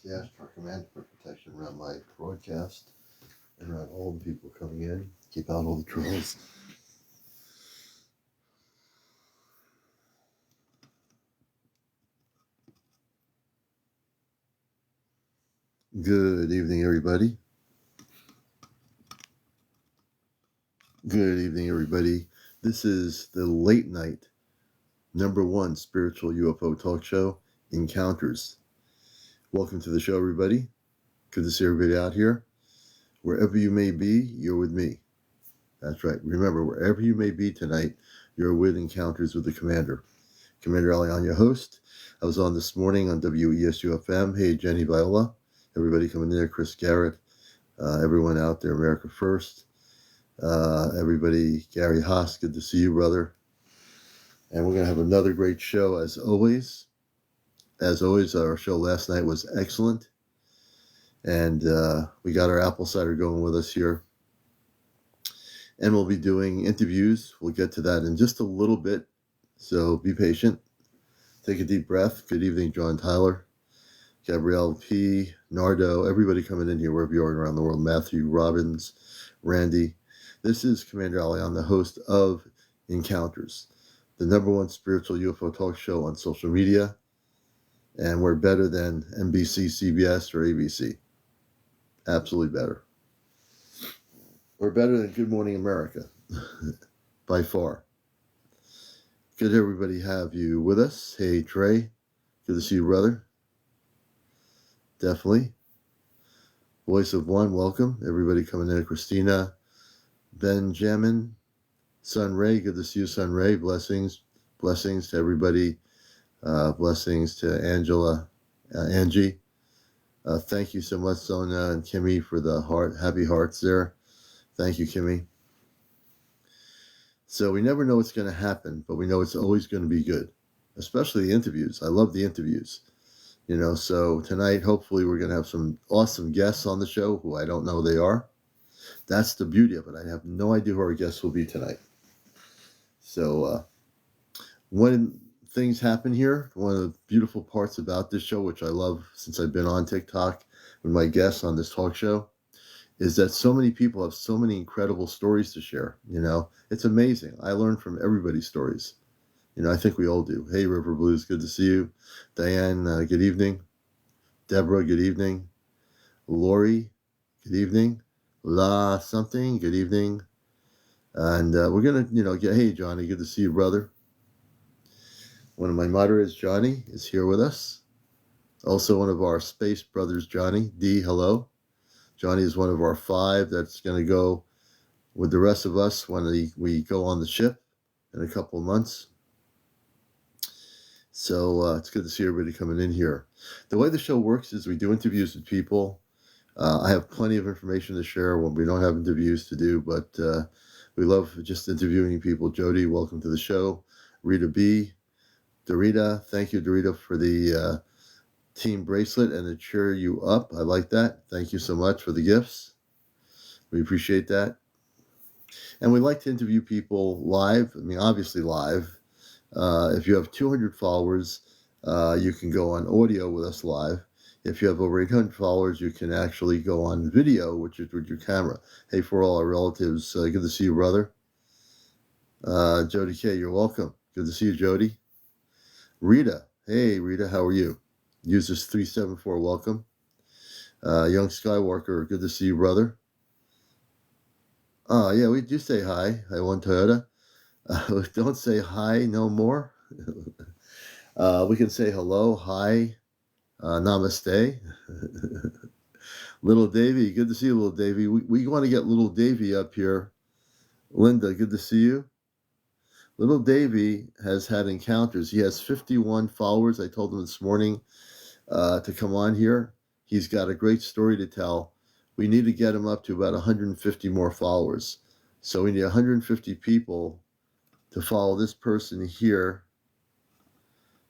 Yes, for command for protection around my broadcast and around all the people coming in. Keep out all the trolls. Good evening, everybody. Good evening, everybody. This is the late night #1 spiritual UFO talk show, Encounters. Welcome to the show, everybody. Good to see everybody out here. Wherever you may be, you're with me. That's right. Remember, wherever you may be tonight, you're with Encounters with the Commander. CmdrAleon, your host. I was on this morning on WESU-FM. Hey, Jenny Viola. Everybody coming in there. Chris Garrett. Everyone out there. America First. Everybody. Gary Haas. Good to see you, brother. And we're going to have another great show as always. As always, our show last night was excellent. And we got our apple cider going with us here. And we'll be doing interviews. We'll get to that in just a little bit. So be patient. Take a deep breath. Good evening, John Tyler, Gabrielle P., Nardo, everybody coming in here wherever you are around the world. Matthew Robbins, Randy. This is CmdrAleon, the host of Encounters, the #1 spiritual UFO talk show on social media. And we're better than NBC, CBS, or ABC. Absolutely better. We're better than Good Morning America, by far. Good to everybody have you with us. Hey, Trey. Good to see you, brother. Definitely. Voice of One, welcome. Everybody coming in. Christina, Benjamin, Sun Ray. Good to see you, Sun Ray. Blessings. Blessings to everybody. Blessings to Angela, Angie. Thank you so much, Sonia and Kimmy, for the happy hearts there. Thank you, Kimmy. So we never know what's going to happen, but we know it's always going to be good, especially the interviews. I love the interviews. So tonight, hopefully, we're going to have some awesome guests on the show who I don't know who they are. That's the beauty of it. I have no idea who our guests will be tonight. So when things happen here, one of the beautiful parts about this show, which I love since I've been on TikTok with my guests on this talk show, is that so many people have so many incredible stories to share. It's amazing. I learn from everybody's stories. I think we all do. Hey, River Blues, good to see you. Diane, good evening. Deborah, good evening. Lori, good evening. La something, good evening. And we're going to, get, hey, Johnny, good to see you, brother. One of my moderators, Johnny, is here with us. Also one of our space brothers, Johnny. D, hello. Johnny is one of our 5 that's going to go with the rest of us when we go on the ship in a couple of months. So it's good to see everybody coming in here. The way the show works is we do interviews with people. I have plenty of information to share when we don't have interviews to do, but we love just interviewing people. Jody, welcome to the show. Rita B. Dorita, thank you, Dorita, for the team bracelet and to cheer you up. I like that. Thank you so much for the gifts. We appreciate that. And we like to interview people live. Obviously live. If you have 200 followers, you can go on audio with us live. If you have over 800 followers, you can actually go on video, which is with your camera. Hey, for all our relatives, good to see you, brother. Jody K, you're welcome. Good to see you, Jody. Rita, hey, Rita, how are you? Users 374, welcome. Young Skywalker, good to see you, brother. Yeah, we do say hi. Hi, One Toyota. Don't say hi no more. We can say hello, hi, namaste. Little Davy, good to see you, Little Davy. We want to get Little Davy up here. Linda, good to see you. Little Davy has had encounters. He has 51 followers. I told him this morning to come on here. He's got a great story to tell. We need to get him up to about 150 more followers. So we need 150 people to follow this person here.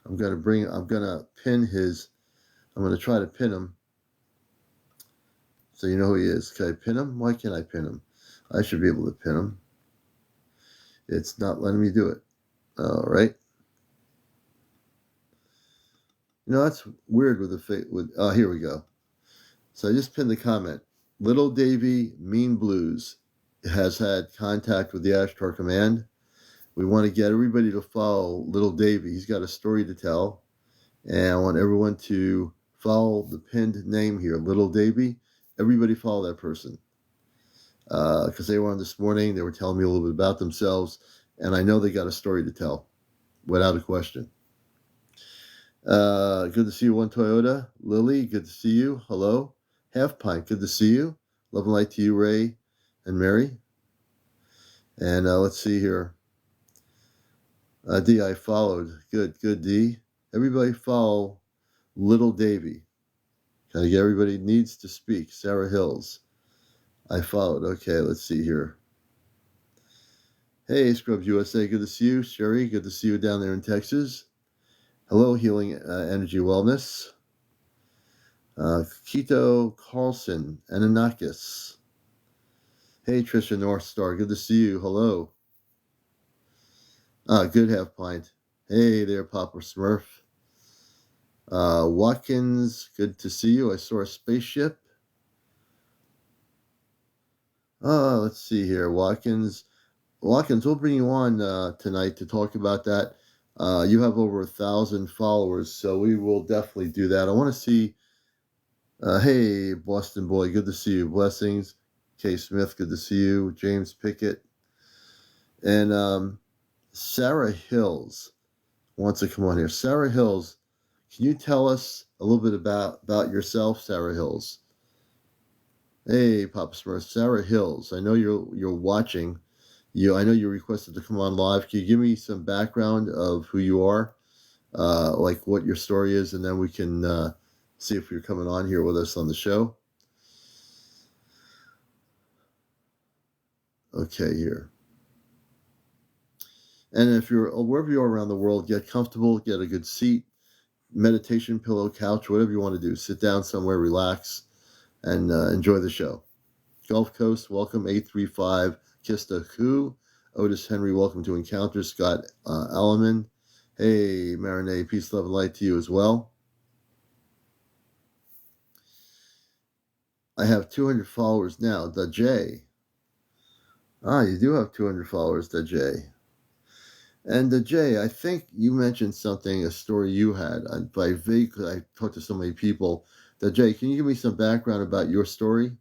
I'm going to try to pin him so you know who he is. Can I pin him? Why can't I pin him? I should be able to pin him. It's not letting me do it. All right. That's weird with oh, here we go. So I just pinned the comment. Little Davy Mean Blues has had contact with the Ashtar Command. We want to get everybody to follow Little Davy. He's got a story to tell. And I want everyone to follow the pinned name here, Little Davy. Everybody follow that person. Because they were on this morning. They were telling me a little bit about themselves. And I know they got a story to tell, without a question. Good to see you, One Toyota. Lily, good to see you. Hello. Half Pint, good to see you. Love and light to you, Ray and Mary. And let's see here. D, I followed. Good, D. Everybody follow Little Davy. Can I get everybody needs to speak? Sarah Hills. I followed. Okay, let's see here. Hey, Scrubs USA, good to see you. Sherry, good to see you down there in Texas. Hello, Healing Energy Wellness. Keto Carlson, Ananakis. Hey, Trisha Northstar, good to see you. Hello. Good Half Pint. Hey there, Papa Smurf. Watkins, good to see you. I saw a spaceship. Let's see here. Watkins, we'll bring you on tonight to talk about that. You have over 1,000 followers, so we will definitely do that. I want to see. Hey, Boston boy, good to see you. Blessings. Kay Smith, good to see you. James Pickett. And Sarah Hills wants to come on here. Sarah Hills, can you tell us a little bit about yourself, Sarah Hills? Hey, Papa Smurf, Sarah Hills. I know you're watching. I know you requested to come on live. Can you give me some background of who you are, like what your story is, and then we can see if you're coming on here with us on the show. Okay, here. And if you're wherever you are around the world, get comfortable, get a good seat, meditation pillow, couch, whatever you want to do. Sit down somewhere, relax, and enjoy the show. Gulf Coast, welcome, 835 Kista Who. Otis Henry, welcome to Encounter. Scott Alleman. Hey, Marinette, peace, love, and light to you as well. I have 200 followers now. The J. You do have 200 followers, the J. And the Jay, I think you mentioned something, a story you had. I talked to so many people. The Jay, can you give me some background about your story?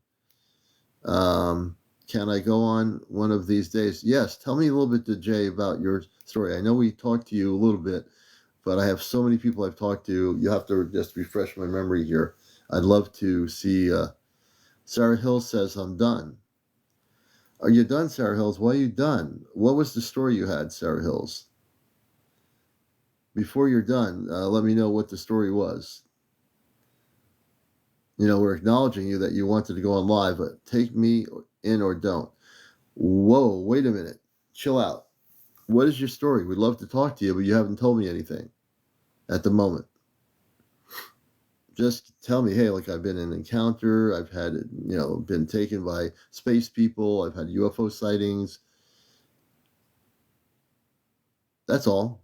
Can I go on one of these days? Yes, tell me a little bit, the Jay, about your story. I know we talked to you a little bit, but I have so many people I've talked to. You have to just refresh my memory here. I'd love to see. Sarah Hill says, I'm done. Are you done, Sarah Hills? Why are you done? What was the story you had, Sarah Hills? Before you're done, let me know what the story was. We're acknowledging you that you wanted to go on live, but take me in or don't. Whoa, wait a minute. Chill out. What is your story? We'd love to talk to you, but you haven't told me anything at the moment. Just tell me, hey, like I've been in an encounter, I've had, been taken by space people, I've had UFO sightings. That's all.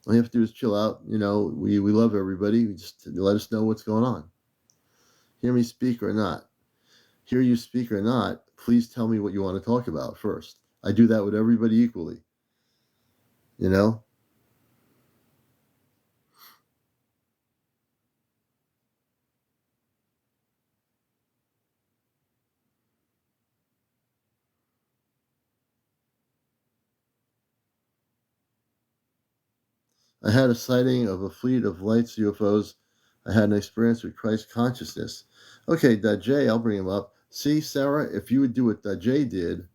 All you have to do is chill out. We love everybody. Just let us know what's going on. Hear me speak or not. Hear you speak or not, please tell me what you want to talk about first. I do that with everybody equally. I had a sighting of a fleet of lights UFOs. I had an experience with Christ consciousness. Okay, that Jay, I'll bring him up. See, Sarah, if you would do what that Jay did,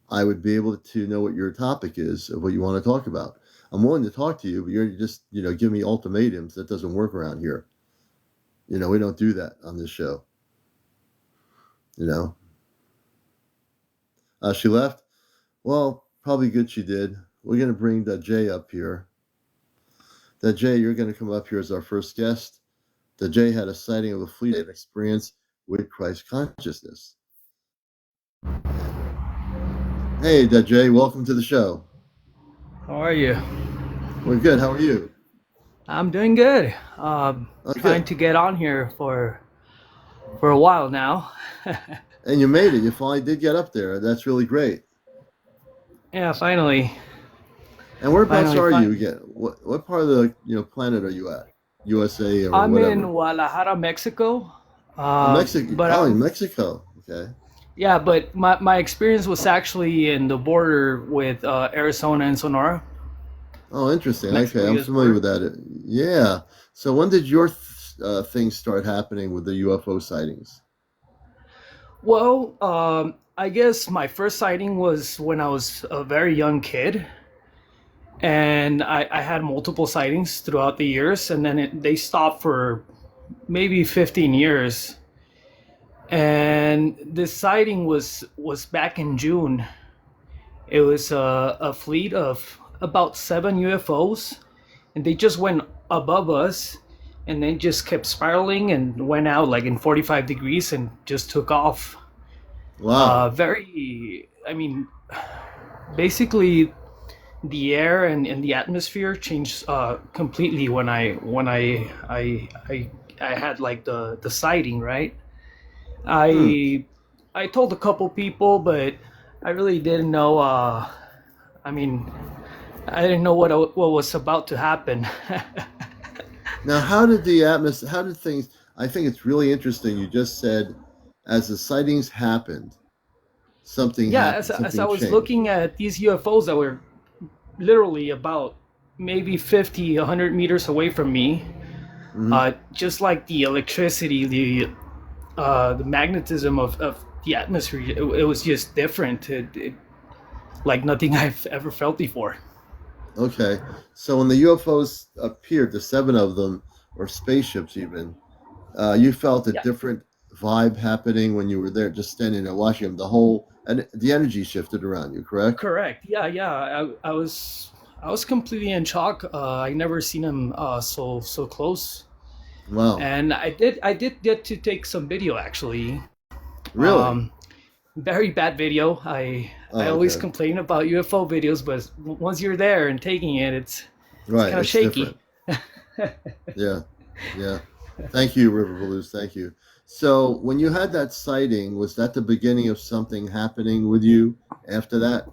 I would be able to know what your topic is of what you want to talk about. I'm willing to talk to you, but you're just, give me ultimatums. That doesn't work around here. We don't do that on this show. She left. Well, probably good she did. We're going to bring that Jay up here. That Jay, you're going to come up here as our first guest. The Jay had a sighting of a fleet of experience with Christ consciousness. Hey, Jay, welcome to the show. How are you? We're good. How are you? I'm doing good. Oh, Trying good. to get on here for a while now. And you made it. You finally did get up there. That's really great. Yeah, finally, And whereabouts finally, are you finally. again? What part of the planet are you at? USA or I'm in whatever? Guadalajara, Mexico. Oh, Mexico. But Oh, in Mexico. Okay. yeah, but my experience was actually in the border with Arizona and Sonora, Oh, interesting. Okay, I'm Mexico-U.S. familiar border. with that. Yeah. So when did your things start happening with the UFO sightings? Well, I guess my first sighting was when I was a very young kid, and I had multiple sightings throughout the years, and then they stopped for maybe 15 years. And this sighting was back in June. It was a fleet of about 7 UFOs, and they just went above us, and then just kept spiraling and went out like in 45 degrees and just took off. Wow. I mean, basically the air and the atmosphere changed completely when I had like the sighting, right? Hmm. I I told a couple people, but I really didn't know. I mean, I didn't know what was about to happen. Now, how did the atmosphere? How did things? I think it's really interesting. You just said, as the sightings happened, something Yeah, happened. as I Something was changed. looking at these UFOs that were literally about maybe 50, 100 meters away from me, Hmm. just like the electricity, the magnetism of the atmosphere, it was just different. Like nothing I've ever felt before. Okay. So when the UFOs appeared, the seven of them, or spaceships even, you felt a Yeah. different vibe happening when you were there, just standing there watching them. The whole and the energy shifted around you, correct? Correct. Yeah, yeah. I was completely in shock. I never seen him so close, Wow. and I did get to take some video actually. Really? Um, Very bad video. I Oh, always okay. complain about UFO videos, but once you're there and taking it, it's Right. kind of It's different. shaky. Yeah. Yeah. Thank you, River Blues. Thank you. So when you had that sighting, was that the beginning of something happening with you after that?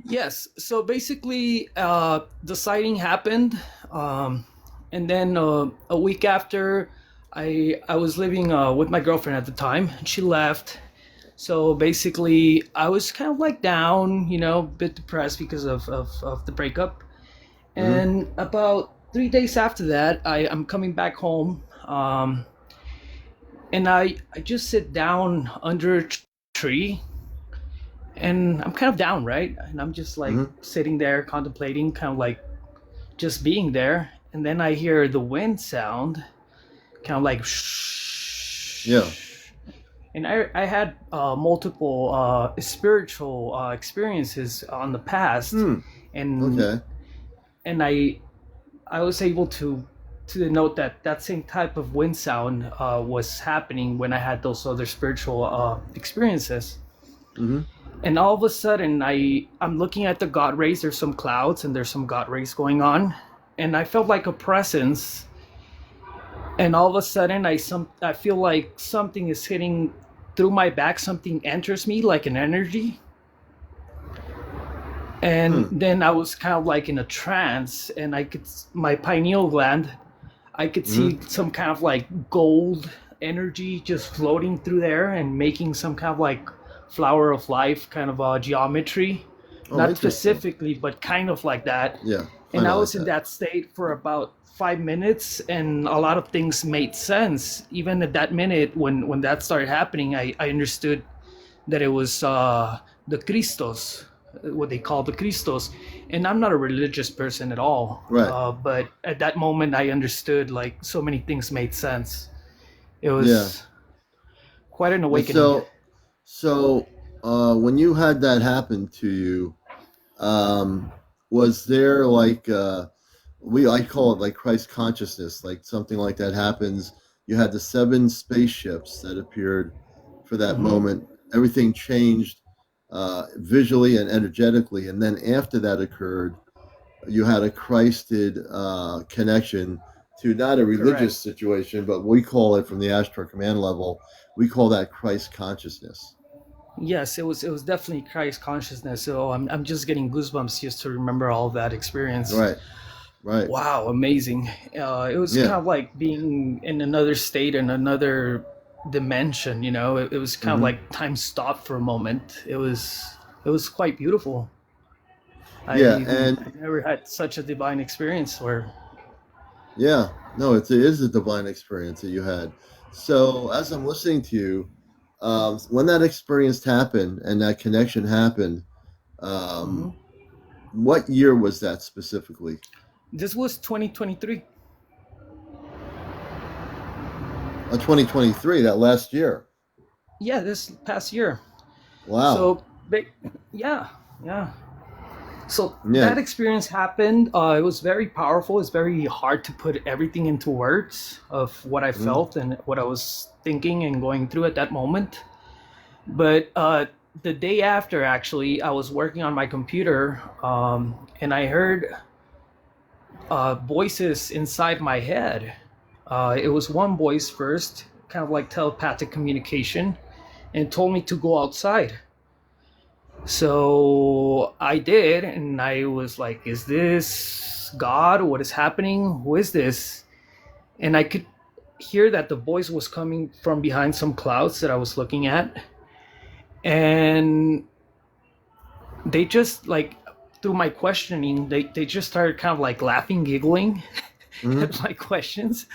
Yes. So basically, the sighting happened, and then a week after, I was living with my girlfriend at the time. She left. So basically, I was kind of like down, a bit depressed because of the breakup. Hmm. And about 3 days after that, I'm coming back home, and I just sit down under a tree, and I'm kind of down, right? And I'm just like Hmm. sitting there contemplating, kind of like just being there. And then I hear the wind sound, kind of like Yeah. shh. And I had multiple spiritual experiences on the past, Hmm. and Okay. and I was able to denote that that same type of wind sound was happening when I had those other spiritual experiences. Hmm. And all of a sudden, I'm looking at the God rays. There's some clouds and there's some God rays going on, and I felt like a presence. And all of a sudden, I feel like something is hitting through my back. Something enters me like an energy, and Hmm. then I was kind of like in a trance, and I could my pineal gland. I could Hmm. see some kind of like gold energy just floating through there and making some kind of like flower of life kind of geometry, Oh, not interesting. specifically, but kind of like that. Yeah. And Kind I of like was in that. that state for about 5 minutes, and a lot of things made sense. Even at that minute, when that started happening, I understood that it was the Christos, what they call the Christos. And I'm not a religious person at all, Right. but at that moment, I understood like so many things made sense. It Yeah. was quite an And awakening. so when you had that happen to you, um, was there like I call it like Christ consciousness, like something like that happens. You had the seven spaceships that appeared for that Hmm. moment. Everything changed visually and energetically, and then after that occurred, you had a Christed connection to not a religious Correct. situation, but we call it from the Astral Command level. We call that Christ consciousness. Yes, it was definitely Christ consciousness. So I'm just getting goosebumps just to remember all of that experience. Right. Right. Wow, amazing. It was Yeah. kind of like being in another state, in another dimension. It was kind of Hmm. like time stopped for a moment. It was quite beautiful. Yeah. I And I never had such a divine experience where. yeah, no, it is a divine experience that you had. So as I'm listening to you, when that experience happened and that connection happened, Mhm. um, what year was that specifically? This was 2023. 2023, that last year. Yeah, this past year. Wow. So, yeah, yeah. So Yeah. that experience happened. It was very powerful. It's very hard to put everything into words of what I Mhm. felt and what I was thinking and going through at that moment. But the day after, actually, I was working on my computer, and I heard voices inside my head. It was one voice first, kind of like telepathic communication, and told me to go outside. So I did, and I was like, is this God? What is happening? Who is this? And I could hear that the voice was coming from behind some clouds that I was looking at. And they just like, through my questioning, they just started kind of like laughing, giggling Hmm. at my questions.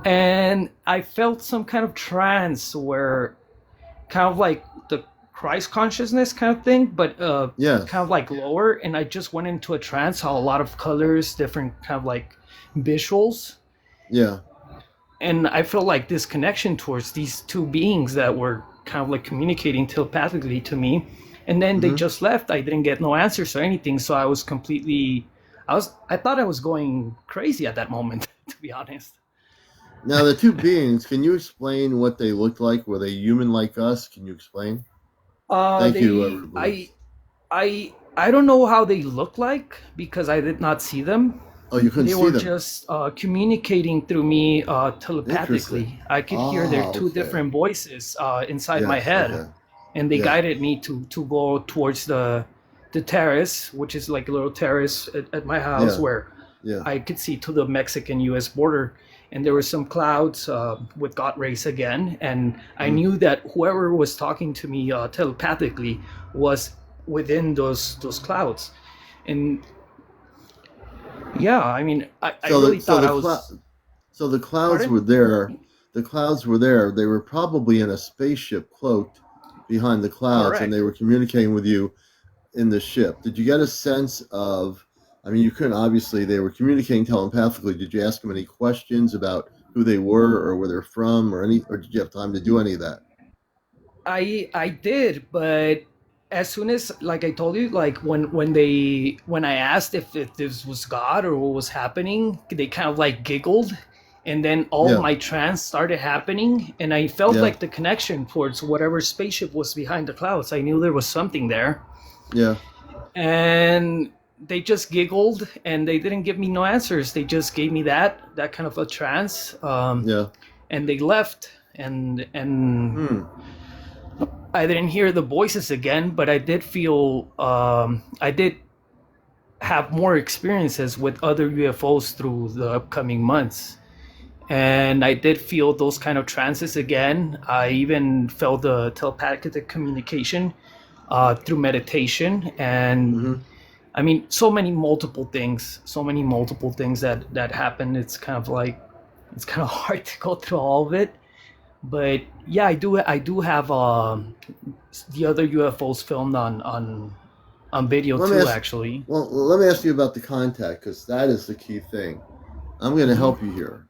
And I felt some kind of trance where kind of like the Christ consciousness kind of thing, but kind of Yes. like lower. And I just went into a trance, saw a lot of colors, different kind of like visuals. Yeah. And I felt like this connection towards these two beings that were kind of like communicating telepathically to me. And then they Hmm. just left. I didn't get no answers or anything. So I was completely, I thought I was going crazy at that moment, to be honest. Now the two beings, can you explain what they looked like? Were they human like us? Can you explain? Thank you, They, whoever it was. I don't know how they look like because I did not see them. Oh, you couldn't They see were them. just communicating through me Interesting. telepathically. I could hear their Ah, two okay. different voices inside my Yes. head, Okay. and they Yeah. guided me to go towards the terrace, which is like a little terrace at my house Yeah. where Yeah. I could see to the Mexican-U.S. border. And there were some clouds with God rays again, and I Mm. knew that whoever was talking to me telepathically was within those clouds. And yeah, I mean, I So really the so thought the I cloud was. so the clouds Pardon? were there. The clouds were there. They were probably in a spaceship cloaked behind the clouds, and they Correct. were communicating with you in the ship. Did you get a sense of? I mean, you couldn't obviously. They were communicating telepathically. Did you ask them any questions about who they were or where they're from or any? Or did you have time to do any of that? I did, but as soon as, like I told you, like when I asked if this was God or what was happening, they kind of like giggled, and then all Yeah. my trance started happening, and I felt Yeah. like the connection towards whatever spaceship was behind the clouds. I knew there was something there, Yeah. and they just giggled, and they didn't give me no answers. They just gave me that kind of a trance, Yeah. and they left, and Hmm. I didn't hear the voices again, but I did feel I did have more experiences with other UFOs through the upcoming months. And I did feel those kind of trances again. I even felt the telepathic communication through meditation. And Hmm. I mean, so many multiple things that happen. It's kind of hard to go through all of it. But yeah, I do have the other UFOs filmed on video Let me too, ask. actually. Well, let me ask you about the contact because that is the key thing. I'm going to Hmm. help you here.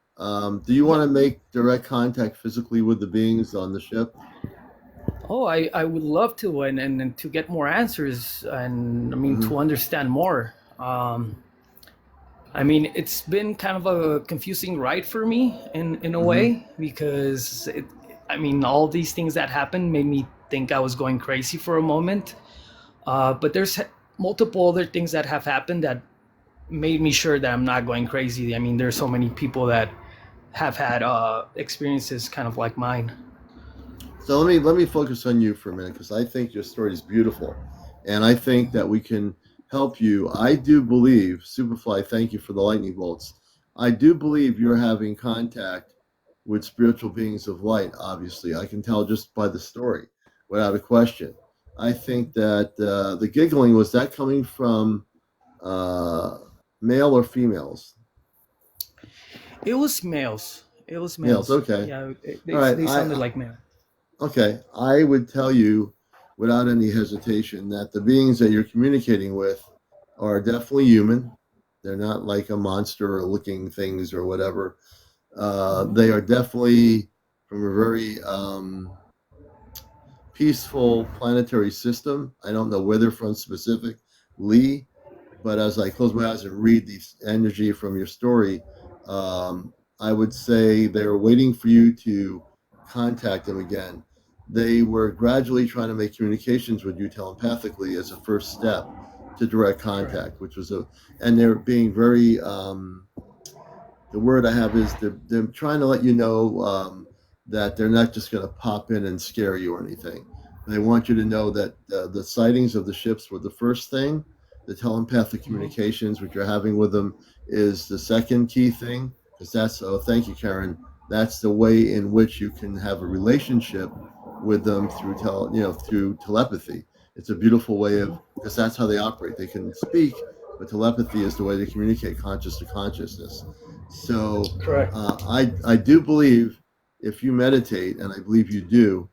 Do you want Yep. to make direct contact physically with the beings on the ship? Oh, I would love to, and to get more answers, and I mean Hmm. to understand more. I mean, it's been kind of a confusing ride for me in a Hmm. way because I mean, all these things that happened made me think I was going crazy for a moment. But there's multiple other things that have happened that made me sure that I'm not going crazy. I mean, there's so many people that have had experiences kind of like mine. So let me focus on you for a minute because I think your story is beautiful, and I think that we can help you. I do believe, Superfly. Thank you for the lightning bolts. I do believe you're having contact with spiritual beings of light. Obviously, I can tell just by the story, without a question. I think that the giggling, was that coming from uh, male or females? It was males. It was Males. males. Okay. Yeah, All right. they sounded like male. Okay, I would tell you without any hesitation that the beings that you're communicating with are definitely human. They're not like a monster or looking things or whatever. They are definitely from a very peaceful planetary system. I don't know where they're from specifically, but as I close my eyes and read the energy from your story, I would say they're waiting for you to contact them again. They were gradually trying to make communications with you telepathically as a first step to direct Correct. contact, which was and they're being very, the word I have is they're trying to let you know that they're not just going to pop in and scare you or anything. They want you to know that the sightings of the ships were the first thing. The telepathic Mhm. communications which you're having with them is the second key thing, because that's, oh, thank you, Karen. That's the way in which you can have a relationship with them through through telepathy. It's a beautiful way of, because that's how they operate. They can speak, but telepathy is the way they communicate conscious to consciousness. So Correct. I do believe if you meditate, and I believe you do,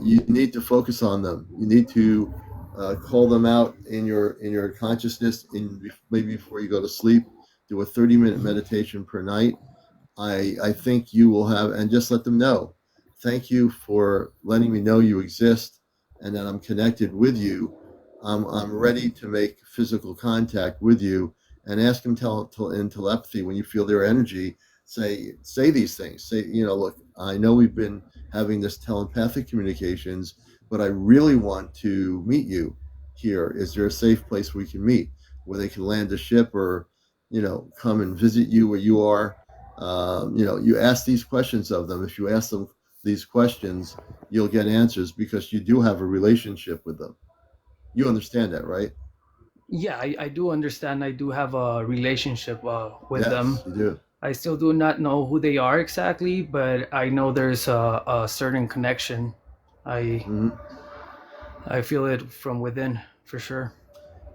you need to focus on them. You need to call them out in your consciousness. In maybe before you go to sleep, do a 30-minute meditation per night. I think you will have, and just let them know. Thank you for letting me know you exist and that I'm connected with you. I'm ready to make physical contact with you, and ask them in telepathy when you feel their energy. Say these things. Say, look, I know we've been having this telepathic communications, but I really want to meet you here. Is there a safe place we can meet where they can land a ship or come and visit you where you are? You ask these questions of them. If you ask them these questions, you'll get answers because you do have a relationship with them. You understand that, right? Yeah, I do understand. I do have a relationship with them. Yes, you do. I still do not know who they are exactly, but I know there's a certain connection. I Hmm. I feel it from within for sure.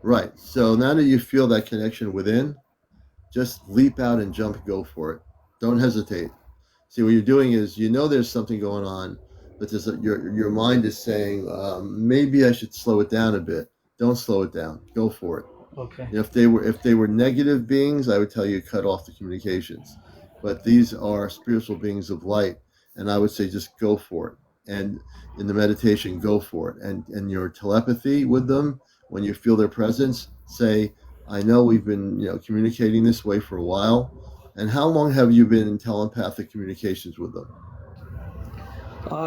Right. So now that you feel that connection within, just leap out and jump, go for it. Don't hesitate. See, what you're doing is there's something going on, but your mind is saying maybe I should slow it down a bit. Don't slow it down. Go for it. Okay. If they were negative beings, I would tell you cut off the communications. But these are spiritual beings of light, and I would say just go for it. And in the meditation, go for it. And your telepathy with them, when you feel their presence, say, "I know we've been communicating this way for a while." And how long have you been in telepathic communications with them?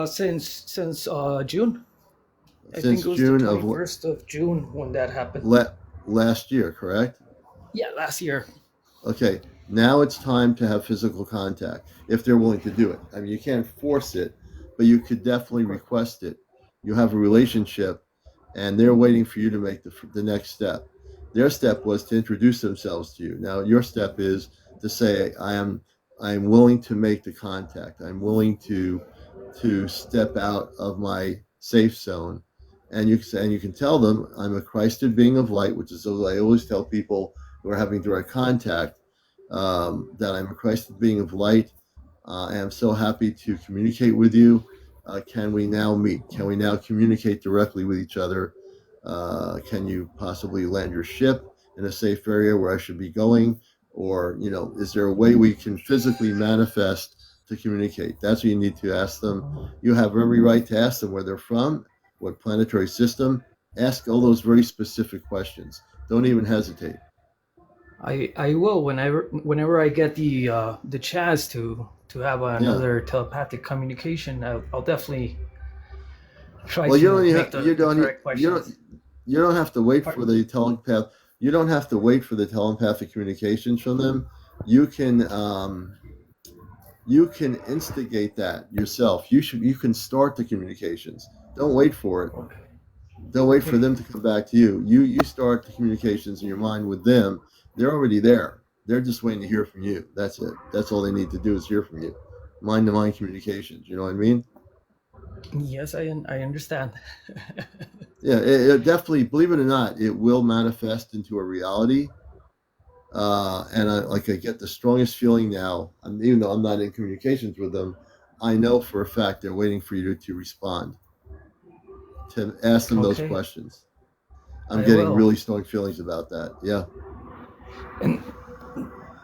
Since June. I think Since it was the June of 21st of June when that happened. last year, correct? Yeah, last year. Okay, now it's time to have physical contact if they're willing to do it. I mean, you can't force it, but you could definitely request it. You have a relationship, and they're waiting for you to make the next step. Their step was to introduce themselves to you. Now, your step is to say, I am willing to make the contact. I'm willing to step out of my safe zone." And you can tell them, "I'm a Christed being of light," which is what I always tell people who are having direct contact, that I'm a Christed being of light. I am so happy to communicate with you. Can we now meet? Can we now communicate directly with each other? Can you possibly land your ship in a safe area where I should be going? Or, is there a way we can physically manifest to communicate? That's what you need to ask them. You have every right to ask them where they're from, what planetary system. Ask all those very specific questions. Don't even hesitate. I will whenever I get the chance to have Yeah. another telepathic communication. I'll definitely try Well, you to don't make even, you the don't correct you don't questions. You don't have to wait for Pardon? the telepath. You don't have to wait for the telepathic communications from them. You can you can instigate that yourself. You can start the communications. Don't wait for it. Okay. Don't wait for Okay. them to come back to you. You start the communications in your mind with them. They're already there. They're just waiting to hear from you. That's it. That's all they need to do is hear from you. Mind to mind communications. You know what I mean? Yes, I understand. Yeah, it definitely, believe it or not, it will manifest into a reality. And I get the strongest feeling now, even though I'm not in communications with them, I know for a fact they're waiting for you to respond, to ask them those Okay, questions. I'm I getting will. really strong feelings about that. Yeah. And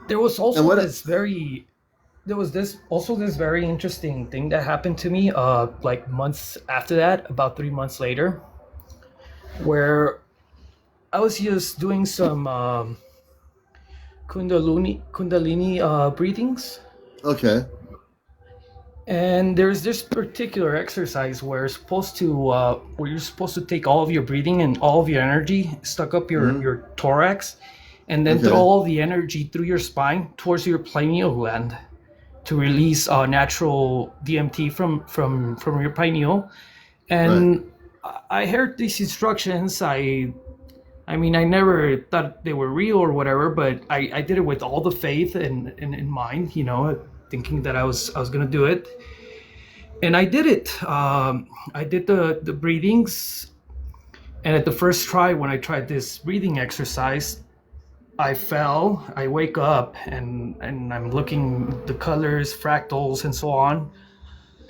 there was And also what? this very there was this very interesting thing that happened to me like months after that, about 3 months later, where I was just doing some kundalini breathings. Okay. And there's this particular exercise where you're supposed to take all of your breathing and all of your energy stuck up Hmm. your thorax, and then throw Okay. all the energy through your spine towards your pineal gland to release natural DMT from your pineal. Right. And I heard these instructions. I mean, I never thought they were real or whatever, but I did it with all the faith and in mind, thinking that I was gonna do it, and I did it. I did the breathings, and at the first try, when I tried this breathing exercise, I fell. I wake up and I'm looking the colors, fractals, and so on.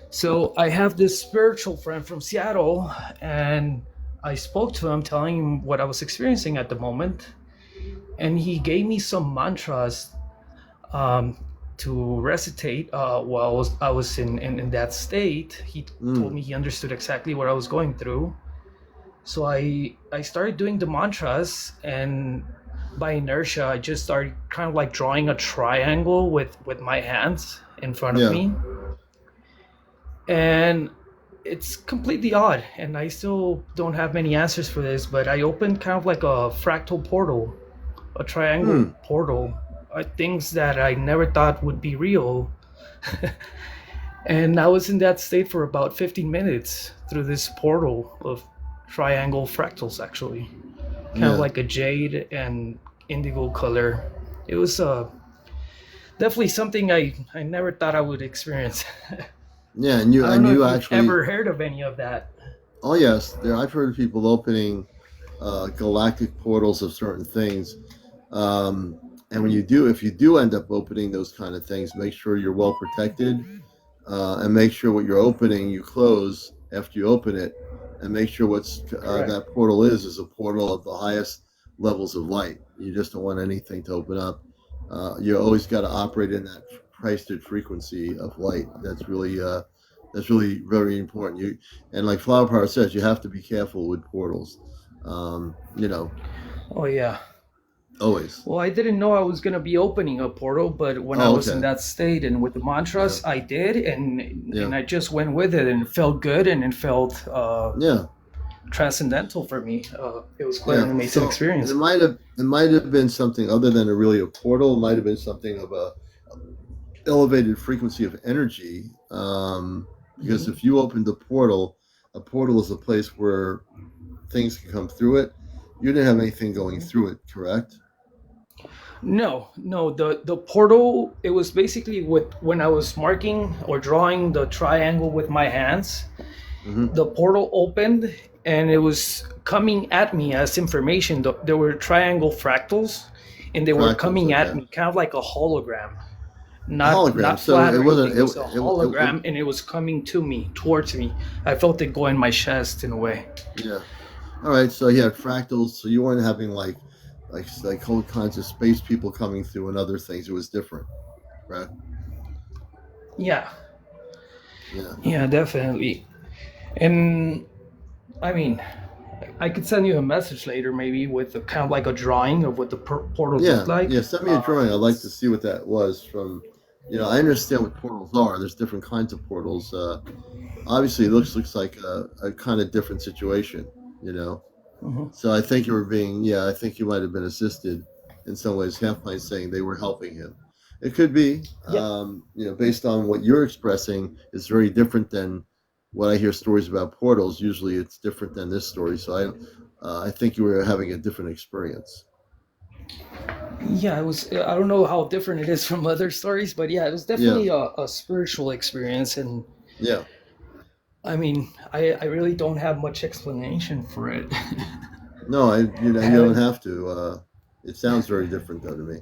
So I have this spiritual friend from Seattle, and I spoke to him, telling him what I was experiencing at the moment, and he gave me some mantras um, to recitate while I was in that state. He told Mm. me he understood exactly what I was going through. So I started doing the mantras, and by inertia, I just started kind of like drawing a triangle with my hands in front of Yeah. me, and it's completely odd, and I still don't have many answers for this, but I opened kind of like a fractal portal, a triangle Hmm. portal, things that I never thought would be real. And I was in that state for about 15 minutes through this portal of triangle fractals, actually. Kind of Yeah. like a jade and indigo color. It was definitely something I never thought I would experience. Yeah. And you I don't and know you if you've actually. ever heard of any of that. Oh yes, there. I've heard of people opening galactic portals of certain things. Um, and when you do, if you do end up opening those kind of things, make sure you're well protected, and make sure what you're opening you close after you open it, and make sure what's Correct. that portal is a portal of the highest levels of light. You just don't want anything to open up. You always got to operate in that Christed frequency of light. That's really very important. You and like Flower Power says, you have to be careful with portals. You know, Oh, yeah. always. Well, I didn't know I was going to be opening a portal, but when I Oh, was in okay. that state and with the Yeah, mantras, I did, and yeah, I just went with it, and it felt good, and it felt yeah. transcendental for me. It was quite Yeah, an amazing so experience. it might have been something other than a portal. It might have been something of a elevated frequency of energy. Because if Mhm. you opened a portal is a place where things can come through it. You didn't have anything going through it, correct? No, no, the portal. It was basically with when I was marking or drawing the triangle with my hands. Mm-hmm. The portal opened, and it was coming at me as information. There were triangle fractals, and they were Fractals, coming at okay. me, kind of like a hologram. A not hologram. not So flat it or wasn't. anything. It was a hologram, and it was coming to me, towards me. I felt it go in my chest in a way. Yeah. All right. So you had fractals. So you weren't having like whole kinds of space people coming through and other things. It was different, right? Yeah, Yeah. yeah, definitely. And I mean, I could send you a message later, maybe with a, kind of like a drawing of what the portal looked Yeah, like. yeah. Send me a drawing. I'd like to It's see what that was from. I understand what portals are. There's different kinds of portals. Obviously, it looks like a kind of different situation. You know. Hmm. So I think you were being, I think you might have been assisted in some ways, half by saying they were helping him. It could be, Yeah. based on what you're expressing, is very different than what I hear stories about portals. Usually it's different than this story. So I think you were having a different experience. Yeah, it was. I don't know how different it is from other stories, but yeah, it was Yeah, definitely a spiritual experience. And yeah. I mean, I really don't have much explanation for it. No, I you don't haven't. have to. It sounds very different though to me.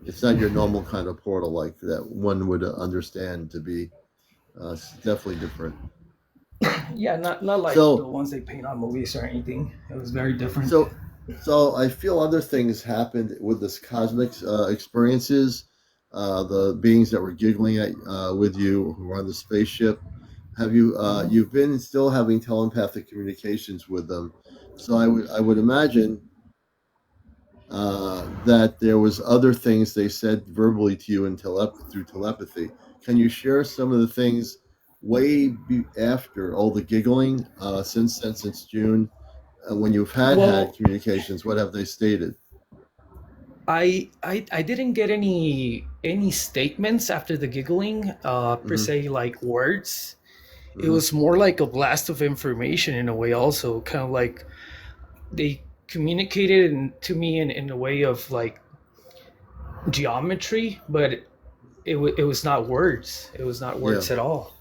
It's not your normal kind of portal like that one would understand to be. It's definitely different. Yeah, not like the So, ones they paint on movies or anything. It was very different. so, so I feel other things happened with this cosmic experiences. The beings that were giggling at with you who were on the spaceship. Have you? Mhm. You've been still having telepathic communications with them. So I would imagine that there was other things they said verbally to you in through telepathy. Can you share some of the things after all the giggling since June, when you've had Well, communications? What have they stated? I didn't get any statements after the giggling, per Hmm. se, like words. It Hmm. was more like a blast of information in a way. Also, kind of like they communicated to me in a way of like geometry, but it was not words. It was not Yeah, words at all.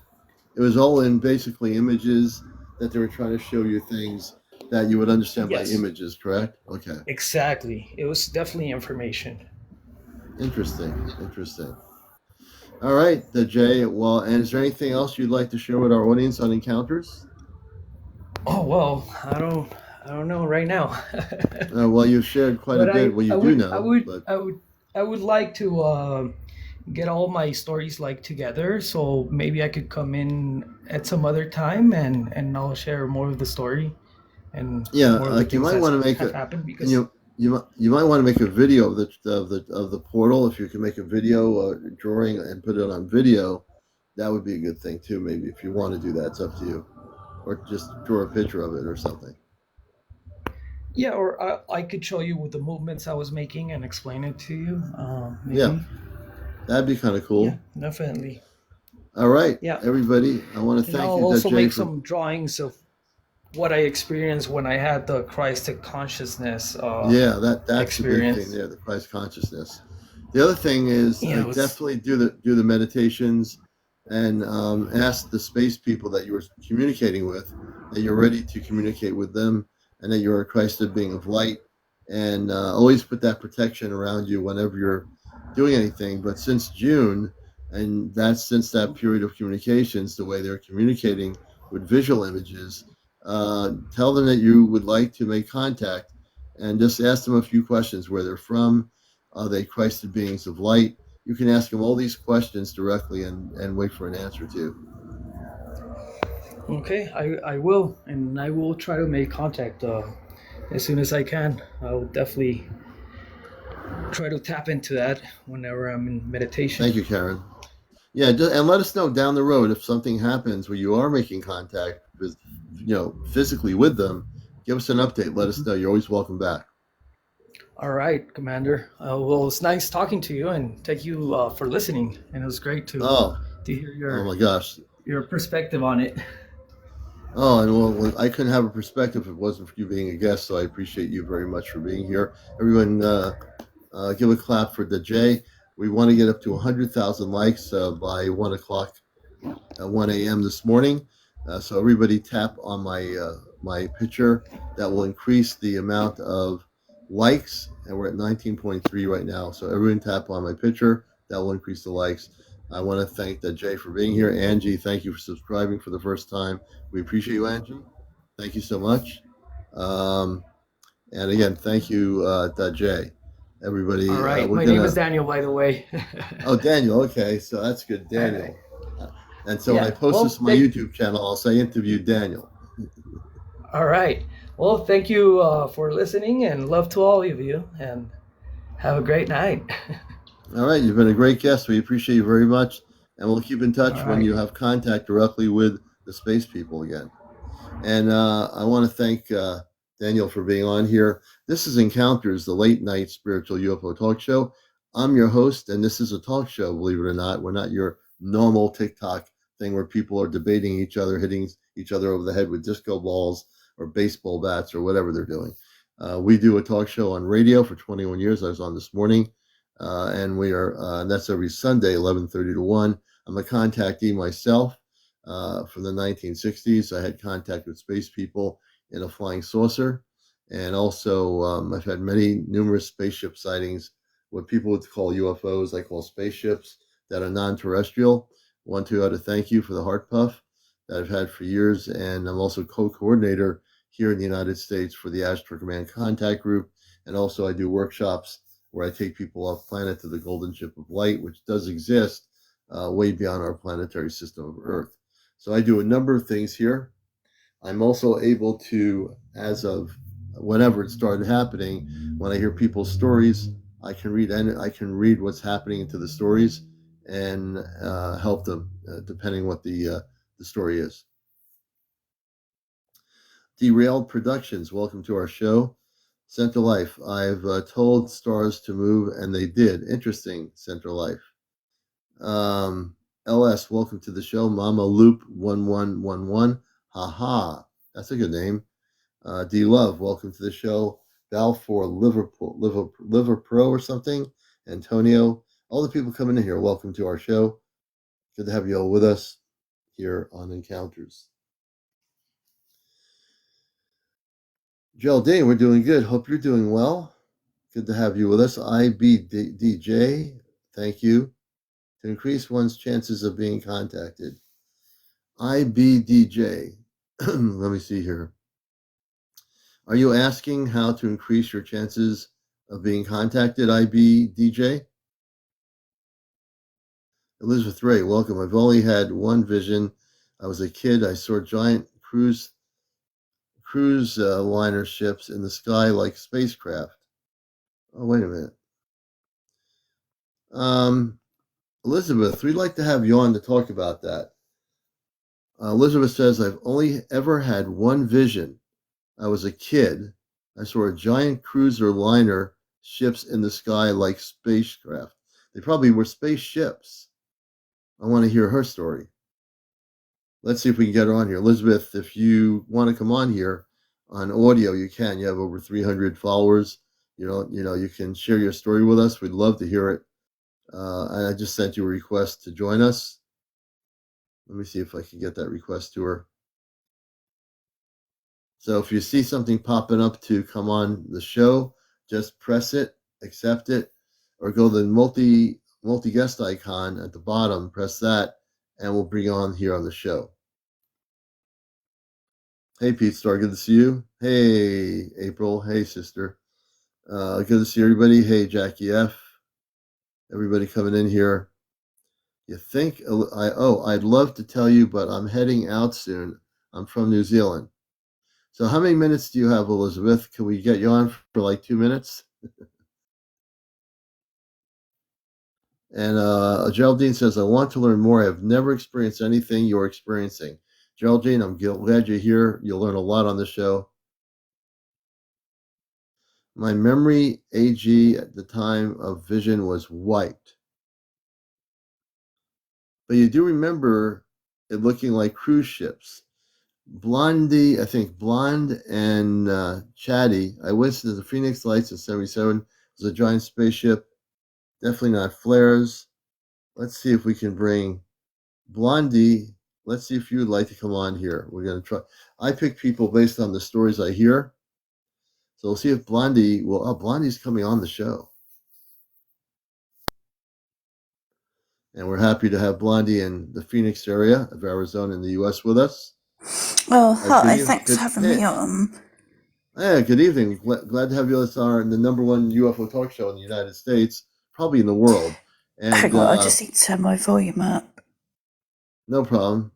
it was all in basically images that they were trying to show you things that you would understand by Yes, images. Correct? Okay. exactly. It was definitely information. Interesting. Interesting. All right, the Jay. Well, and is there anything else you'd like to share with our audience on encounters? Oh well, I don't know right now. Well, you've shared quite a But bit. Well, you do know, but I would like to get all my stories like together, so maybe I could come in at some other time and I'll share more of the story and yeah, more of the you things might that want to make have a, happened and because you might want to make a video of the portal. If you can make a video drawing and put it on video, that would be a good thing too. Maybe if you want to do that, it's up to you, or just draw a picture of it or something. yeah, or I could show you with the movements I was making and explain it to you. Yeah, Maybe. that'd be kind of Yeah, cool. definitely. All right, Yeah, everybody. I want to and I'll thank you, also Jay, make for. some drawings of what I experienced when I had the Christ consciousness Yeah, that's the big thing experience. there, the Christ consciousness. The other thing is Yeah, it was. definitely do the meditations and ask the space people that you were communicating with that you're ready to communicate with them and that you're a Christed being of light, and always put that protection around you whenever you're doing anything. But since June, and that's since that period of communications, the way they're communicating with visual images, tell them that you would like to make contact and just ask them a few questions: where they're from, are they Christed beings of light? You can ask them all these questions directly and wait for an answer too. Okay, I will, and I will try to make contact as soon as I can. I will definitely try to tap into that whenever I'm in meditation. Thank you, Karen. Yeah, and let us know down the road if something happens where you are making contact with, physically with them. Give us an update. Let us Mhm. know. You're always welcome back. All right, Commander. Well, it's nice talking to you, and thank you for listening. And it was great Oh, to hear oh my gosh. your perspective on it. Oh, and well, I couldn't have a perspective if it wasn't for you being a guest. So I appreciate you very much for being here. Everyone, give a clap for the J. We want to get up to 100,000 likes by 1 o'clock, 1 a.m. this morning. So everybody tap on my picture. That will increase the amount of likes, and we're at 19.3 right now. So everyone tap on my picture. That will increase the likes. I want to thank the Jay for being here. Angie, thank you for subscribing for the first time. We appreciate you, Angie. Thank you so much. Um, and again, thank you, Jay. All Everybody, right, we're my name gonna. is Daniel, by the way. Oh, Daniel. Okay, so that's good, All right. Daniel. And so when I Yeah. post Well, this on my YouTube channel, I'll say interview Daniel. all right. Well, thank you for listening, and love to all of you, and have a great night. All right, you've been a great guest. We appreciate you very much, and we'll keep in All touch when right. you have contact directly with the space people again. And I want to thank Daniel, for being on here. This is Encounters, the late night spiritual UFO talk show. I'm your host, and this is a talk show, believe it or not. We're not your normal TikTok thing where people are debating each other, hitting each other over the head with disco balls or baseball bats or whatever they're doing. We do a talk show on radio for 21 years. I was on this morning, and we are that's every Sunday, 11:30 to 1. I'm a contactee myself from the 1960s. I had contact with space people in a flying saucer, and also I've had numerous spaceship sightings. What people would call UFOs, I call spaceships that are non-terrestrial. Want to thank you for the heart puff that I've had for years, and I'm also co-coordinator here in the United States for the Astro Command Contact Group, and also I do workshops where I take people off planet to the Golden Ship of Light, which does exist way beyond our planetary system of Earth. So I do a number of things here. I'm also able to, as of whenever it started happening, when I hear people's stories, I can read what's happening into the stories and help them depending what the story is. Derailed Productions, welcome to our show. Central Life, I've told stars to move and they did. Interesting, Central Life. LS, welcome to the show. Mama Loop 1111. Haha, that's a good name. D Love, welcome to the show. Balfour Liver Pro or something. Antonio, all the people coming in here, welcome to our show. Good to have you all with us here on Encounters. Geraldine, we're doing good. Hope you're doing well. Good to have you with us. IBDJ, thank you. To increase one's chances of being contacted. IBDJ, let me see here. Are you asking how to increase your chances of being contacted, IBDJ? Elizabeth Ray, welcome. I've only had one vision. I was a kid. I saw giant cruise liner ships in the sky like spacecraft. Oh, wait a minute. Elizabeth, we'd like to have you on to talk about that. Elizabeth says, I've only ever had one vision. I was a kid. I saw a giant cruiser liner ships in the sky like spacecraft. They probably were spaceships. I want to hear her story. Let's see if we can get her on here. Elizabeth, if you want to come on here on audio, you can. You have over 300 followers. You can share your story with us. We'd love to hear it. And I just sent you a request to join us. Let me see if I can get that request to her. So if you see something popping up to come on the show, just press it, accept it, or go to the multi-guest icon at the bottom, press that, and we'll bring you on here on the show. Hey, Pete Star, good to see you. Hey, April. Hey, sister. Good to see everybody. Hey, Jackie F. Everybody coming in here. You think, I'd love to tell you, but I'm heading out soon. I'm from New Zealand. So how many minutes do you have, Elizabeth? Can we get you on for like 2 minutes? And Geraldine says, I want to learn more. I've never experienced anything you're experiencing. Geraldine, I'm glad you're here. You'll learn a lot on the show. My memory AG at the time of vision was wiped. But you do remember it looking like cruise ships. Blondie, I think Blonde and Chatty. I witnessed the Phoenix Lights in 77. It was a giant spaceship. Definitely not flares. Let's see if we can bring Blondie. Let's see if you would like to come on here. We're going to try. I pick people based on the stories I hear. So we'll see if Blondie will. Oh, Blondie's coming on the show. And we're happy to have Blondie in the Phoenix area of Arizona in the U.S. with us. Well, hi. Thanks for having me on. Yeah, good evening. Glad to have you on the number one UFO talk show in the United States, probably in the world. And hang on, I just need to turn my volume up. No problem.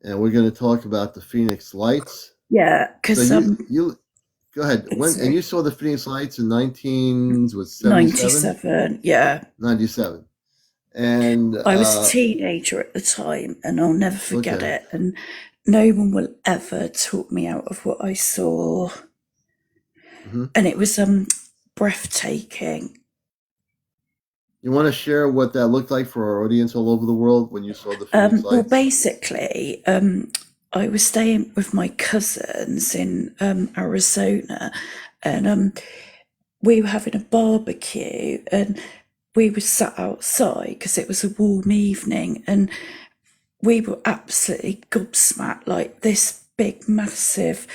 And we're going to talk about the Phoenix Lights. Yeah, because so you go ahead. And you saw the Phoenix Lights in 97? Yeah. 97. And I was a teenager at the time, and I'll never forget it. And no one will ever talk me out of what I saw. Mm-hmm. And it was breathtaking. You want to share what that looked like for our audience all over the world when you saw the Phoenix Well, Lights? basically, I was staying with my cousins in Arizona, and we were having a barbecue, and we were sat outside because it was a warm evening, and we were absolutely gobsmacked. Like, this big, massive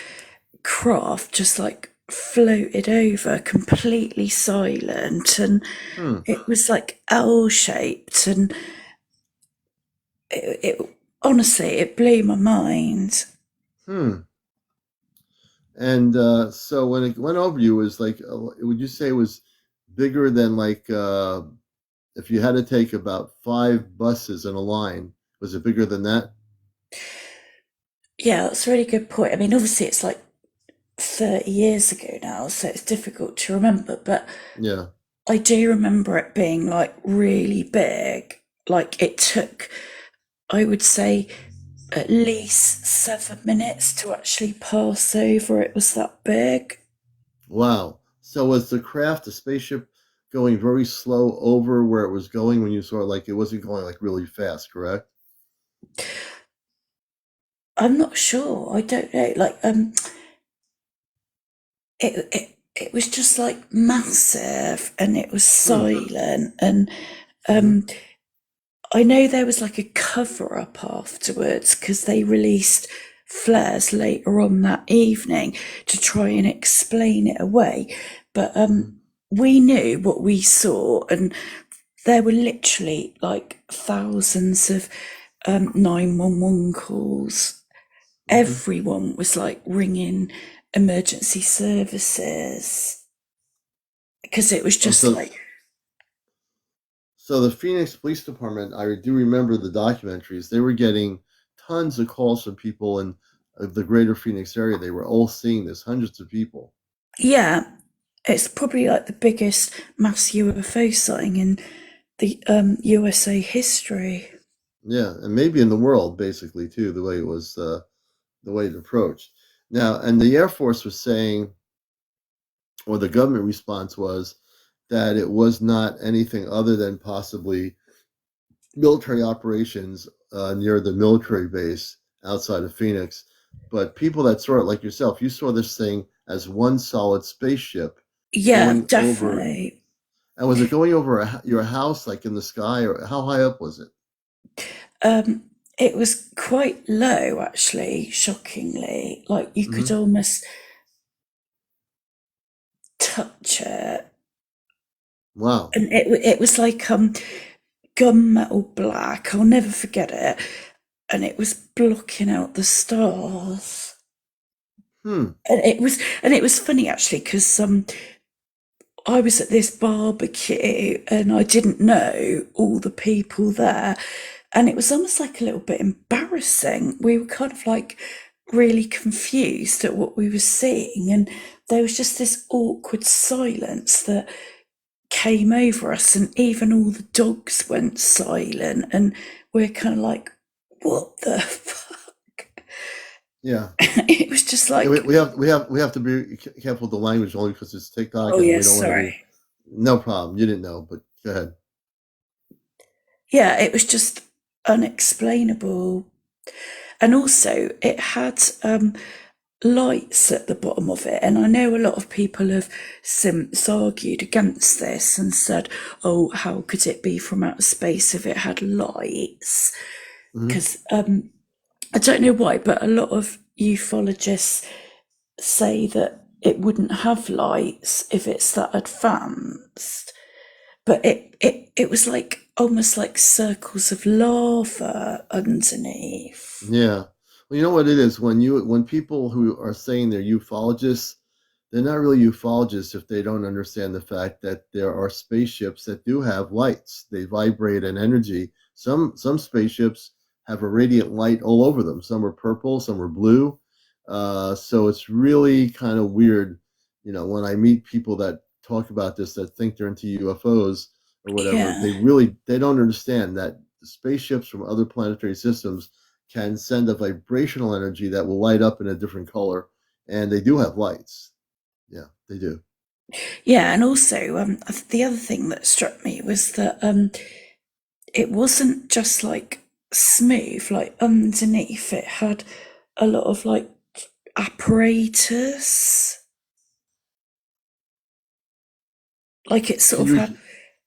craft just like floated over, completely silent, and it was like L-shaped, and it honestly, it blew my mind. And so when it went over you, it was like, would you say it was bigger than like if you had to take about 5 buses in a line? Was it bigger than that? Yeah, that's a really good point. I mean, obviously, it's like 30 years ago now, so it's difficult to remember, but Yeah. I do remember it being like really big. Like, it took, I would say, at least 7 minutes to actually pass over. It was that big. Wow. So was the spaceship, going very slow over where it was going when you saw it? Like it wasn't going like really fast, correct? I'm not sure. I don't know. Like, it was just like massive, and it was silent, and Mm-hmm. I know there was like a cover up afterwards because they released flares later on that evening to try and explain it away. But we knew what we saw, and there were literally like thousands of 911 calls. Mm-hmm. Everyone was like ringing emergency services because it was Oh, just like, so the Phoenix Police Department, I do remember the documentaries. They were getting tons of calls from people in the greater Phoenix area. They were all seeing this, hundreds of people. yeah, it's probably like the biggest mass UFO sighting in the USA history. Yeah, and maybe in the world, basically, too, the way it was, the way it approached. Now, and the Air Force was saying, or the government response was, that it was not anything other than possibly military operations near the military base outside of Phoenix. But people that saw it, like yourself, you saw this thing as one solid spaceship Yeah, going over. definitely. And was it going over your house, like in the sky, or how high up was it? It was quite low, actually, shockingly. Like, you could Mm-hmm. almost touch it. Wow. And it was like gunmetal black. I'll never forget it. And it was blocking out the stars. Hmm. And it was funny, actually, because I was at this barbecue and I didn't know all the people there. And it was almost like a little bit embarrassing. We were kind of like really confused at what we were seeing. And there was just this awkward silence that came over us. And even all the dogs went silent. And we're kind of like, what the fuck? Yeah. It was just Yeah, like, we have to be careful with the language only because it's TikTok oh, and yeah, we don't want to be. sorry. No problem. You didn't know, but go ahead. Yeah, it was just unexplainable. And also, it had lights at the bottom of it. And I know a lot of people have since argued against this and said, oh, how could it be from outer space if it had lights? Mm-hmm. Because I don't know why, but a lot of ufologists say that it wouldn't have lights if it's that advanced. But it was like almost like circles of lava underneath. Yeah. Well, you know what it is when people who are saying they're ufologists, they're not really ufologists if they don't understand the fact that there are spaceships that do have lights. They vibrate an energy. Some spaceships have a radiant light all over them. Some are purple, some are blue. So it's really kind of weird, when I meet people that talk about this that think they're into UFOs or whatever. Yeah, They don't understand that spaceships from other planetary systems can send a vibrational energy that will light up in a different color, and they do have lights. Yeah, they do. Yeah, and also the other thing that struck me was that it wasn't just like smooth, like underneath it had a lot of like apparatus. Like it Can sort of you had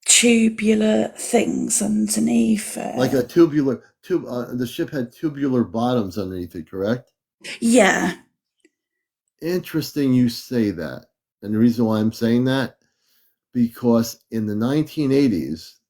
tubular things underneath like a it. tubular tube? The ship had tubular bottoms underneath it, correct? Yeah, Interesting, you say that, and the reason why I'm saying that because in the 1980s,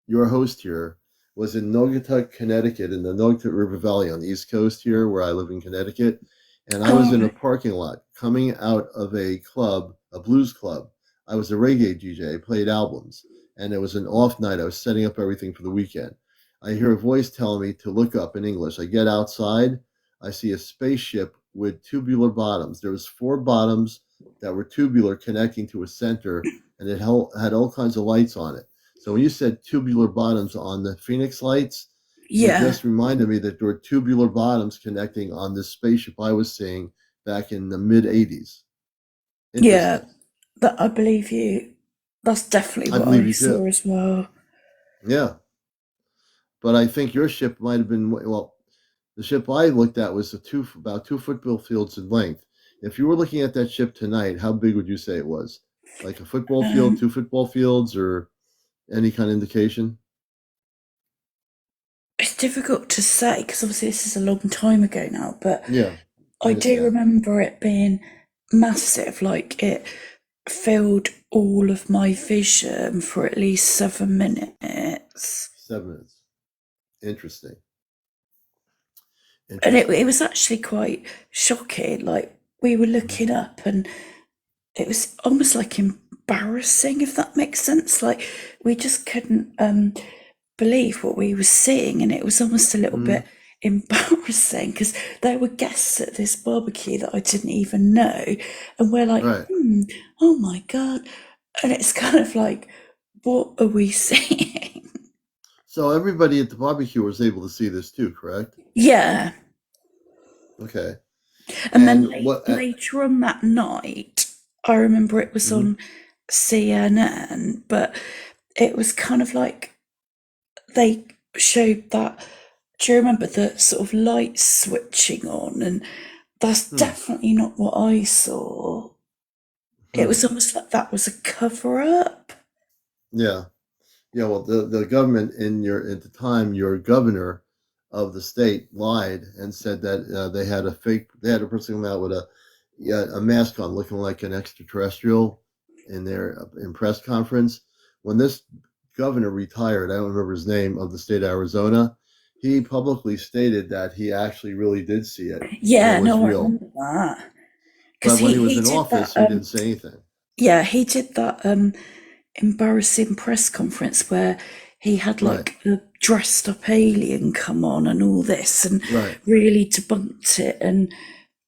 your host here was in Naugatuck, Connecticut, in the Naugatuck River Valley on the East Coast here, where I live in Connecticut. And I was in a oh, parking lot coming out of a club, a blues club. I was a reggae DJ, I played albums, and it was an off night. I was setting up everything for the weekend. I hear a voice telling me to look up in English. I get outside, I see a spaceship with tubular bottoms. There was four bottoms that were tubular connecting to a center, and it had all kinds of lights on it. So when you said tubular bottoms on the Phoenix lights, you yeah, just reminded me that there were tubular bottoms connecting on this spaceship I was seeing back in the mid 80s. yeah. Interesting. That I believe you. That's definitely I what believe I you too. saw as well. Yeah. But I think your ship might have been, well, the ship I looked at was about 2 football fields in length. If you were looking at that ship tonight, how big would you say it was? Like a football field, Um, 2 football fields, or any kind of indication? it's difficult to say because obviously this is a long time ago now, but Yeah, I I do understand. remember it being massive. Like it filled all of my vision for at least 7 minutes. 7 minutes. Interesting. And Interesting. it was actually quite shocking. Like we were Mhm. looking up and it was almost like embarrassing, if that makes sense. Like we just couldn't believe what we were seeing, and it was almost a little Mhm. bit embarrassing because there were guests at this barbecue that I didn't even know, and we're like, Right. oh my god, and it's kind of like, what are we seeing? So everybody at the barbecue was able to see this too, correct? Yeah, Okay. and then And what? later on that night, I remember it was Mhm. on CNN, but it was kind of like they showed that. Do you remember the sort of light switching on? And that's Hmm. definitely not what I saw. It Hmm. was almost like that was a cover up. Yeah. Yeah. Well, the government at the time, your governor of the state lied and said that they had a person come out with a mask on looking like an extraterrestrial in press conference. When this governor retired, I don't remember his name, of the state of Arizona, he publicly stated that he actually really did see it and it Yeah, was no, I real. remember that because But when he was he in did that. office, he didn't say anything. Yeah, he did that embarrassing press conference where he had Right, like a dressed up alien come on and all this and right, really debunked it and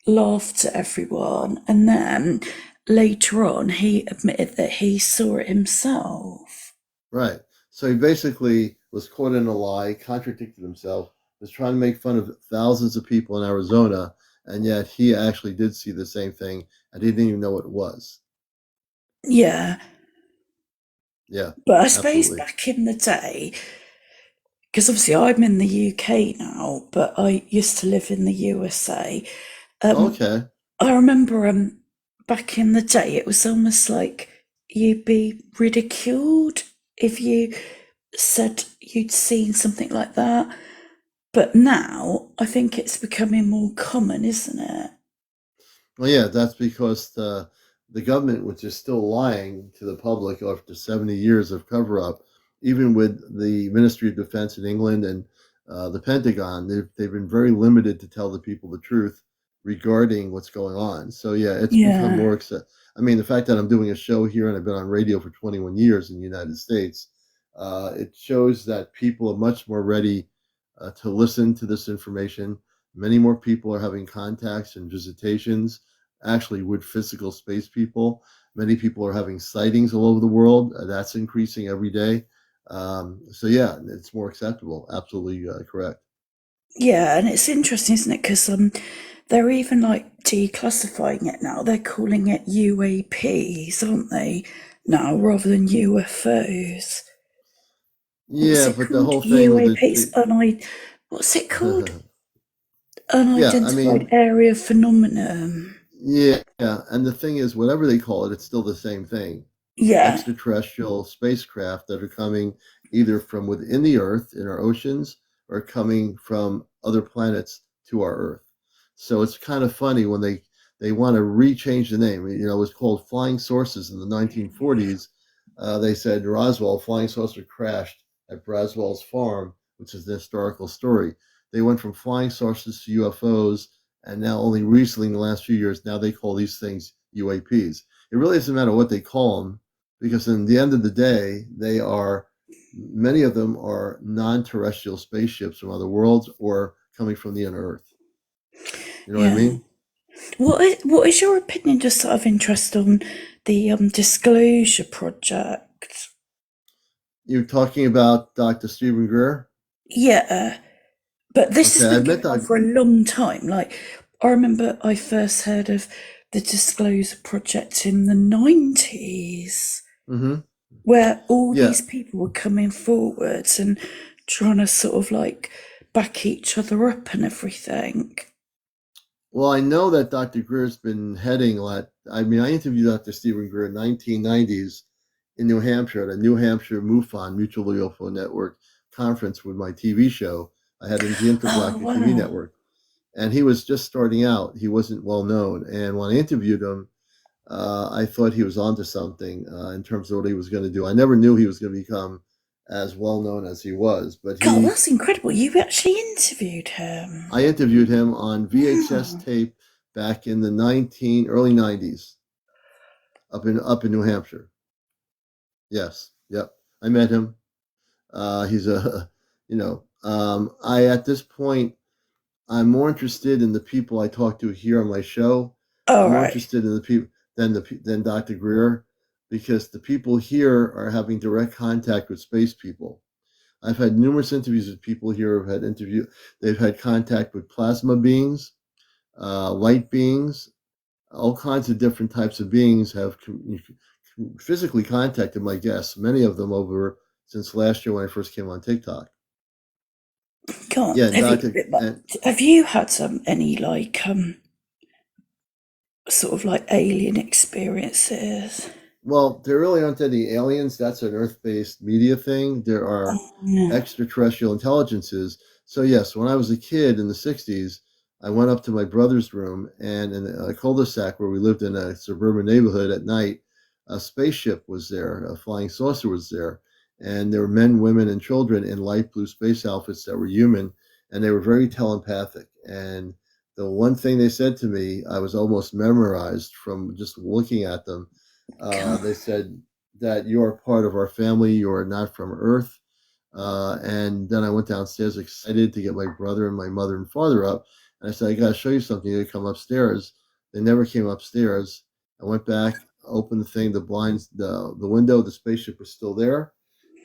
laughed at everyone. And then later on, he admitted that he saw it himself. right. So he basically was caught in a lie, contradicted himself, was trying to make fun of thousands of people in Arizona, and yet he actually did see the same thing, and he didn't even know what it was. Yeah, Yeah, but I suppose absolutely. back in the day, because obviously I'm in the UK now, but I used to live in the USA. Um, Okay. I remember back in the day, it was almost like you'd be ridiculed if you said you'd seen something like that. But now I think it's becoming more common, isn't it? Well, yeah, that's because the government was just still lying to the public after 70 years of cover up, even with the Ministry of Defense in England and the Pentagon. They've been very limited to tell the people the truth regarding what's going on. So, yeah, it's become Yeah, more accept. I mean, the fact that I'm doing a show here and I've been on radio for 21 years in the United States, it shows that people are much more ready to listen to this information. Many more people are having contacts and visitations actually with physical space people. Many people are having sightings all over the world. That's increasing every day. So yeah, it's more acceptable. Absolutely correct. Yeah, and it's interesting, isn't it? Because they're even like declassifying it now. They're calling it UAPs, aren't they? Now, rather than UFOs. What's Yeah, it but the called? whole thing with UAPs. What's it called? yeah, I Unidentified mean, area phenomenon. yeah, and the thing is, whatever they call it, it's still the same thing. Yeah, Extraterrestrial spacecraft that are coming either from within the Earth in our oceans or coming from other planets to our Earth. So it's kind of funny when they want to rechange the name. You know, it was called flying saucers in the 1940s. They said Roswell flying saucer crashed at Braswell's farm, which is an historical story. They went from flying saucers to UFOs, and now only recently in the last few years, now they call these things UAPs. It really doesn't matter what they call them because in the end of the day, they are many of them are non-terrestrial spaceships from other worlds or coming from the inner Earth. You know what I yeah. mean? What is your opinion, just out of interest, on the Disclosure Project? You're talking about Dr. Stephen Greer? Yeah, but this has Okay, I been met going on Doc. for a long time. Like, I remember I first heard of the Disclosure Project in the 90s, Hmm. where all Yeah. these people were coming forwards and trying to sort of like back each other up and everything. Well, I know that Dr. Greer's been heading a lot. I mean, I interviewed Dr. Stephen Greer in 1990s in New Hampshire at a New Hampshire MUFON, Mutual UFO Network conference with my TV show. I had the Oh, Intergalactic TV wow. network. And he was just starting out. He wasn't well known. And when I interviewed him, I thought he was onto something in terms of what he was going to do. I never knew he was going to become as well known as he was, but God, that's incredible. You actually interviewed him. I interviewed him on VHS Wow. tape back in the early 90s up in New Hampshire. Yes, yep. I met him. He's a, I at this point I'm more interested in the people I talk to here on my show. All I'm more right. interested in the people than Dr. Greer because the people here are having direct contact with space people. I've had numerous interviews with people here who've had they've had contact with plasma beings, light beings, all kinds of different types of beings have physically contacted my guests, many of them over since last year when I first came on TikTok. God, Yeah, and Dr. And have you had any like sort of like alien experiences? well, there really aren't any aliens. That's an Earth-based media thing. There are Oh, no. extraterrestrial intelligences. So yes, when I was a kid in the '60s, I went up to my brother's room, and in a cul-de-sac where we lived in a suburban neighborhood at night, a spaceship was there, a flying saucer was there, and there were men, women, and children in light blue space outfits that were human, and they were very telepathic. And the one thing they said to me, I was almost memorized from just looking at them. God. They said that you are part of our family. You are not from Earth. And then I went downstairs excited to get my brother and my mother and father up. And I said, I got to show you something. They come upstairs. They never came upstairs. I went back, opened the thing, the blinds, the window, the spaceship was still there.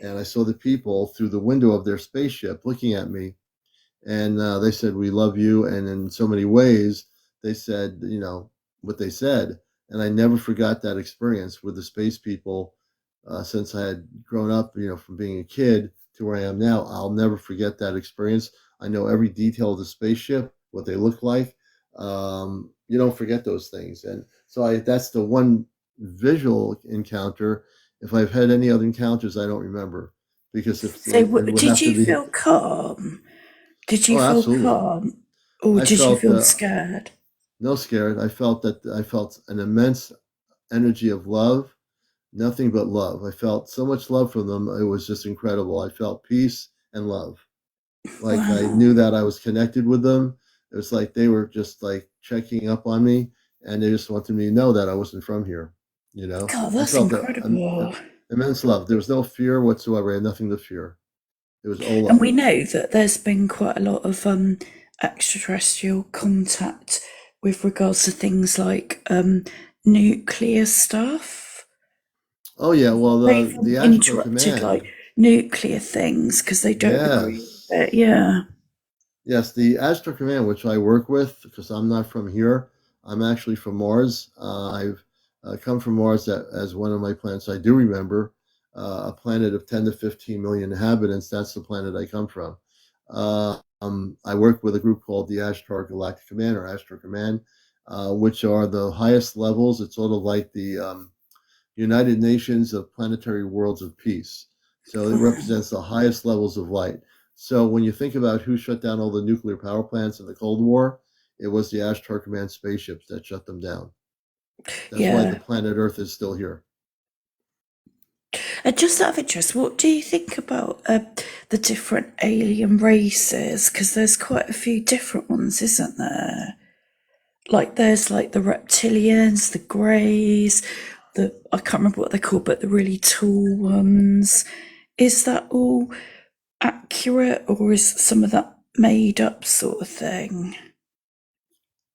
And I saw the people through the window of their spaceship looking at me. And they said, we love you. And in so many ways, they said, what they said. And I never forgot that experience with the space people since I had grown up, from being a kid to where I am now. I'll never forget that experience. I know every detail of the spaceship, what they look like. You don't forget those things. And so that's the one visual encounter. If I've had any other encounters, I don't remember because if So, it would did have to you be. feel calm? Did you Oh, feel absolutely. calm, or I did you felt feel scared? no scared. I felt an immense energy of love, nothing but love. I felt so much love from them. It was just incredible. I felt peace and love. Like I knew Wow. that I was connected with them. It was like they were just like checking up on me, and they just wanted me to know that I wasn't from here. God, I that's felt incredible. immense love. There was no fear whatsoever. I had nothing to fear. It was all And we love. know that there's been quite a lot of extraterrestrial contact with regards to things like nuclear stuff. Oh yeah. Well, They've the Astral interrupted like Command. nuclear things because they don't agree with Yes. it. Yeah. Yes, the Astro Command, which I work with, because I'm not from here, I'm actually from Mars. I've come from Mars as one of my planets. I do remember a planet of 10 to 15 million inhabitants. That's the planet I come from. I work with a group called the Ashtar Galactic Command or Astro Command, which are the highest levels. It's sort of like the United Nations of Planetary Worlds of Peace. So it represents the highest levels of light. So when you think about who shut down all the nuclear power plants in the Cold War, it was the Ashtar Command spaceships that shut them down. That's why the planet Earth is still here. Just out of interest, what do you think about the different alien races? Because there's quite a few different ones, isn't there? Like there's like the reptilians, the greys, I can't remember what they're called, but the really tall ones. Is that all accurate, or is some of that made up sort of thing?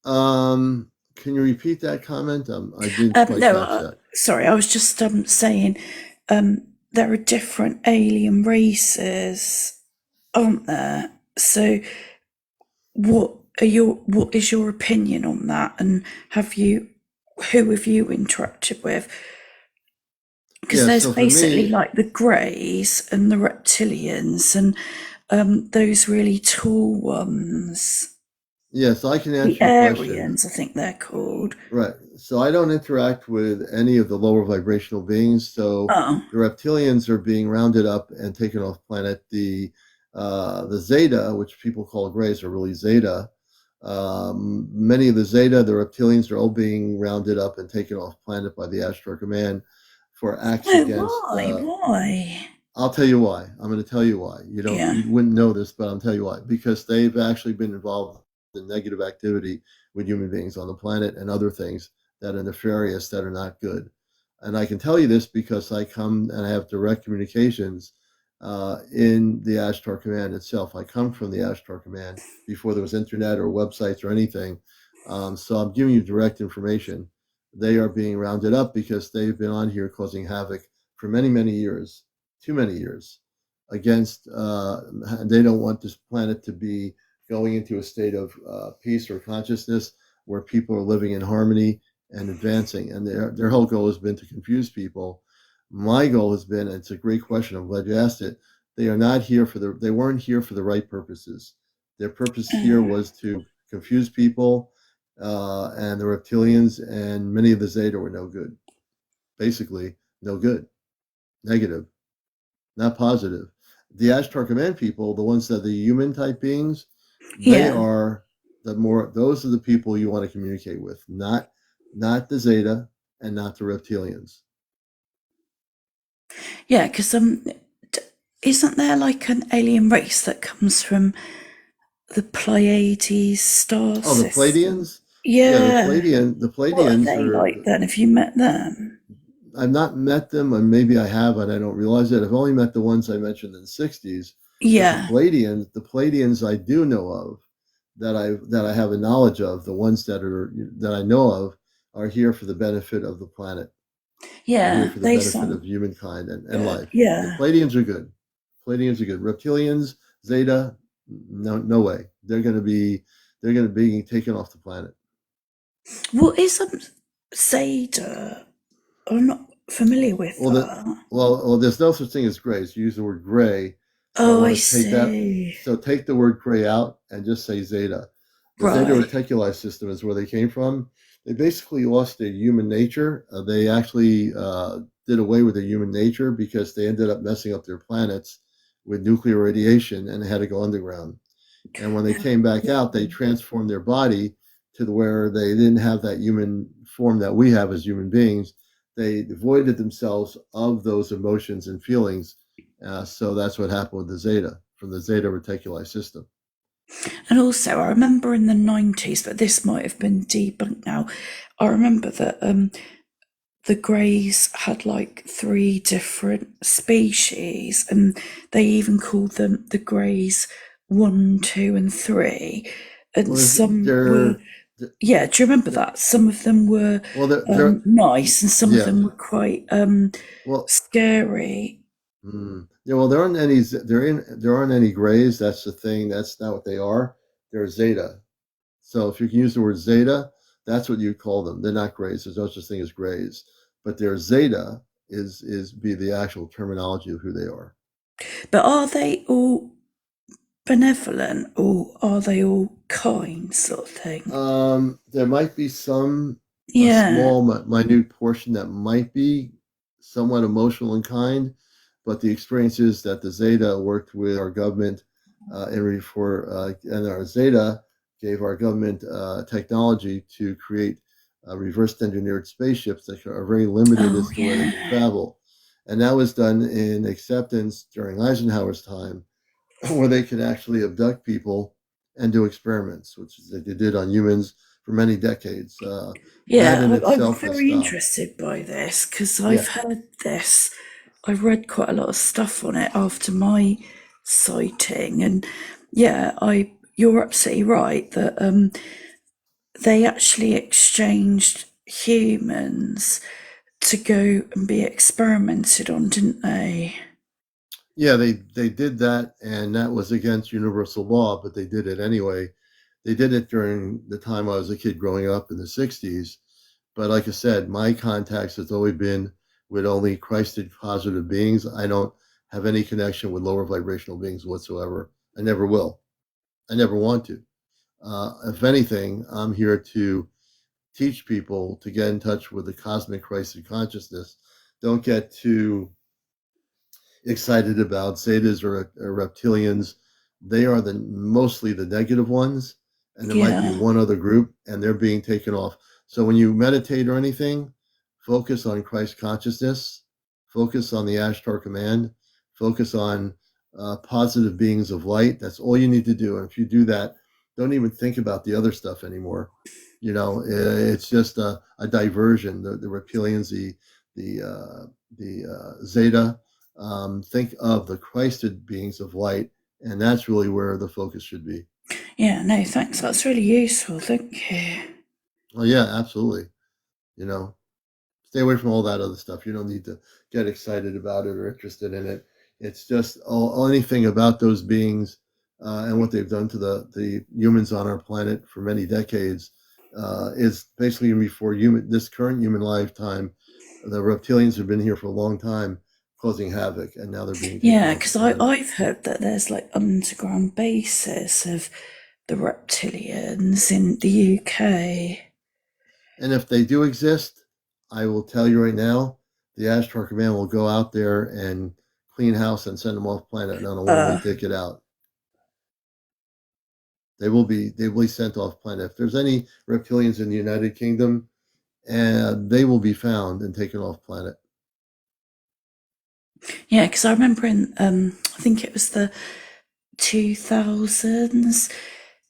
Can you repeat that comment? I didn't quite catch that. Sorry, I was just saying there are different alien races, aren't there? So what is your opinion on that, and who have you interacted with? Because there's basically like the greys and the reptilians and those really tall ones. Yes, I can answer the your question. Aryans, I think they're called. Right. So I don't interact with any of the lower vibrational beings. So the reptilians are being rounded up and taken off planet. The Zeta, which people call greys, are really Zeta. Many of the Zeta, the reptilians, are all being rounded up and taken off planet by the Astro Command for acts against. Why? I'll tell you why. I'm going to tell you why. You wouldn't know this, but I'll tell you why. Because they've actually been involved in negative activity with human beings on the planet and other things that are nefarious, that are not good. And I can tell you this because I come and I have direct communications in the Ashtar Command itself. I come from the Ashtar Command before there was internet or websites or anything. So I'm giving you direct information. They are being rounded up because they've been on here causing havoc for many, many years, too many years, against, they don't want this planet to be going into a state of peace or consciousness where people are living in harmony and advancing. And their whole goal has been to confuse people. My goal has been, and it's a great question, I'm glad you asked it, they weren't here for the right purposes. Their purpose here was to confuse people, and the reptilians and many of the Zeta were no good. Basically, no good. Negative. Not positive. The Ashtar Command people, the ones that are the human type beings, they are those are the people you want to communicate with, not the Zeta and not the reptilians. Yeah, because isn't there like an alien race that comes from the Pleiades star system? Oh, the Pleiadians? Yeah. The Pleiadians what are they like then? Have you met them? I've not met them, and maybe I have, and I don't realize it. I've only met the ones I mentioned in the 60s. Yeah. The Pleiadians I do know of, that I have a knowledge of, the ones that I know of, are here for the benefit of the planet. Yeah, here for the benefit of humankind and life. Yeah. The Pleiadians are good. Reptilians, Zeta, no way. They're going to be taken off the planet. What is Zeta? I'm not familiar with that. Well, there's no such thing as grays. You use the word gray. So I see. So take the word gray out and just say Zeta. The Zeta Reticuli system is where they came from. They basically lost their human nature. They actually did away with their human nature because they ended up messing up their planets with nuclear radiation and they had to go underground. And when they came back out, they transformed their body to where they didn't have that human form that we have as human beings. They devoided themselves of those emotions and feelings. So that's what happened with the Zeta, from the Zeta Reticuli system. And also, I remember in the 90s, but this might have been debunked now, I remember that the greys had like 3 different species, and they even called them the greys 1, 2, and 3. And some were... Yeah, do you remember that? Some of them were nice, and some of them were quite scary. Yeah, well, there aren't any grays. That's the thing. That's not what they are. They're zeta. So if you can use the word zeta, that's what you call them. They're not grays. There's no such thing as grays, but their zeta is be the actual terminology of who they are. But are they all benevolent or are they all kind, sort of thing? There might be a Yeah. small, minute portion that might be somewhat emotional and kind, but the experience is that the Zeta worked with our government, and our Zeta gave our government technology to create reverse engineered spaceships that are very limited Oh, as to where they can yeah. travel. And that was done in acceptance during Eisenhower's time, where they could actually abduct people and do experiments, which they did on humans for many decades. That in Yeah, I'm itself has very stopped. interested by this because I've Yeah, heard this. I've read quite a lot of stuff on it after my sighting, and yeah, you're absolutely right that they actually exchanged humans to go and be experimented on, didn't they? yeah, they did that, and that was against universal law, but they did it anyway. They did it during the time I was a kid growing up in the '60s. But like I said, my contacts has always been with only Christed positive beings. I don't have any connection with lower vibrational beings whatsoever. I never will. I never want to. If anything, I'm here to teach people to get in touch with the cosmic Christ of consciousness. Don't get too excited about zetas or reptilians. They are mostly the negative ones, and there might be Yeah, one other group, and they're being taken off. So when you meditate or anything, focus on Christ consciousness, focus on the Ashtar command, focus on positive beings of light. That's all you need to do. And if you do that, don't even think about the other stuff anymore. It's just a diversion. The reptilians, the Zeta. Think of the Christed beings of light, and that's really where the focus should be. yeah, no, thanks. That's really useful. Thank you. Oh yeah, absolutely. You know, stay away from all that other stuff. You don't need to get excited about it or interested in it. It's just anything about those beings and what they've done to the humans on our planet for many decades is basically before this current human lifetime. The reptilians have been here for a long time, causing havoc, and now they're being taken Yeah, off the because planet. I've heard that there's like underground bases of the reptilians in the UK. And if they do exist, I will tell you right now, the Ashtar Command will go out there and clean house and send them off planet on a one-way Uh, ticket out. They will be sent off planet. If there's any reptilians in the United Kingdom, and they will be found and taken off planet. yeah, because I remember in I think it was the 2000s,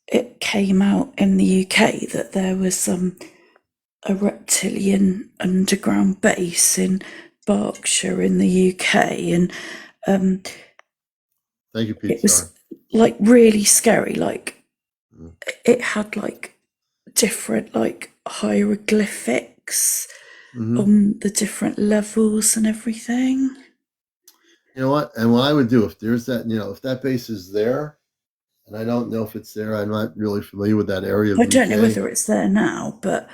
it came out in the UK that there was a reptilian underground base in Berkshire in the UK, and um, Thank you, Pete it Star. was like really scary. Like Mm. it had like different like hieroglyphics Mm-hmm. on the different levels and everything. You know what? And what I would do if there's if that base is there, and I don't know if it's there, I'm not really familiar with that area of I the don't know UK. whether it's there now, but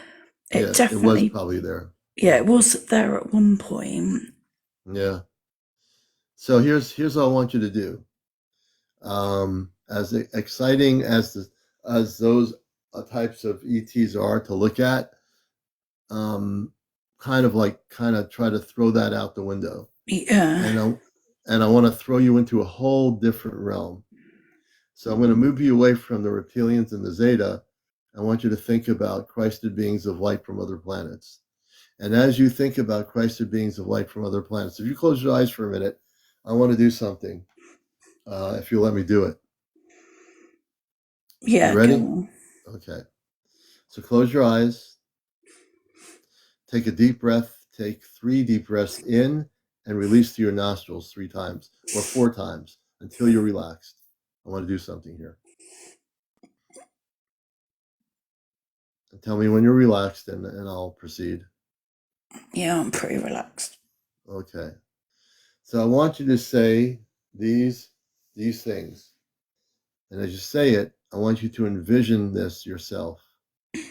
it Yeah, it was definitely, probably there. yeah, it was there at one point. Yeah. So here's what I want you to do. As exciting as those types of ETs are to look at, um, kind of try to throw that out the window, Yeah, and I want to throw you into a whole different realm. So I'm going to move you away from the reptilians and the Zeta. I want you to think about Christed beings of light from other planets. And as you think about Christed beings of light from other planets, if you close your eyes for a minute, I want to do something. If you let me do it, you yeah, go ready? on. Okay. So close your eyes, take a deep breath, take 3 deep breaths in, and release through your nostrils 3 times or 4 times until you're relaxed. I want to do something here. And tell me when you're relaxed, and I'll proceed. Yeah, I'm pretty relaxed. Okay. So I want you to say these things. And as you say it, I want you to envision this yourself. I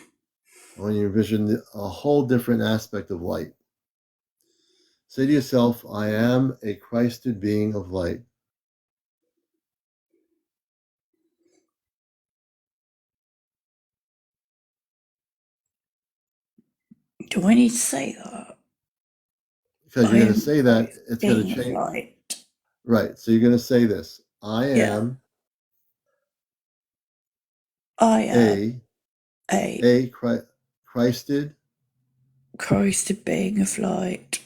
want you to envision a whole different aspect of light. Say to yourself, I am a Christed being of light. Do I need to say that? Because I you're going to am say that, it's going to being of change. light. Right. So you're going to say this. I am I am a Christed. Christed being of light.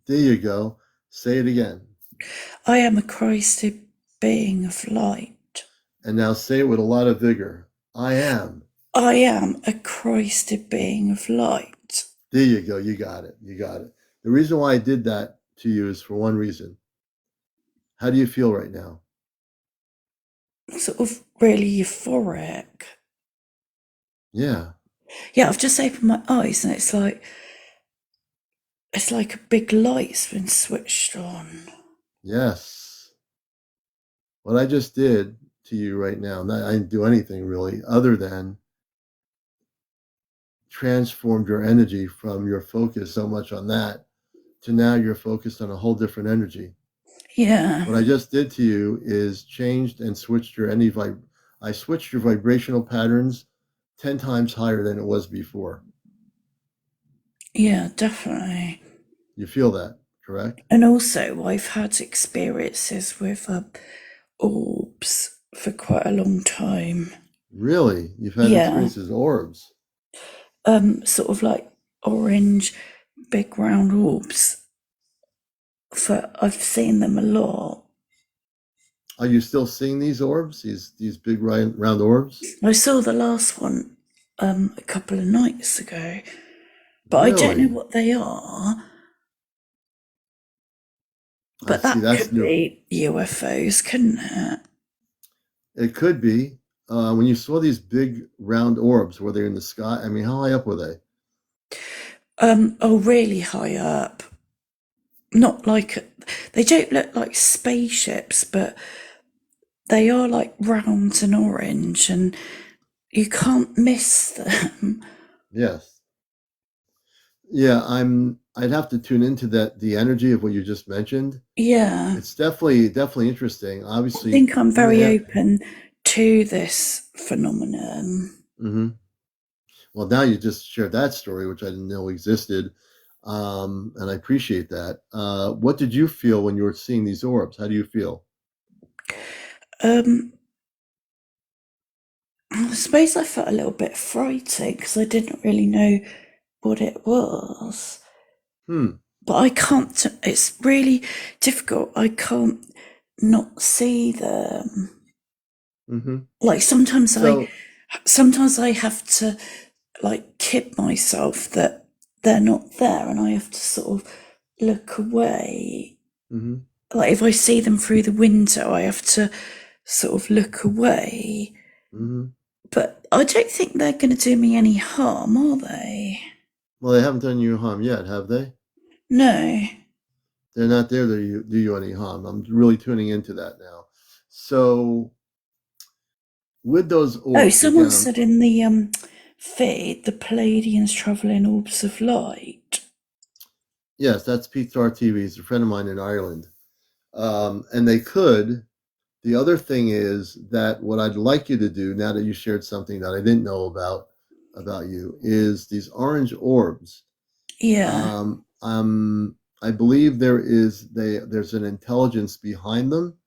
There you go. Say it again. I am a Christed being of light. And now say it with a lot of vigor. I am a Christed being of light. There you go. You got it. You got it. The reason why I did that to you is for one reason. How do you feel right now? Sort of really euphoric. Yeah. Yeah, I've just opened my eyes and it's like a big light's been switched on. Yes. What I just did to you right now, I didn't do anything really other than transformed your energy from your focus so much on that to now you're focused on a whole different energy. Yeah. What I just did to you is changed and switched your energy. I switched your vibrational patterns 10 times higher than it was before. Yeah, definitely. You feel that, correct? And also, I've had experiences with orbs for quite a long time. Really? You've had experiences with orbs? Sort of like orange, big round orbs. I've seen them a lot. Are you still seeing these orbs? These big round orbs? I saw the last one a couple of nights ago, but Really? I don't know what they are. But that could be UFOs, couldn't it? It could be. When you saw these big round orbs, were they in the sky? I mean, how high up were they? Oh, really high up. Not like, they don't look like spaceships, but they are like round and orange, and you can't miss them. Yes. Yeah, I'd have to tune into the energy of what you just mentioned. Yeah. It's definitely interesting. Obviously, I think I'm very open to this phenomenon. Mm-hmm. Well, now you just shared that story, which I didn't know existed, and I appreciate that. What did you feel when you were seeing these orbs? How do you feel? I suppose I felt a little bit frightened because I didn't really know what it was. But I can't, it's really difficult. I can't not see them. Mm-hmm. Like sometimes I have to like kid myself that they're not there and I have to sort of look away. Mm-hmm. Like if I see them through the window, I have to sort of look away. Mm-hmm. But I don't think they're going to do me any harm, are they? Well, they haven't done you harm yet, have they? No. They're not there to do you any harm. I'm really tuning into that now. So, with those orbs, Oh, someone said in the feed, the Palladians travel in orbs of light. Yes, that's Pete Star TV. He's a friend of mine in Ireland. And they could. The other thing is that what I'd like you to do, now that you shared something that I didn't know about you, is these orange orbs. Yeah. I believe there's an intelligence behind them.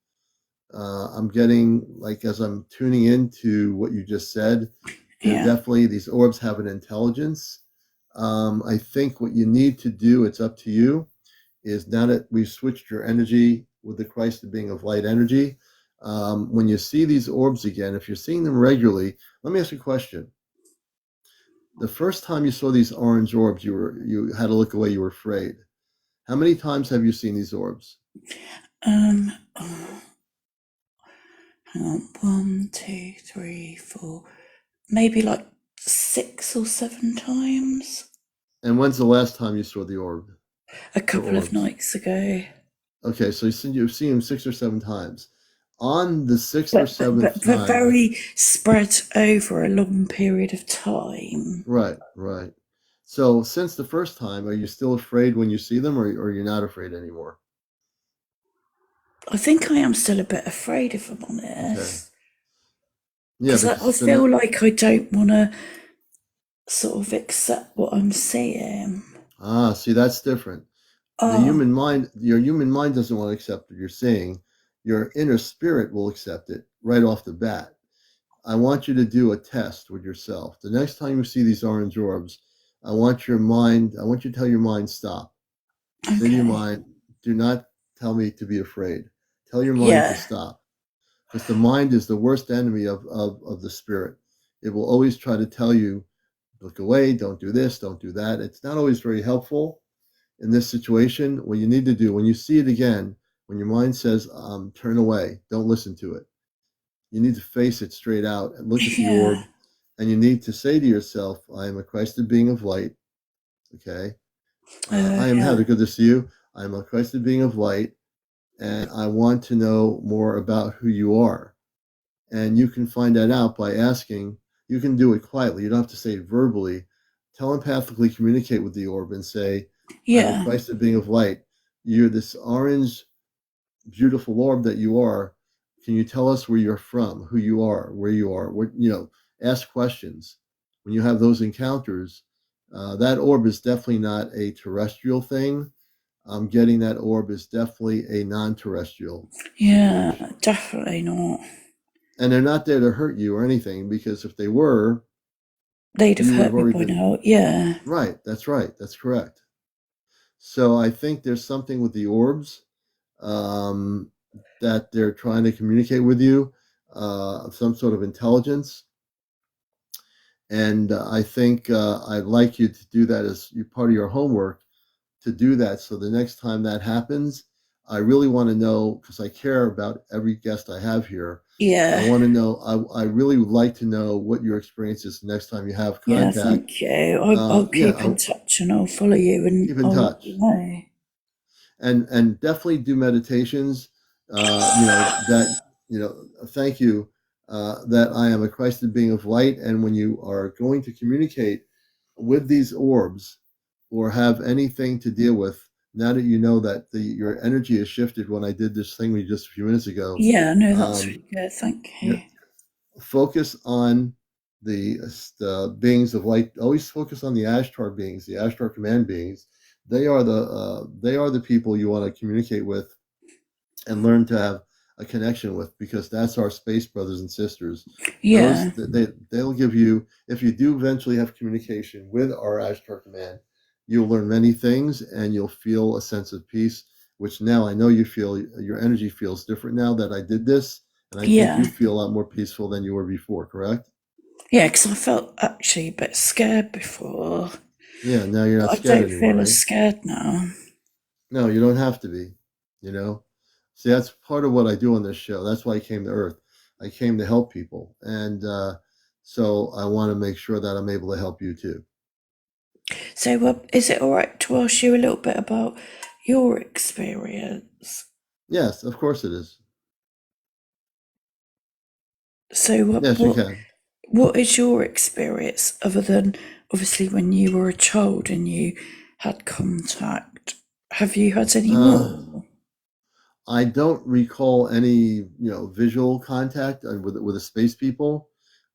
I'm getting, like, as I'm tuning into what you just said, definitely these orbs have an intelligence. I think what you need to do, it's up to you, is now that we've switched your energy with the Christ of being of light energy, when you see these orbs again, if you're seeing them regularly, let me ask you a question. The first time you saw these orange orbs, you had to look away, you were afraid. How many times have you seen these orbs? Hang on. 1, 2, 3, 4, maybe like 6 or 7 times. And when's the last time you saw the orb? A couple of nights ago. Okay, so you've seen him 6 or 7 times. On the sixth or But, seventh but time, very spread over a long period of time. right, right. So since the first time, are you still afraid when you see them, or you're not afraid anymore? I think I am still a bit afraid, if I'm Okay. honest. Yeah, Because I because feel like I don't want to sort of accept what I'm seeing. see, that's different. Oh, Your human mind doesn't want to accept what you're saying. Your inner spirit will accept it right off the bat. I want you to do a test with yourself. The next time you see these orange orbs, I want you to tell your mind, stop. Say to your okay. mind, do not tell me to be afraid. Tell your mind to Yeah. stop. Because the mind is the worst enemy of the spirit. It will always try to tell you, look away, don't do this, don't do that. It's not always very helpful in this situation. What you need to do when you see it again, when your mind says, turn away, don't listen to it, you need to face it straight out and look at the Yeah. orb, and you need to say to yourself, I am a Christed being of light. Okay. I am Yeah. Heather. Good to see you. I am a Christed being of light, and I want to know more about who you are. And you can find that out by asking. You can do it quietly. You don't have to say it verbally. Telepathically communicate with the orb and say, I'm a Yeah. Christed being of light. You're this orange, beautiful orb that you are. Can you tell us where you're from, who you are, where you are? What, ask questions. When you have those encounters, that orb is definitely not a terrestrial thing. I'm getting that orb is definitely a non-terrestrial Yeah. situation. Definitely not. And they're not there to hurt you or anything, because if they were, They'd have you would have hurt me already by been now. Yeah. right. That's right. That's correct. So I think there's something with the orbs, um, that they're trying to communicate with you, some sort of intelligence. And I think I'd like you to do that as part of your homework, to do that. So the next time that happens, I really want to know, because I care about every guest I have here. I Yeah. want to know, I really would like to know what your experience is the next time you have Yeah. contact. Thank you. I'll Yeah, keep in touch and I'll follow you and keep in I'll let you touch. know. And definitely do meditations. That thank you, that I am a Christed being of light. And when you are going to communicate with these orbs or have anything to deal with, now that you know that your energy has shifted, when I did this thing with you just a few minutes ago, Yeah. No, that's um, really good. Thank you you. know, focus on the beings of light. Always focus on the Ashtar beings, the Ashtar command beings. They are the people you want to communicate with and learn to have a connection with, because that's our space brothers and sisters. Yeah. They'll give you, if you do eventually have communication with our Ashtar command, you'll learn many things and you'll feel a sense of peace, which now I know you feel. Your energy feels different now that I did this, and I think you Yeah. feel a lot more peaceful than you were before, correct? Yeah. Because I felt actually a bit scared before. Yeah, now you're not I scared don't anymore, feel as right? scared now. No, you don't have to be, you know? See, that's part of what I do on this show. That's why I came to Earth. I came to help people. And so I want to make sure that I'm able to help you too. So, is it all right to ask you a little bit about your experience? Yes, of course it is. So, Yes, you can. what is your experience other than obviously when you were a child and you had contact? Have you had any Uh, more? I don't recall any, visual contact with the space people.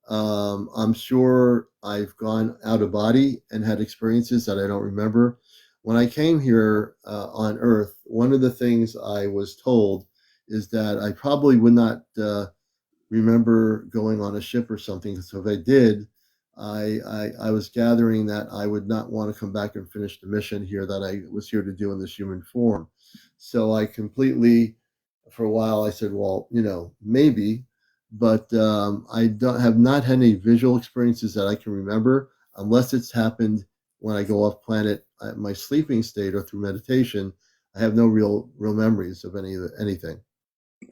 I'm sure I've gone out of body and had experiences that I don't remember. When I came here on Earth, one of the things I was told is that I probably would not remember going on a ship or something. So if I did, I was gathering that I would not want to come back and finish the mission here that I was here to do in this human form. So I completely, for a while, I said, well, maybe, but I don't have not had any visual experiences that I can remember, unless it's happened when I go off planet at my sleeping state or through meditation. I have no real memories of anything,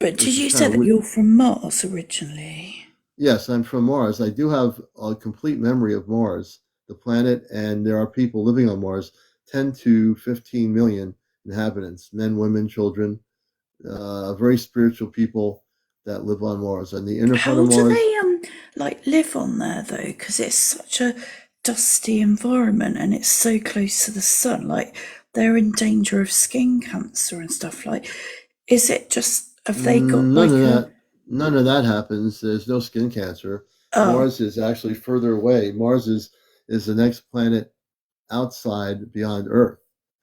But did which is you kind say of that weird. you're from Mars originally? Yes, I'm from Mars. I do have a complete memory of Mars, the planet, and there are people living on Mars, 10 to 15 million, inhabitants, men, women, children, very spiritual people that live on Mars. And the inner part How of do Mars, they like live on there though? Because it's such a dusty environment and it's so close to the sun. Like they're in danger of skin cancer and stuff. Like, is it just have they got like a none of that happens. There's no skin cancer. oh Mars is actually further away. Mars is the next planet outside beyond Earth.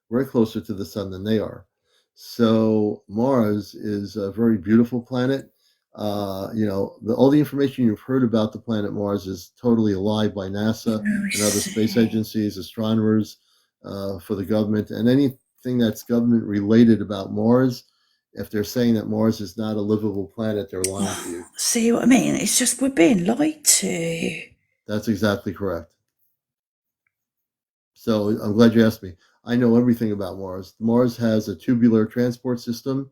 We're closer to the sun than they are. So Mars is a very beautiful planet. All the information you've heard about the planet Mars is totally lied by NASA I and other space see. agencies, astronomers, for the government, and anything that's government related about Mars. If they're saying that Mars is not a livable planet, they're lying to you. See what I mean? It's just we're being lied to. That's exactly correct. So I'm glad you asked me. I know everything about Mars. Mars has a tubular transport system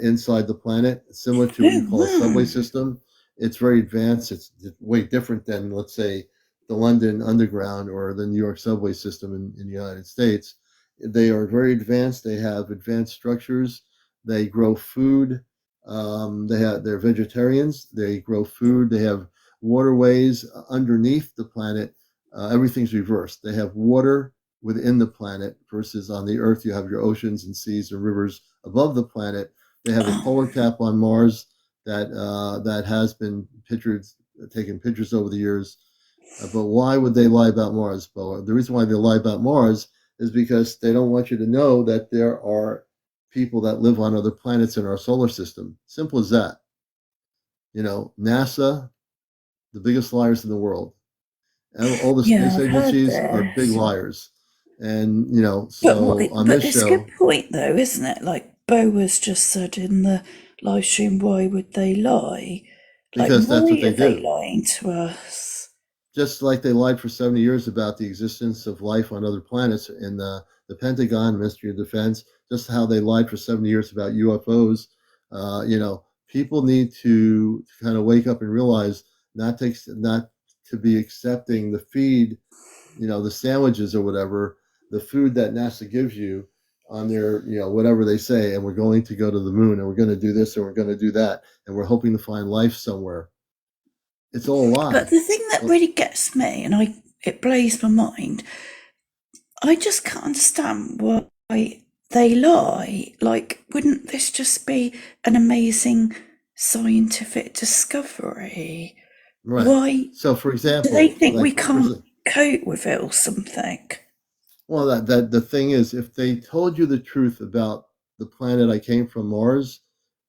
inside the planet, similar to what you Oh call a subway wow. system. It's very advanced. It's way different than, let's say, the London Underground or the New York subway system in the United States. They are very advanced. They have advanced structures. They grow food. They're vegetarians. They grow food. They have waterways underneath the planet. Everything's reversed. They have water within the planet versus on the Earth, you have your oceans and seas and rivers above the planet. They have a polar Oh, cap on Mars that has been taken pictures over the years. But why would they lie about Mars, Bo? The reason why they lie about Mars is because they don't want you to know that there are people that live on other planets in our solar system. Simple as that. NASA, the biggest liars in the world. All the yeah, space I've heard agencies are big this. liars. And, But so on but this it's a good show, point though, isn't it? Like Bo was just said in the live stream, why would they lie? Like because that's what why they are they do. lying to us? Just like they lied for 70 years about the existence of life on other planets in the Pentagon, Ministry of Defense, just how they lied for 70 years about UFOs. People need to kind of wake up and realize not to be accepting the feed, the sandwiches or whatever, the food that NASA gives you on their, whatever they say, and we're going to go to the moon and we're going to do this and we're going to do that and we're hoping to find life somewhere. It's all a But lie. the thing that really gets me, and it blows my mind, I just can't understand why they lie. Like, wouldn't this just be an amazing scientific discovery? Right. Why So, for do they example, think we like can't cope with it or something? well, that the thing is, if they told you the truth about the planet I came from, Mars,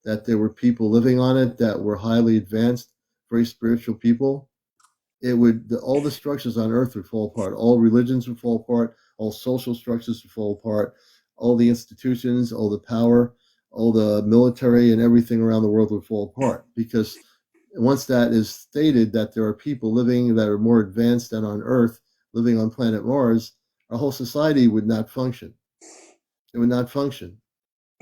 that there were people living on it that were highly advanced, very spiritual people, all the structures on Earth would fall apart. All religions would fall apart. All social structures would fall apart. All the institutions, all the power, all the military, and everything around the world would fall apart because once that is stated that there are people living that are more advanced than on Earth, living on planet Mars, our whole society would not function. It would not function.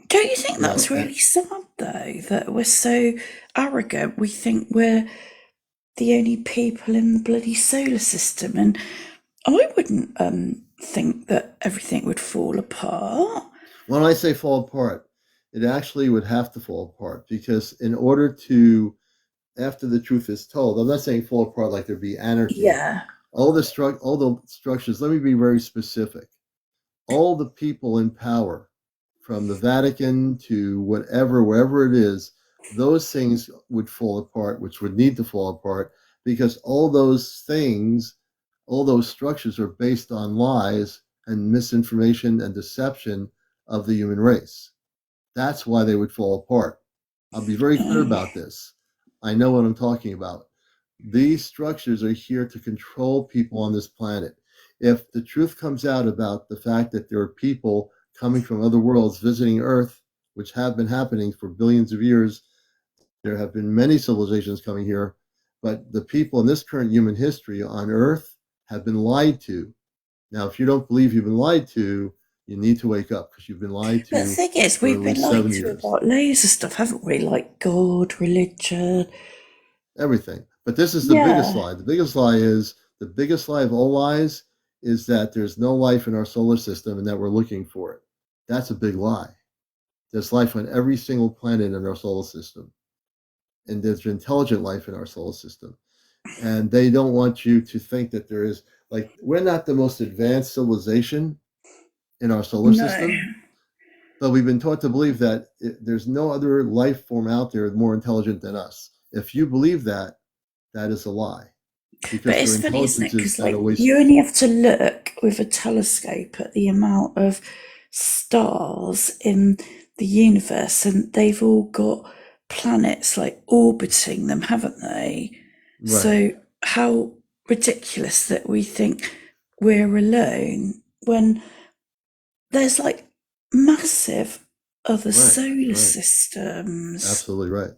Don't you think You know, that's really sad though, that we're so arrogant? We think we're the only people in the bloody solar system, and I wouldn't think that everything would fall apart. when I say fall apart, it actually would have to fall apart because in order to, after the truth is told, I'm not saying fall apart like there'd be anarchy. Yeah. All the structures. Let me be very specific. All the people in power, from the Vatican to whatever, wherever it is, those things would fall apart, which would need to fall apart because all those things, all those structures are based on lies and misinformation and deception of the human race. That's why they would fall apart. I'll be very clear Oh, about this. I know what I'm talking about. These structures are here to control people on this planet. If the truth comes out about the fact that there are people coming from other worlds visiting Earth, which have been happening for billions of years, there have been many civilizations coming here, but the people in this current human history on Earth have been lied to. Now, if you don't believe you've been lied to, you need to wake up because you've been lied but the to thing is, for we've at been least lied 7 to years. about loads of stuff, haven't we? Like God, religion. Everything. But this is the biggest Yeah. lie. The biggest lie of all lies is that there's no life in our solar system and that we're looking for it. That's a big lie. There's life on every single planet in our solar system, and there's intelligent life in our solar system. And they don't want you to think that there is, like, we're not the most advanced civilization in our solar No. system, but we've been taught to believe that there's no other life form out there more intelligent than us. If you believe that, that is a lie, But because their it's funny, isn't it? intelligence is Because at a like waste. you only have to look with a telescope at the amount of stars in the universe, and they've all got planets like orbiting them, haven't they? Right, So how ridiculous that we think we're alone when there's like massive other solar right. systems. Absolutely right.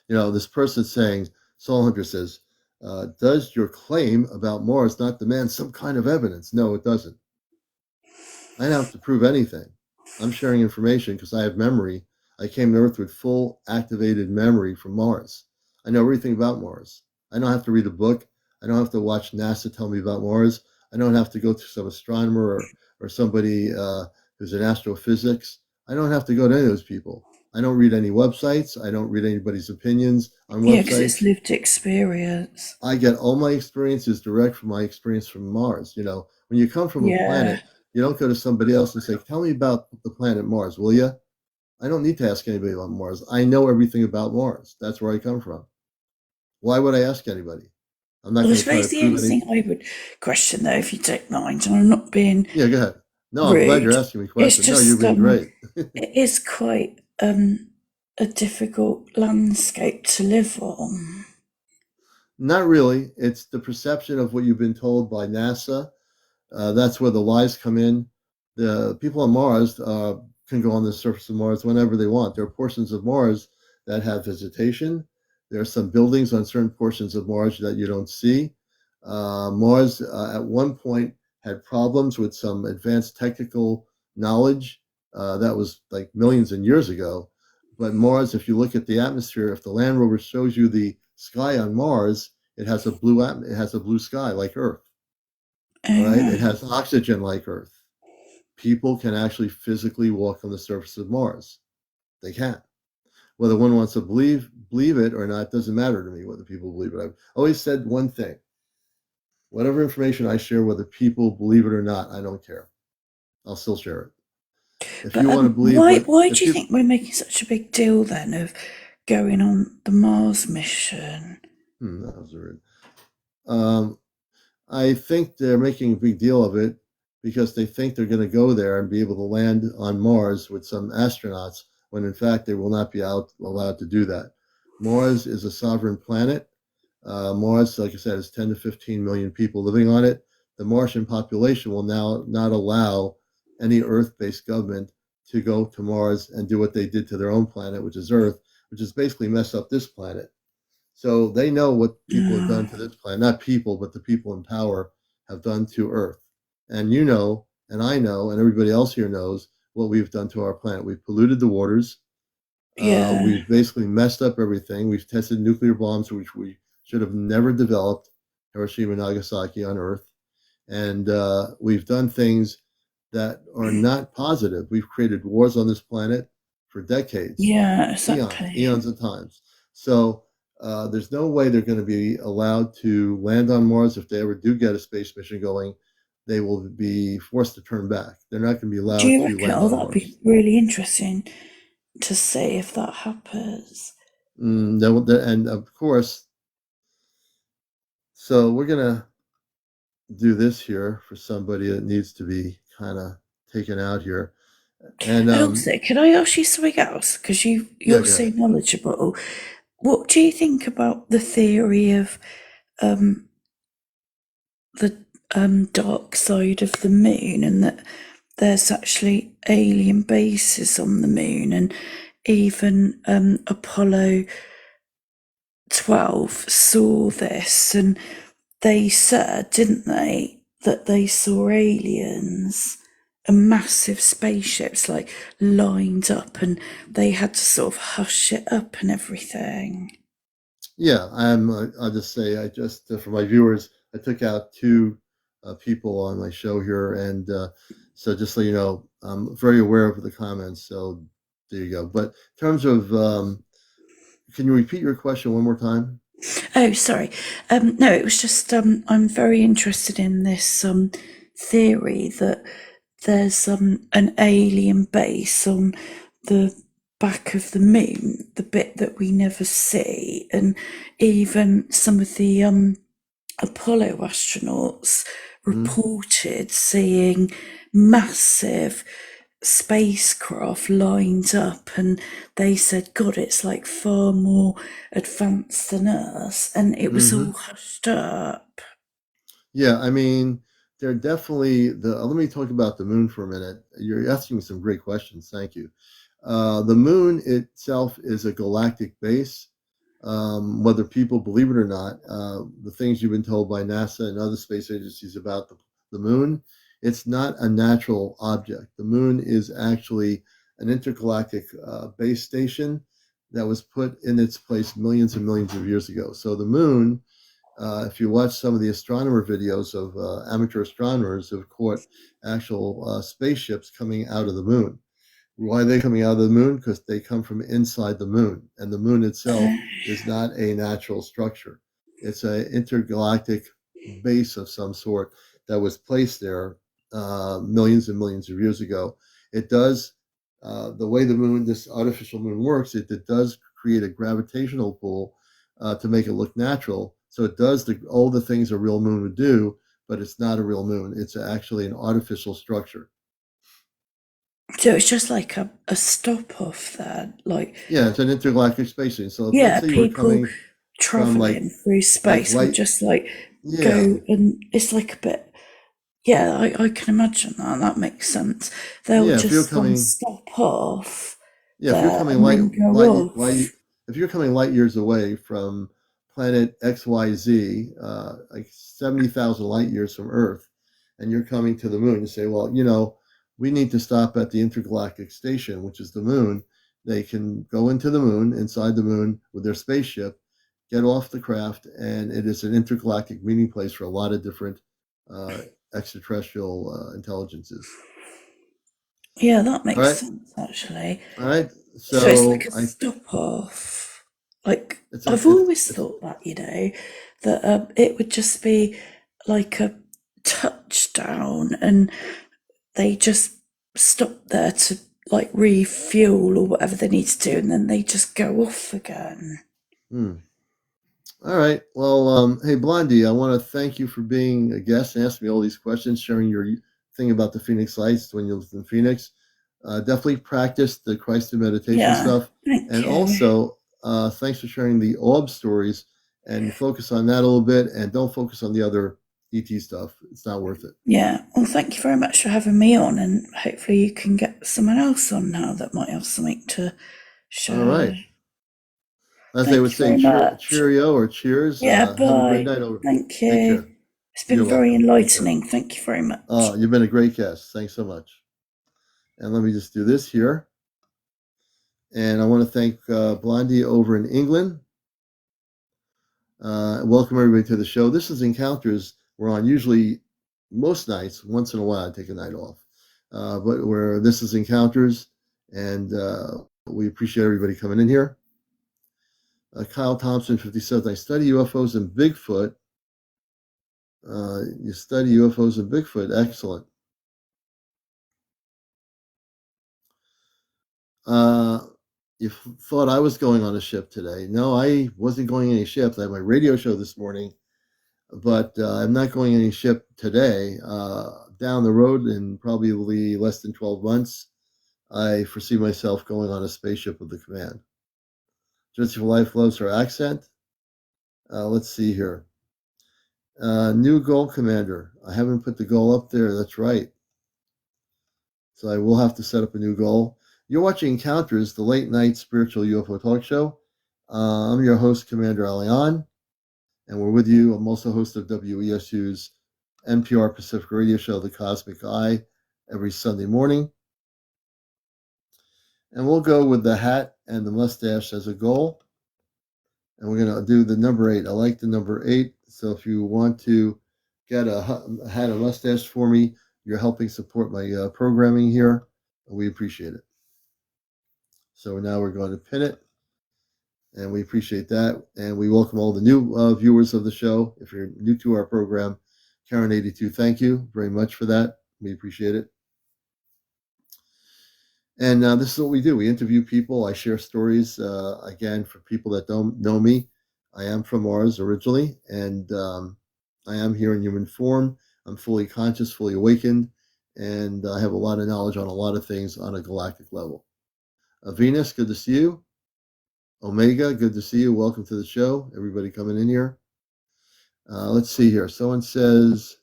This person saying, Soul Hunter says, does your claim about Mars not demand some kind of evidence? No, it doesn't. I don't have to prove anything. I'm sharing information because I have memory. I came to Earth with full activated memory from Mars. I know everything about Mars. I don't have to read a book. I don't have to watch NASA tell me about Mars. I don't have to go to some astronomer or somebody who's in astrophysics. I don't have to go to any of those people. I don't read any websites. I don't read anybody's opinions on Yeah, because it's websites. lived experience. I get all my experiences direct from my experience from Mars. When you come from a Yeah. planet, you don't go to somebody else and say, "Tell me about the planet Mars, will you?" I don't need to ask anybody about Mars. I know everything about Mars. That's where I come from. Why would I ask anybody? I'm not Well, I going to try suppose to the prove only any. thing I would question, though, if you don't mind, and I'm not being Yeah, go ahead. No, I'm glad rude, you're asking me it's questions. No, you're just being great. it is quite a difficult landscape to live on. Not really. It's the perception of what you've been told by NASA. That's where the lies come in. The people on Mars can go on the surface of Mars whenever they want. There are portions of Mars that have vegetation. There are some buildings on certain portions of Mars that you don't see. Mars, at one point, had problems with some advanced technical knowledge. That was like millions of years ago. But Mars, if you look at the atmosphere, if the land rover shows you the sky on Mars, it has a blue sky like Earth. All right, Uh, it has oxygen like Earth. People can actually physically walk on the surface of Mars. They can. Whether one wants to believe it or not doesn't matter to me. Whether people believe it, I've always said one thing: whatever information I share, whether people believe it or not, I don't care. I'll still share it. If but you want to believe what, why if do you people, think we're making such a big deal then of going on the Mars mission? that was rude. Um, I think they're making a big deal of it because they think they're going to go there and be able to land on Mars with some astronauts, when in fact they will not be allowed to do that. Mars is a sovereign planet. Mars, like I said, is 10 to 15 million people living on it. The Martian population will now not allow any Earth based government to go to Mars and do what they did to their own planet, which is Earth, which is basically mess up this planet. So they know what people have done Uh, to this planet, not people, but the people in power have done to Earth. And you know, and I know, and everybody else here knows what we've done to our planet. We've polluted the waters. yeah, We've basically messed up everything. We've tested nuclear bombs, which we should have never developed, Hiroshima and Nagasaki on Earth. And we've done things that are not positive. We've created wars on this planet for decades, yeah, eons exactly. of times. So there's no way they're going to be allowed to land on Mars. If they ever do get a space mission going, they will be forced to turn back. They're not going to be Do allowed you to reckon? land Oh, on that'd Mars. be really interesting to see if that happens. And of course, so we're going to do this here for somebody that needs to be kind of taken out here. And And also, can I ask you something else? Because yeah, you're go so ahead. knowledgeable. What do you think about the theory of um, the dark side of the moon, and that there's actually alien bases on the moon, and even Apollo 12 saw this, and they said, didn't they, that they saw aliens and massive spaceships like lined up, and they had to sort of hush it up and everything. Yeah, I'll just say, I just for my viewers, I took out two people on my show here, and So just so you know, I'm very aware of the comments. So there you go. But in terms of, can you repeat your question one more time? Oh, sorry. No, it was just I'm very interested in this theory that there's an alien base on the back of the moon, the bit that we never see, and even some of the Apollo astronauts reported seeing massive spacecraft lined up, and they said, God, it's like far more advanced than us, and it was all hushed up. Yeah, I mean, they're definitely let me talk about the moon for a minute. You're asking some great questions. Thank you. The moon itself is a galactic base. Whether people believe it or not, the things you've been told by NASA and other space agencies about the moon, it's not a natural object. The moon is actually an intergalactic base station that was put in its place millions and millions of years ago. So the moon, if you watch some of the astronomer videos of amateur astronomers who've caught actual spaceships coming out of the moon. Why are they coming out of the moon? Because they come from inside the moon, and the moon itself is not a natural structure. It's an intergalactic base of some sort that was placed there millions and millions of years ago. It does, the way the moon, this artificial moon works, it does create a gravitational pull to make it look natural. So it does all the things a real moon would do, but it's not a real moon. It's actually an artificial structure. So it's just like a stop off there, like Yeah, it's an intergalactic space station. So let's yeah, say you were people coming from traveling through space would light. just like Yeah, go, and it's like a bit. Yeah, I can imagine that. That makes sense. They'll yeah. If you're just coming, stop off yeah, if you're there coming and then go off. if you're coming light years away from planet XYZ, like 70,000 light years from Earth, and you're coming to the moon, you say, well, we need to stop at the intergalactic station, which is the moon. They can go into the moon, inside the moon with their spaceship, get off the craft, and it is an intergalactic meeting place for a lot of different uh, extraterrestrial intelligences. Yeah, that All makes right, sense actually. all right. So it's like So a I, stop off. Like it's a, I've always thought that, that it would just be like a touchdown, and they just stop there to like refuel or whatever they need to do, and then they just go off again. hmm. All right. Well, hey, Blondie, I want to thank you for being a guest and asking me all these questions, sharing your thing about the Phoenix Lights when you lived in Phoenix. Definitely practice the Christ and meditation Yeah, stuff. And thank you. also, thanks for sharing the orb stories and focus on that a little bit and don't focus on the other ET stuff. It's not worth it. Yeah, well, thank you very much for having me on, and hopefully you can get someone else on now that might have something to All share. right. As they Thank would you say, very much. cheerio or cheers. Yeah, Have a great bye. night. Over. Thank Take you. care. It's been You're very welcome. Take care. enlightening. Thank you very much. You've been a great guest. Thanks so much. And let me just do this here. And I want to thank Blondie over in England. Welcome everybody to the show. This is Encounters. We're on usually most nights. Once in a while, I take a night off. But where this is Encounters, and we appreciate everybody coming in here. Kyle Thompson, 57. I study UFOs and Bigfoot. You study UFOs and Bigfoot. Excellent. You thought I was going on a ship today. No, I wasn't going any ships. I had my radio show this morning, but I'm not going any ship today. Down the road, in probably less than 12 months, I foresee myself going on a spaceship with the command. Just for Life loves her accent. Let's see here. New goal, Commander. I haven't put the goal up there. That's right. So I will have to set up a new goal. You're watching Encounters, the late night spiritual UFO talk show. I'm your host, CmdrAleon, and we're with you. I'm also host of WESU's NPR Pacific radio show, The Cosmic Eye, every Sunday morning. And we'll go with the hat and the mustache as a goal. And we're going to do the number 8. I like the number 8. So if you want to get a hat and mustache for me, You're helping support my programming here. We appreciate it. So now we're going to pin it, and we appreciate that. And we welcome all the new viewers of the show. If you're new to our program, Karen82, thank you very much for that. We appreciate it. And this is what we do. We interview people. I share stories. Again, for people that don't know me, I am from Mars originally, and I am here in human form. I'm fully conscious, fully awakened, and I have a lot of knowledge on a lot of things on a galactic level. Venus, good to see you. Omega, good to see you. Welcome to the show. Everybody coming in here. Let's see here. Someone says,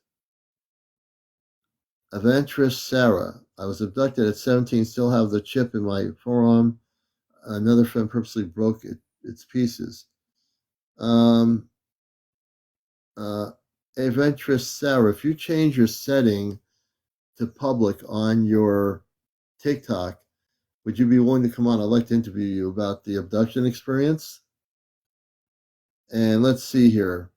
Avantress Sarah, I was abducted at 17, still have the chip in my forearm. Another friend purposely broke its pieces. Aventress Sarah, if you change your setting to public on your TikTok, would you be willing to come on? I'd like to interview you about the abduction experience. And let's see here.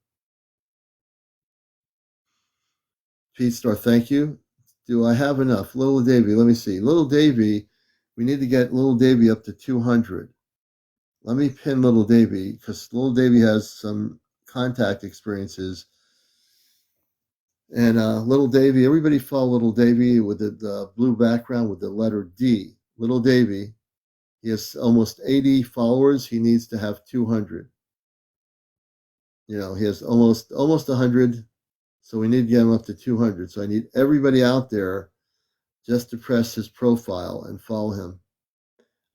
Pete Star, thank you. Do I have enough? Little Davy, let me see. Little Davy, we need to get Little Davy up to 200. Let me pin Little Davy because Little Davy has some contact experiences. And Little Davy, everybody follow Little Davy with the blue background with the letter D. Little Davy, he has almost 80 followers. He needs to have 200. You know, he has almost 100. So we need to get him up to 200. So I need everybody out there just to press his profile and follow him.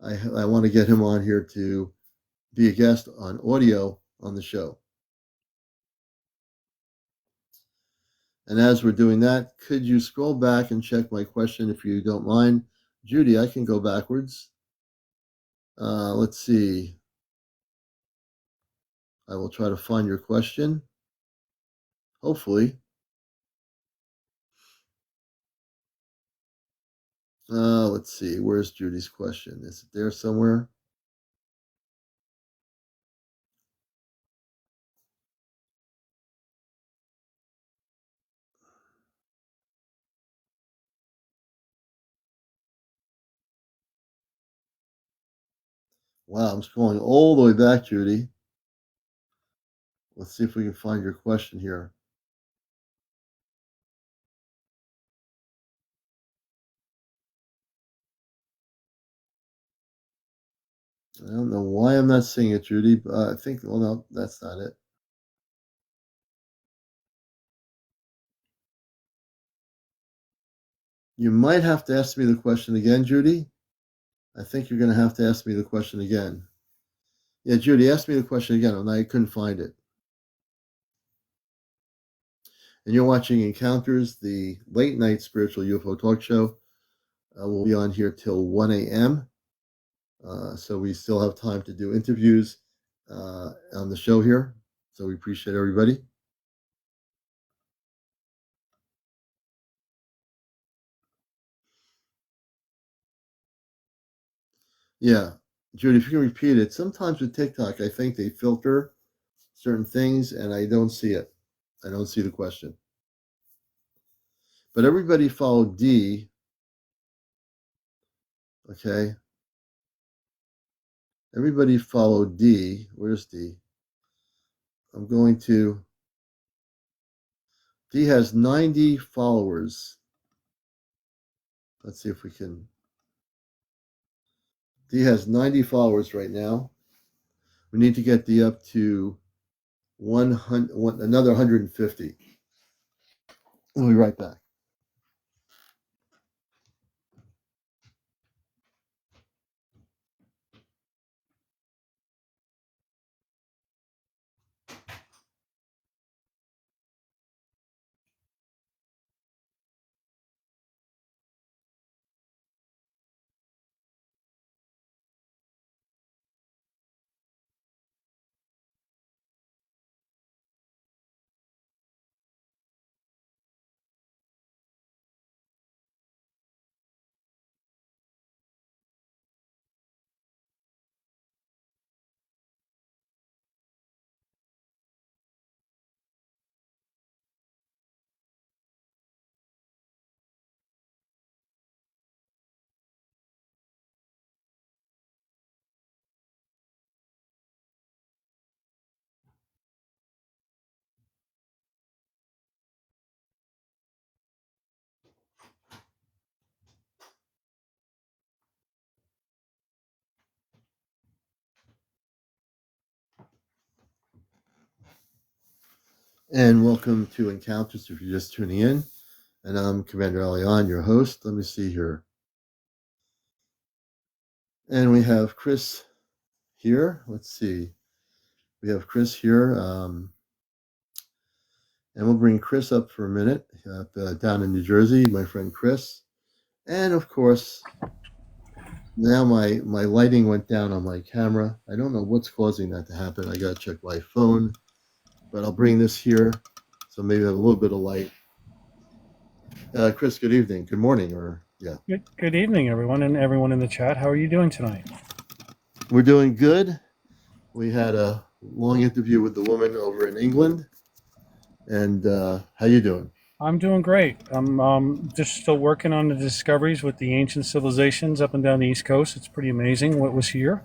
I want to get him on here to be a guest on audio on the show. And as we're doing that, could you scroll back and check my question if you don't mind? Judy, I can go backwards. Let's see. I will try to find your question. Hopefully. Let's see. Where's Judy's question? Is it there somewhere? Wow, I'm scrolling all the way back, Judy. Let's see if we can find your question here. I don't know why I'm not seeing it, Judy, but I think, well, no, that's not it. You might have to ask me the question again, Judy. I think you're going to have to ask me the question again. Yeah, Judy, ask me the question again, and I couldn't find it. And you're watching Encounters, the late night spiritual UFO talk show. We'll be on here till 1 a.m. So we still have time to do interviews on the show here. So we appreciate everybody. Yeah, Judy, if you can repeat it. Sometimes with TikTok, I think they filter certain things, and I don't see it. I don't see the question. But everybody follow D. Okay. Everybody follow D. Where's D? I'm going to. D has 90 followers. Let's see if we can. D has 90 followers right now. We need to get D up to 100, another 150. We'll be right back. And welcome to Encounters if you're just tuning in. And I'm CmdrAleon, your host. Let me see here. And we have Chris here. Let's see. We have Chris here. And we'll bring Chris up for a minute down in New Jersey, my friend Chris. And of course, now my lighting went down on my camera. I don't know what's causing that to happen. I got to check my phone. But I'll bring this here so maybe I have a little bit of light. Chris, good evening. Good morning, or yeah. Good evening, everyone, and everyone in the chat. How are you doing tonight? We're doing good. We had a long interview with the woman over in England. And how you doing? I'm doing great. I'm just still working on the discoveries with the ancient civilizations up and down the East Coast. It's pretty amazing what was here.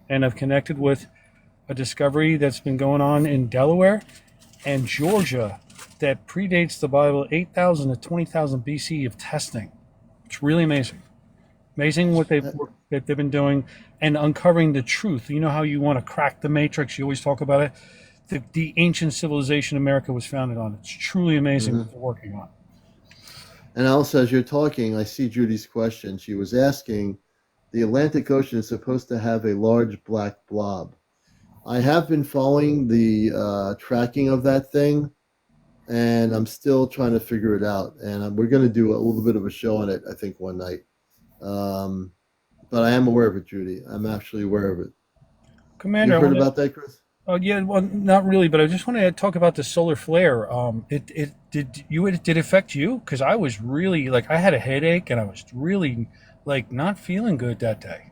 And I've connected with a discovery that's been going on in Delaware and Georgia that predates the Bible, 8,000 to 20,000 BC of testing. It's really amazing. Amazing what they've been doing and uncovering the truth. You know how you want to crack the matrix? You always talk about it. The ancient civilization America was founded on. It's truly amazing what they're working on. And also, as you're talking, I see Judy's question. She was asking, the Atlantic Ocean is supposed to have a large black blob. I have been following the tracking of that thing, and I'm still trying to figure it out. And we're going to do a little bit of a show on it, I think, one night. But I am aware of it, Judy. I'm actually aware of it. Commander, you heard about that, Chris? Oh yeah, well, not really, but I just want to talk about the solar flare. Did it affect you? Because I was really I had a headache and I was really not feeling good that day,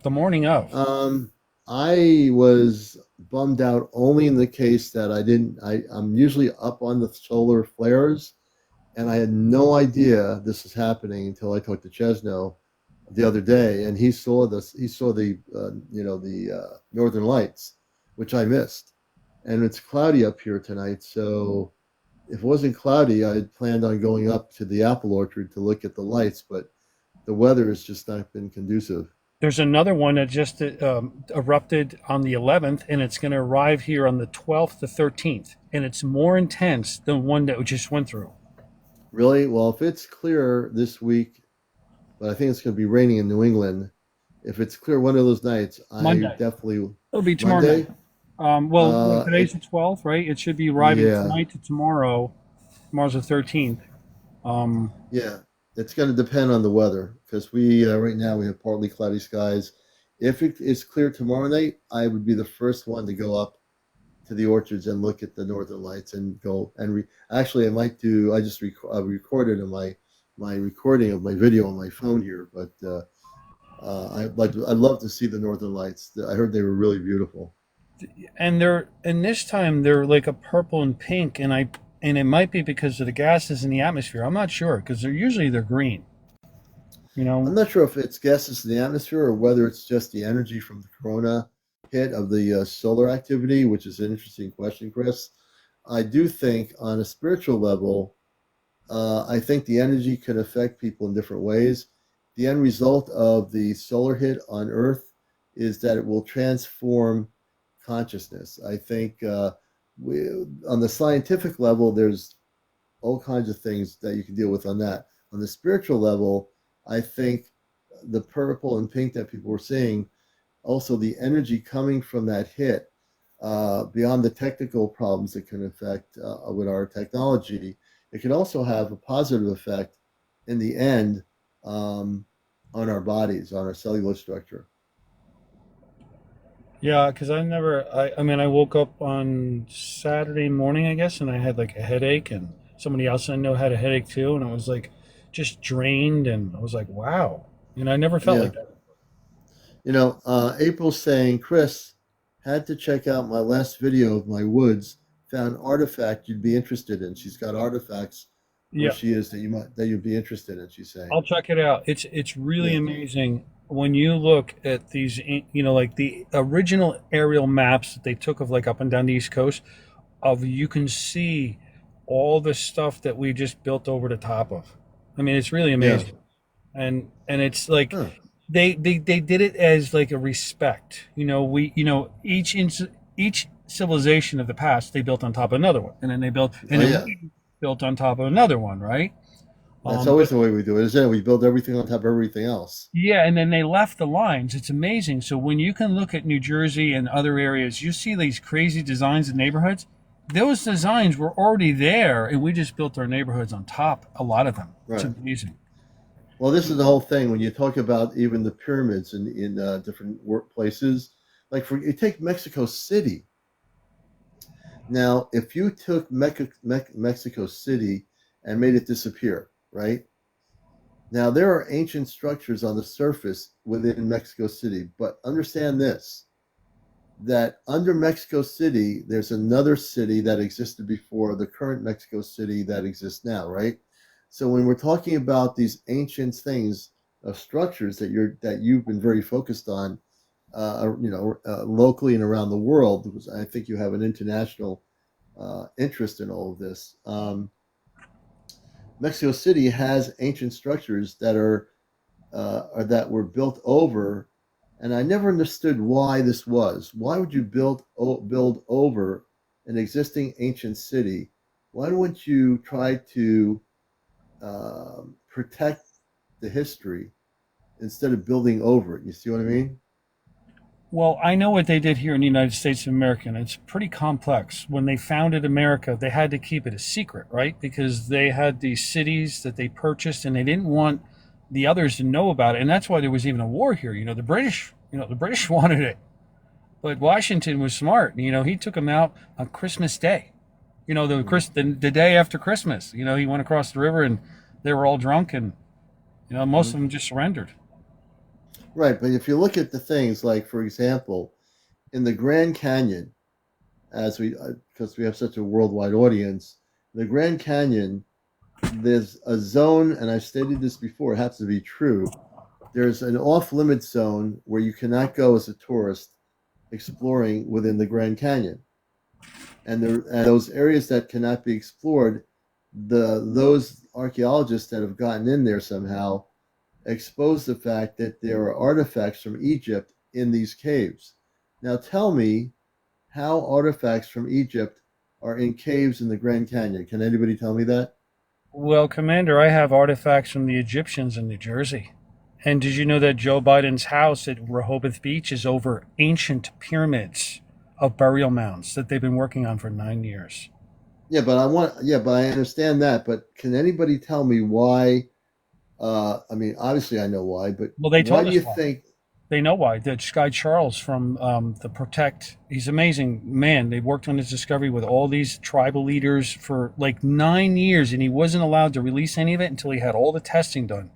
the morning of. I was bummed out only in the case that I'm usually up on the solar flares, and I had no idea this was happening until I talked to Chesno the other day, and he saw this. He saw the Northern Lights, which I missed, and it's cloudy up here tonight. So if it wasn't cloudy, I had planned on going up to the apple orchard to look at the lights, but the weather has just not been conducive. There's another one that just erupted on the 11th, and it's going to arrive here on the 12th to 13th, and it's more intense than one that we just went through. Really? Well, if it's clear this week, but I think it's going to be raining in New England. If it's clear one of those nights, Monday. Definitely. It'll be tomorrow night. Today's the 12th, right? It should be arriving tonight to tomorrow. Tomorrow's the 13th. Yeah, it's going to depend on the weather because we right now we have partly cloudy skies. If it is clear tomorrow night, I would be the first one to go up to the orchards and look at the Northern Lights and go and actually I might do. I just recorded in my recording of my video on my phone here, but I'd love to see the Northern Lights. I heard they were really beautiful. And this time they're like a purple and pink, and it might be because of the gases in the atmosphere. I'm not sure because they're green. I'm not sure if it's gases in the atmosphere or whether it's just the energy from the corona hit of the solar activity, which is an interesting question, Chris. I do think on a spiritual level, I think the energy can affect people in different ways. The end result of the solar hit on Earth is that it will transform consciousness. I think on the scientific level, there's all kinds of things that you can deal with on that. On the spiritual level, I think the purple and pink that people were seeing, also the energy coming from that hit, beyond the technical problems it can affect with our technology, it can also have a positive effect in the end on our bodies, on our cellular structure. Yeah, because I woke up on Saturday morning, I guess, and I had a headache, and somebody else I know had a headache too, and I was just drained, and I was like, wow. I never felt like that. April's saying, Chris, had to check out my last video of my woods, found artifact you'd be interested in. She's got artifacts where she is that you'd be interested in, she's saying. I'll check it out. It's really amazing when you look at these, the original aerial maps that they took of up and down the East Coast, you can see all the stuff that we just built over the top of. I mean, it's really amazing. Yeah. And it's they did it as a respect. Each civilization of the past, they built on top of another one, and then they built, and Oh then yeah, we built on top of another one, right? that's But always the way we do it, isn't it? We build everything on top of everything else. yeah, and then they left the lines. It's amazing. So when you can look at New Jersey and other areas, you see these crazy designs in neighborhoods. Those designs were already there, and we just built our neighborhoods on top. A lot of them. It's Right. amazing. Well, this is the whole thing. When you talk about even the pyramids in different workplaces, like for you take Mexico City. Now, if you took Mexico City and made it disappear, right? Now there are ancient structures on the surface within Mexico City, but understand this: that under Mexico City, there's another city that existed before the current Mexico City that exists now, right? So when we're talking about these ancient things, structures that you've been very focused on, locally and around the world, because I think you have an international interest in all of this. Mexico City has ancient structures that are or that were built over, and I never understood why this was. Why would you build over an existing ancient city? Why wouldn't you try to protect the history instead of building over it? You see what I mean? Well, I know what they did here in the United States of America, and it's pretty complex. When they founded America, they had to keep it a secret, right? Because they had these cities that they purchased, and they didn't want the others to know about it. And that's why there was even a war here. The British wanted it, but Washington was smart. He took them out on Christmas Day. The day after Christmas. He went across the river, and they were all drunk, and most Mm-hmm. of them just surrendered. Right, but if you look at the things like, for example, in the Grand Canyon, as we because we have such a worldwide audience, the Grand Canyon, there's a zone, and I've stated this before, it happens to be true. There's an off-limit zone where you cannot go as a tourist exploring within the Grand Canyon, and those areas that cannot be explored, those archaeologists that have gotten in there somehow expose the fact that there are artifacts from Egypt in these caves. Now, tell me how artifacts from Egypt are in caves in the Grand Canyon. Can anybody tell me that? Well, Commander, I have artifacts from the Egyptians in New Jersey. And did you know that Joe Biden's house at Rehoboth Beach is over ancient pyramids of burial mounds that they've been working on for 9 years? Yeah, but I understand that. But can anybody tell me why? I mean, obviously I know why, but Well, they why told do us you why. think? They know why. This guy Charles from the Protect, he's an amazing man. They worked on his discovery with all these tribal leaders for like 9 years, and he wasn't allowed to release any of it until he had all the testing done.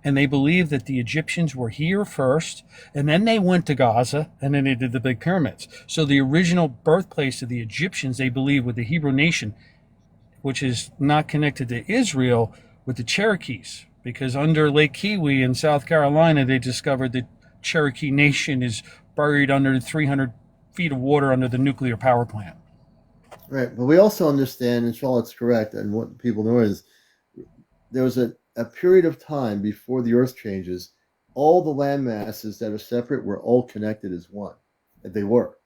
And they believe that the Egyptians were here first, and then they went to Gaza, and then they did the big pyramids. So the original birthplace of the Egyptians, they believe, with the Hebrew nation, which is not connected to Israel, with the Cherokees, because under Lake Kiwi in South Carolina, they discovered that Cherokee Nation is buried under 300 feet of water under the nuclear power plant. Right, but we also understand, and Charlotte's correct, and what people know is there was a period of time before the Earth changes. All the land masses that are separate were all connected as one. They were.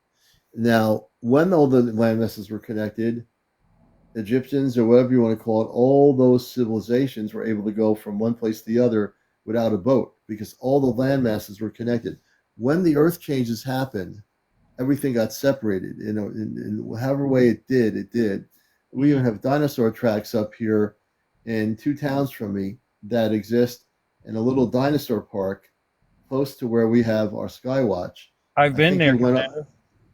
Now, when all the land masses were connected, Egyptians or whatever you want to call it, all those civilizations were able to go from one place to the other without a boat because all the land masses were connected. When the earth changes happened, everything got separated. In however way it did, it did. We even have dinosaur tracks up here in two towns from me that exist in a little dinosaur park close to where we have our Skywatch. I've I been think there, you went up. Commander.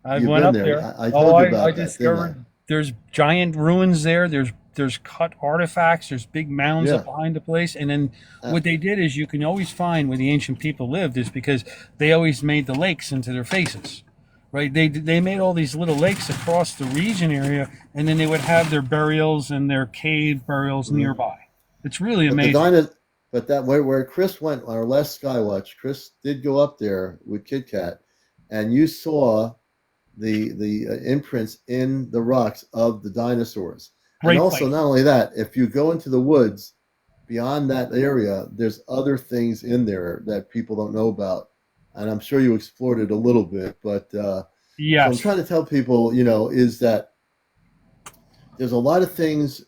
I You've went been up there. there. I Oh, told you I about that, didn't I? discovered there's giant ruins there. There's cut artifacts. There's big mounds up Yeah. behind the place. And then Uh, what they did is you can always find where the ancient people lived is because they always made the lakes into their faces, right? They made all these little lakes across the region area, and then they would have their burials and their cave burials mhm. nearby. It's really But the amazing. dino, but that where Chris went on our last Skywatch, Chris did go up there with Kit Kat, and you saw the imprints in the rocks of the dinosaurs. And Great also, place. not only that, if you go into the woods beyond that area, there's other things in there that people don't know about. And I'm sure you explored it a little bit, but So I'm trying Yes. to tell people, is that there's a lot of things,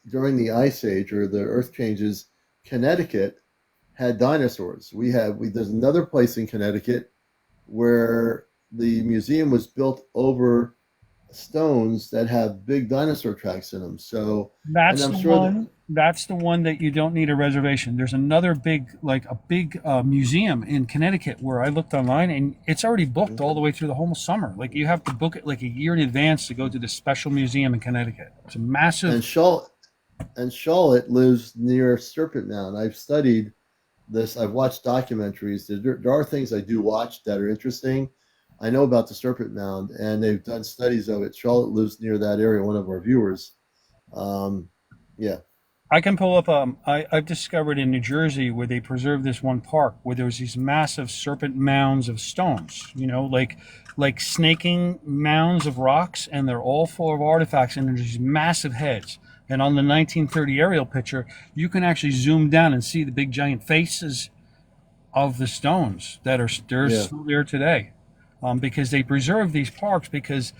during the Ice Age or the Earth changes. Connecticut had dinosaurs. There's another place in Connecticut where the museum was built over stones that have big dinosaur tracks in them. So, and That's I'm the sure that, one. That's the one that you don't need a reservation. There's another big, like a big museum in Connecticut where I looked online, and it's already booked all the way through the whole summer. Like you have to book it like a year in advance to go to this special museum in Connecticut. It's a massive. and Charlotte lives near Serpent Mound. I've studied this. I've watched documentaries. There are things I do watch that are interesting. I know about the Serpent Mound, and they've done studies of it. Charlotte lives near that area. One of our viewers. Um, yeah. I can pull up. I've discovered in New Jersey where they preserve this one park where there's these massive serpent mounds of stones. Like snaking mounds of rocks, and they're all full of artifacts, and there's these massive heads. And on the 1930 aerial picture, you can actually zoom down and see the big giant faces of the stones that are they're Yeah. still there today, because they preserve these parks because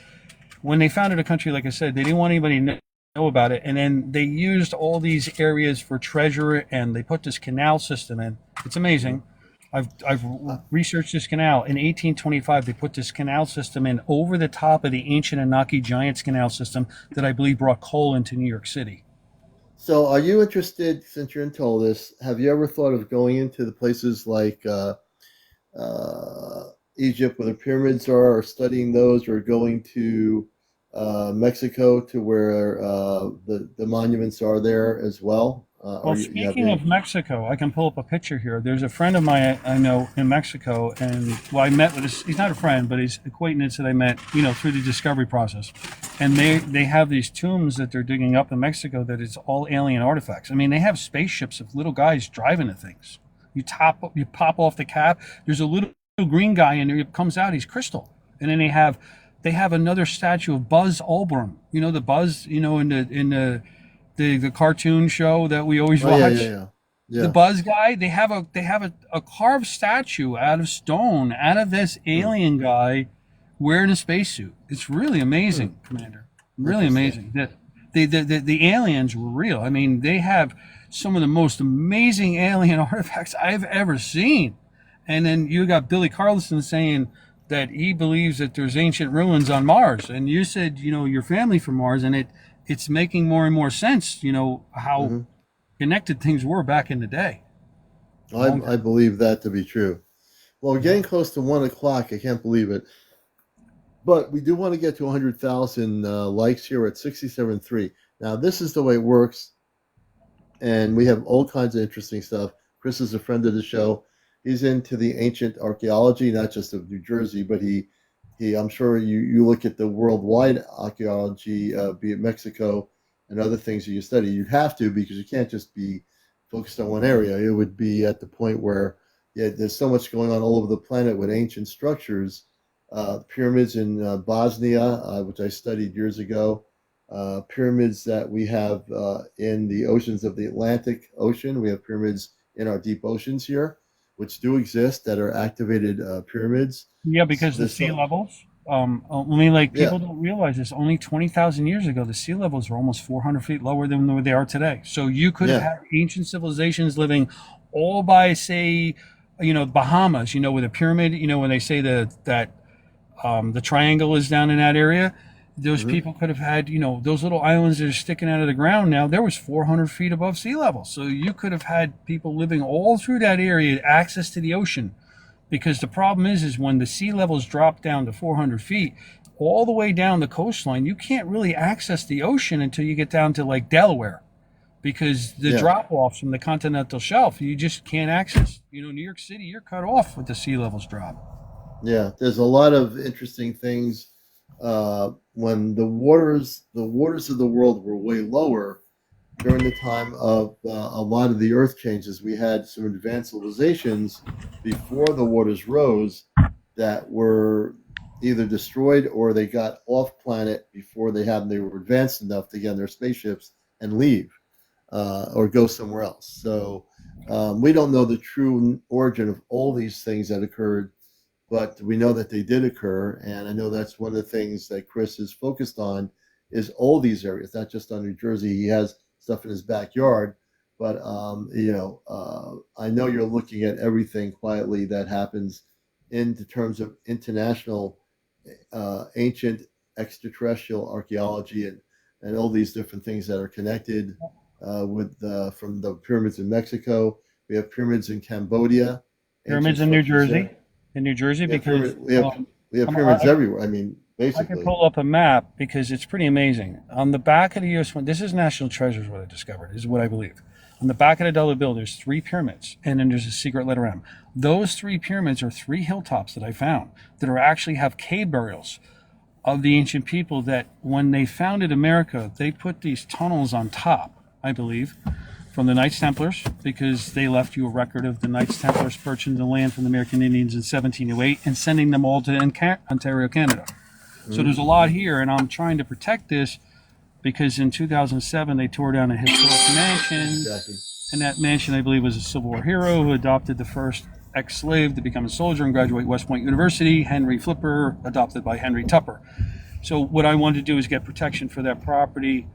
when they founded a country, like I said, they didn't want anybody to know about it. And then they used all these areas for treasure, and they put this canal system in. It's amazing. I've Uh, researched this canal. In 1825, they put this canal system in over the top of the ancient Anunnaki Giants canal system that I believe brought coal into New York City. So, are you interested, since you're into all this, have you ever thought of going into the places like uh, Egypt, where the pyramids are, or studying those, or going to Mexico, to where the monuments are there as well? Or Well, you have speaking any? of Mexico, I can pull up a picture here. There's a friend of mine I know in Mexico, and well, I met with his. He's not a friend, but he's an acquaintance that I met, through the discovery process. And they have these tombs that they're digging up in Mexico that it's all alien artifacts. I mean, they have spaceships of little guys driving the things. You pop off the cap. There's a little green guy in there. He comes out. He's crystal. And then they have another statue of Buzz Aldrin. You know the Buzz. In the cartoon show that we always Oh yeah, yeah, watch. yeah, The yeah. Buzz guy, they have a carved statue out of stone, out of this Hmm. alien guy wearing a spacesuit. It's really Hmm. amazing, Commander. Really Interesting. amazing. The aliens were real. I mean, they have some of the most amazing alien artifacts I've ever seen. And then you got Billy Carlson saying that he believes that there's ancient ruins on Mars. And you said, your family from Mars, and it's making more and more sense, how Hmm. connected things were back in the day. A long I time. believe that to be true. Well, we're Yeah. getting close to 1 o'clock. I can't believe it. But we do want to get to 100,000 likes here at 67.3. Now, this is the way it works, and we have all kinds of interesting stuff. Chris is a friend of the show. He's into the ancient archaeology, not just of New Jersey, but I'm sure you look at the worldwide archaeology, be it Mexico and other things that you study. You'd have to, because you can't just be focused on one area. It would be at the point where, yeah, there's so much going on all over the planet with ancient structures. Pyramids in Bosnia, which I studied years ago. Pyramids that we have in the oceans of the Atlantic Ocean. We have pyramids in our deep oceans here, which do exist, that are activated pyramids. Yeah, because the There's sea so, levels. I mean, like yeah, people don't realize this. Only 20,000 years ago, the sea levels were almost 400 feet lower than where they are today. So you could have yeah, had ancient civilizations living all by, say, Bahamas. Where the pyramid. When they say that the triangle is down in that area. Those hmm, people could have had, those little islands that are sticking out of the ground now. There was 400 feet above sea level, so you could have had people living all through that area, access to the ocean. Because the problem is when the sea levels drop down to 400 feet, all the way down the coastline, you can't really access the ocean until you get down to like Delaware, because the yeah, drop offs from the continental shelf, you just can't access. New York City, you're cut off with the sea levels drop. yeah. There's a lot of interesting things. When the waters of the world were way lower during the time of a lot of the Earth changes, we had some advanced civilizations before the waters rose that were either destroyed, or they got off planet before they were advanced enough to get on their spaceships and leave, or go somewhere else. So we don't know the true origin of all these things that occurred, but we know that they did occur, and I know that's one of the things that Chris is focused on is all these areas, not just on New Jersey. He has stuff in his backyard, but I know you're looking at everything quietly that happens in terms of international ancient extraterrestrial archaeology and all these different things that are connected with from the pyramids in Mexico. We have pyramids in Cambodia. Pyramids in New Jersey. In New Jersey, because we have pyramids everywhere. I mean, basically. I can pull up a map because it's pretty amazing. On the back of the U.S. one, this is National Treasures, what I discovered, is what I believe. On the back of the dollar bill, there's 3 pyramids, and then there's a secret letter M. Those 3 pyramids are 3 hilltops that I found that are actually have cave burials of the ancient people that when they founded America, they put these tunnels on top, I believe, from the Knights Templars, because they left you a record of the Knights Templars purchasing the land from the American Indians in 1708 and sending them all to Ontario, Canada. So there's a lot here, and I'm trying to protect this because in 2007 they tore down a historic mansion, and that mansion, I believe, was a Civil War hero who adopted the first ex-slave to become a soldier and graduate West Point University, Henry Flipper, adopted by Henry Tupper. So what I wanted to do is get protection for that property,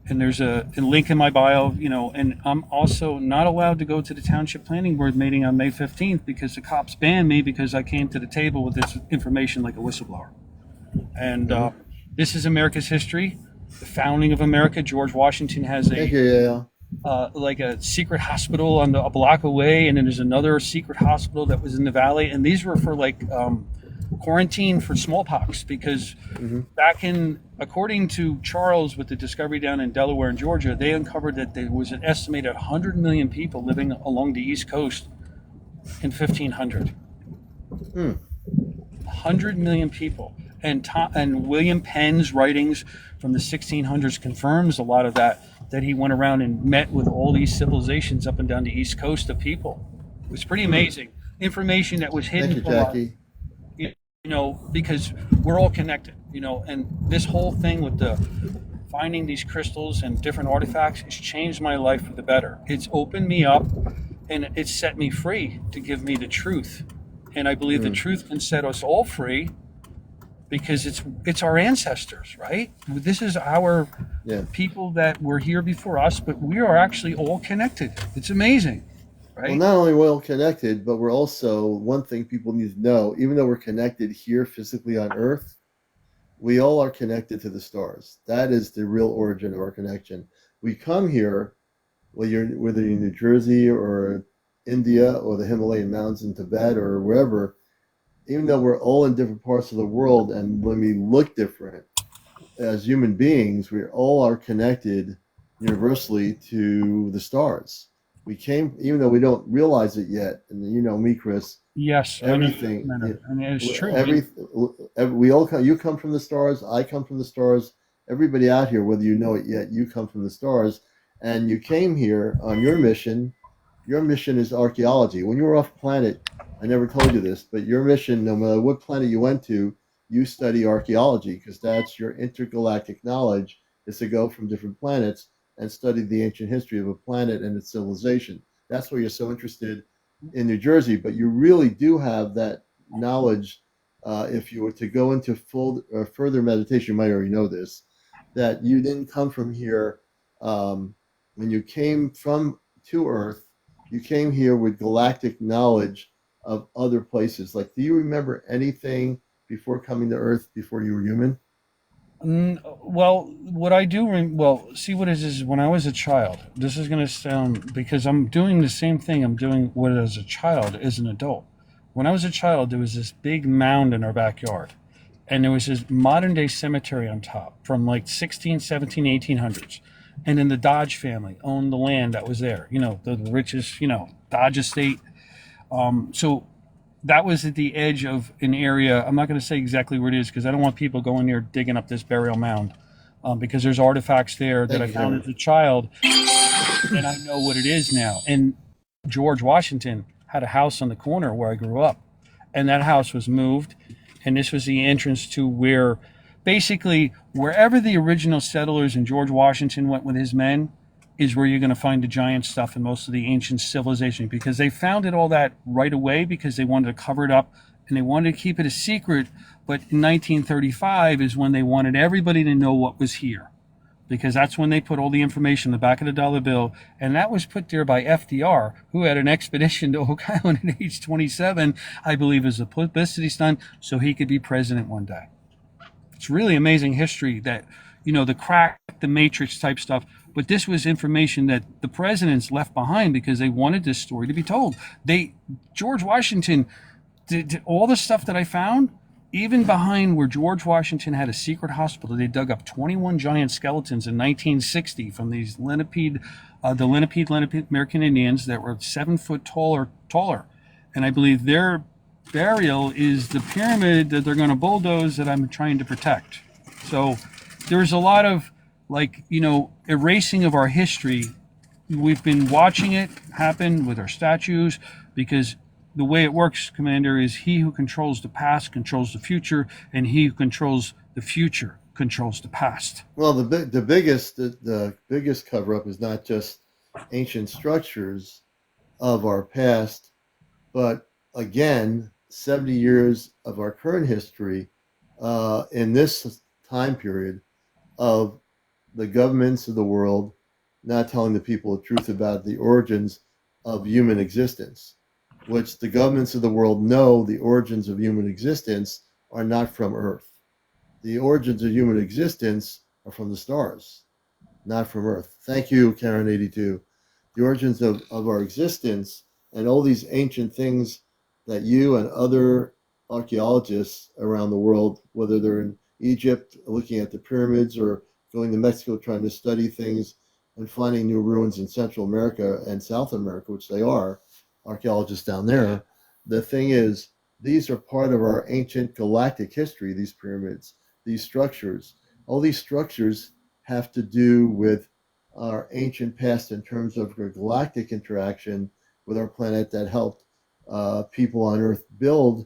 and there's a link in my bio, and I'm also not allowed to go to the Township Planning Board meeting on May 15th because the cops banned me because I came to the table with this information like a whistleblower. And this is America's history, the founding of America. George Washington has like a secret hospital on a block away, and then there's another secret hospital that was in the valley, and these were for quarantine for smallpox because back in, according to Charles with the discovery down in Delaware and Georgia, they uncovered that there was an estimated 100 million people living along the East Coast in 1500. 100 million people. And William Penn's writings from the 1600s confirms a lot of that he went around and met with all these civilizations up and down the East Coast of people. It was pretty amazing. Information that was hidden from Jackie. Because we're all connected, and this whole thing with the finding these crystals and different artifacts has changed my life for the better. It's opened me up and it's set me free to give me the truth. And I believe the truth can set us all free because it's our ancestors, right? This is our people that were here before us, but we are actually all connected. It's amazing. Right? Well, not only well connected, but we're also, one thing people need to know, even though we're connected here physically on Earth, we all are connected to the stars. That is the real origin of our connection. We come here, whether you're in New Jersey or India or the Himalayan mountains in Tibet or wherever, even though we're all in different parts of the world and when we look different as human beings, we all are connected universally to the stars. We came, even though we don't realize it yet, and you know me, Chris. Yes, everything. It's true. We all come. You come from the stars. I come from the stars. Everybody out here, whether you know it yet, you come from the stars, and you came here on your mission. Your mission is archaeology. When you were off planet, I never told you this, but your mission, no matter what planet you went to, you study archaeology because that's your intergalactic knowledge. Is to go from different planets and study the ancient history of a planet and its civilization. That's why you're so interested in New Jersey, but you really do have that knowledge. If you were to go into further meditation, you might already know this, that you didn't come from here. When you came to Earth, you came here with galactic knowledge of other places. Like, do you remember anything before coming to Earth, before you were human? Well, what I do, see what it is when I was a child, this is going to sound, because I'm doing the same thing I'm doing as a child as an adult. When I was a child, there was this big mound in our backyard, and there was this modern day cemetery on top from like 16, 17, 1800s. And then the Dodge family owned the land that was there, the richest, Dodge estate. So that was at the edge of an area. I'm not going to say exactly where it is because I don't want people going there digging up this burial mound because there's artifacts there that I found as a child and I know what it is now. And George Washington had a house on the corner where I grew up, and that house was moved, and this was the entrance to where basically wherever the original settlers and George Washington went with his men is where you're going to find the giant stuff in most of the ancient civilization, because they founded all that right away because they wanted to cover it up and they wanted to keep it a secret. But in 1935 is when they wanted everybody to know what was here, because that's when they put all the information in the back of the dollar bill. And that was put there by FDR, who had an expedition to Oak Island at age 27, I believe, as a publicity stunt, so he could be president one day. It's really amazing history that, the crack, the matrix type stuff. But this was information that the presidents left behind because they wanted this story to be told. George Washington did all the stuff that I found, even behind where George Washington had a secret hospital. They dug up 21 giant skeletons in 1960 from these Lenape American Indians that were 7 foot taller. And I believe their burial is the pyramid that they're going to bulldoze that I'm trying to protect. So there's a lot of erasing of our history. We've been watching it happen with our statues, because the way it works, Commander, is he who controls the past controls the future, and he who controls the future controls the past. Well, the biggest cover up is not just ancient structures of our past, but again, 70 years of our current history in this time period of the governments of the world not telling the people the truth about the origins of human existence, which the governments of the world know the origins of human existence are not from Earth. The origins of human existence are from the stars, not from Earth. Thank you, Karen82. The origins of our existence and all these ancient things that you and other archaeologists around the world, whether they're in Egypt looking at the pyramids or going to Mexico trying to study things and finding new ruins in Central America and South America, which they are, archaeologists down there. The thing is, these are part of our ancient galactic history, these pyramids, these structures. All these structures have to do with our ancient past in terms of the galactic interaction with our planet that helped people on Earth build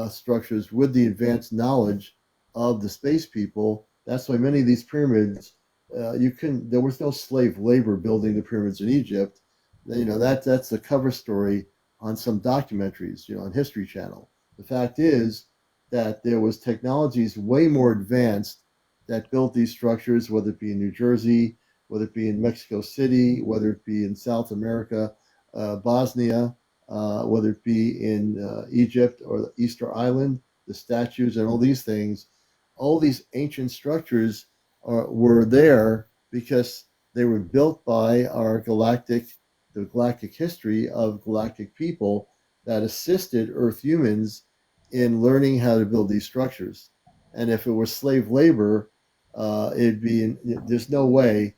structures with the advanced knowledge of the space people. That's why many of these pyramids, there was no slave labor building the pyramids in Egypt. That's the cover story on some documentaries, on History Channel. The fact is that there was technologies way more advanced that built these structures, whether it be in New Jersey, whether it be in Mexico City, whether it be in South America, Bosnia, whether it be in Egypt or the Easter Island, the statues and all these things. All these ancient structures were there because they were built by the galactic history of galactic people that assisted Earth humans in learning how to build these structures. And if it were slave labor, there's no way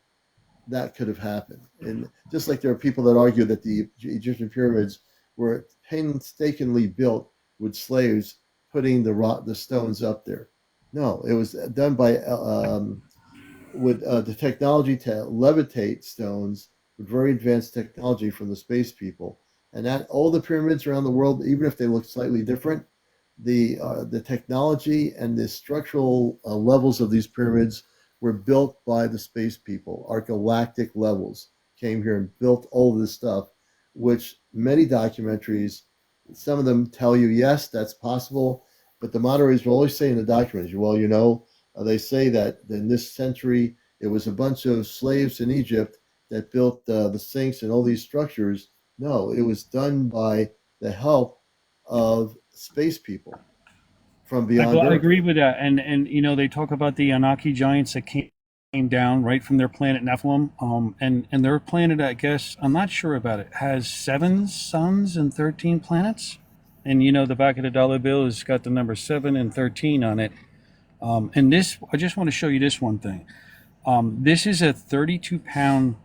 that could have happened. And just like there are people that argue that the Egyptian pyramids were painstakingly built with slaves putting the stones up there. No, it was done by with the technology to levitate stones with very advanced technology from the space people. And that all the pyramids around the world, even if they look slightly different, the technology and the structural levels of these pyramids were built by the space people. Our galactic levels came here and built all of this stuff, which many documentaries, some of them tell you, yes, that's possible. But the moderators will always say in the documentaries, well, they say that in this century, it was a bunch of slaves in Egypt that built the Sphinx and all these structures. No, it was done by the help of space people from beyond Earth. I agree with that. And they talk about the Anunnaki giants that came down right from their planet Nephilim. And their planet, I guess, I'm not sure about it, has 7 suns and 13 planets. And the back of the dollar bill has got the number 7 and 13 on it. And this, I just want to show you this one thing. This is a 32-pound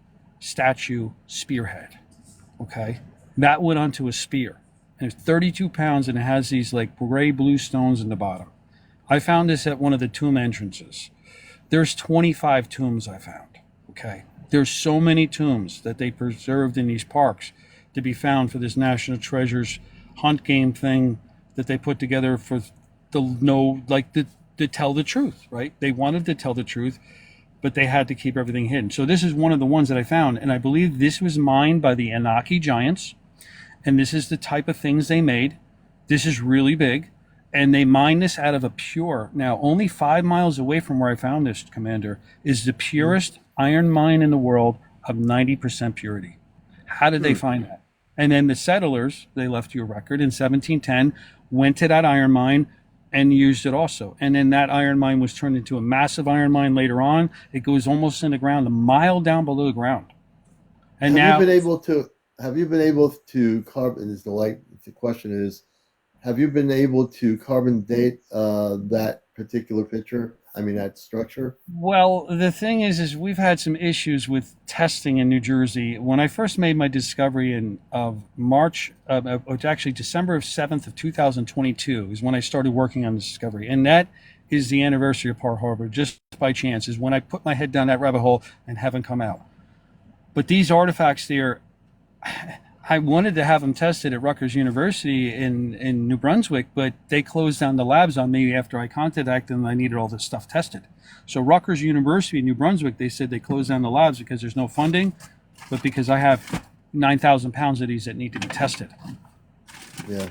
statue spearhead. Okay, that went onto a spear. And it's 32 pounds, and it has these like gray blue stones in the bottom. I found this at one of the tomb entrances. There's 25 tombs I found. Okay, there's so many tombs that they preserved in these parks to be found for this National Treasures hunt game thing that they put together for to tell the truth, right? They wanted to tell the truth, but they had to keep everything hidden. So this is one of the ones that I found, and I believe this was mined by the Anunnaki giants, and this is the type of things they made. This is really big. And they mine this out of a pure. Now, only 5 miles away from where I found this, Commander, is the purest iron mine in the world of 90% purity. How did they find that? And then the settlers, they left you a record in 1710, went to that iron mine and used it also. And then that iron mine was turned into a massive iron mine later on. It goes almost in the ground, a mile down below the ground. And Have now, you been able to? Have you been able to carbon? Is the question is, have you been able to carbon date that particular picture? I mean, that structure. well, the thing is we've had some issues with testing in New Jersey. When I first made my discovery in actually December 7th of 2022 is when I started working on the discovery, and that is the anniversary of Pearl Harbor. Just by chance is when I put my head down that rabbit hole and haven't come out. But these artifacts there, I wanted to have them tested at Rutgers University in New Brunswick, but they closed down the labs on me after I contacted them and I needed all this stuff tested. So Rutgers University in New Brunswick, they said they closed down the labs because there's no funding, but because I have 9,000 pounds of these that need to be tested. Yeah.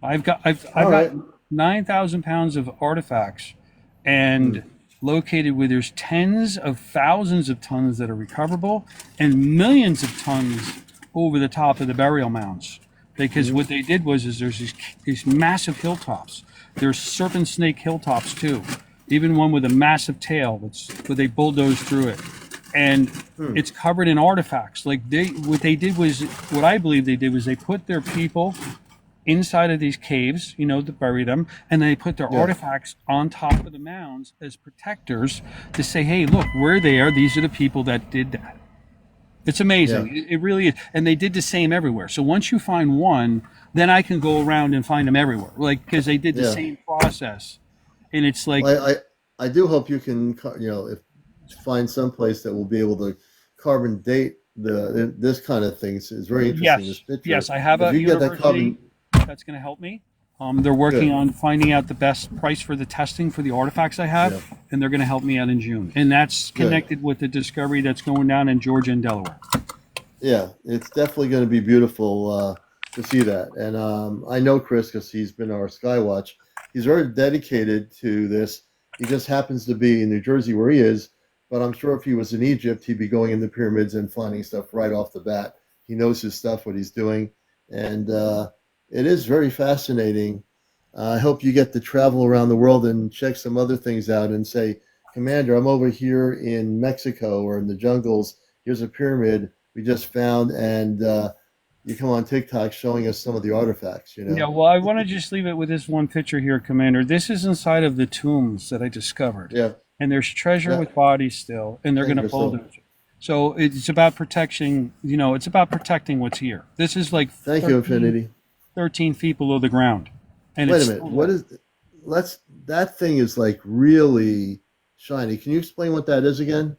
I've got right. 9,000 pounds of artifacts and located where there's tens of thousands of tons that are recoverable and millions of tons over the top of the burial mounds, because what they did was there's these massive hilltops. There's serpent snake hilltops too, even one with a massive tail, where they bulldoze through it, and it's covered in artifacts. Like what I believe they did was they put their people inside of these caves, to bury them, and they put their artifacts on top of the mounds as protectors to say, hey, look, we're there. These are the people that did that. It's amazing. Yeah. It really is. And they did the same everywhere. So once you find one, then I can go around and find them everywhere. Because they did the same process. And it's like, I do hope you can, find some place that will be able to carbon date this kind of thing. It's very interesting. This picture. Yes, I have a university that's going to help me. They're working on finding out the best price for the testing for the artifacts I have, and they're going to help me out in June. And that's connected with the discovery that's going down in Georgia and Delaware. Yeah, it's definitely going to be beautiful to see that. And I know Chris because he's been our Skywatch. He's very dedicated to this. He just happens to be in New Jersey where he is, but I'm sure if he was in Egypt, he'd be going in the pyramids and finding stuff right off the bat. He knows his stuff, what he's doing, and it is very fascinating. I hope you get to travel around the world and check some other things out and say, Commander, I'm over here in Mexico or in the jungles. Here's a pyramid we just found, and you come on TikTok showing us some of the artifacts, Yeah, well, I want to just leave it with this one picture here, Commander. This is inside of the tombs that I discovered. Yeah. And there's treasure with bodies still, and they're going to bulldoze it. So it's about protecting, it's about protecting what's here. This is like Thank you, Infinity. 13 feet below the ground. And Wait a minute. What is that thing is like really shiny. Can you explain what that is again?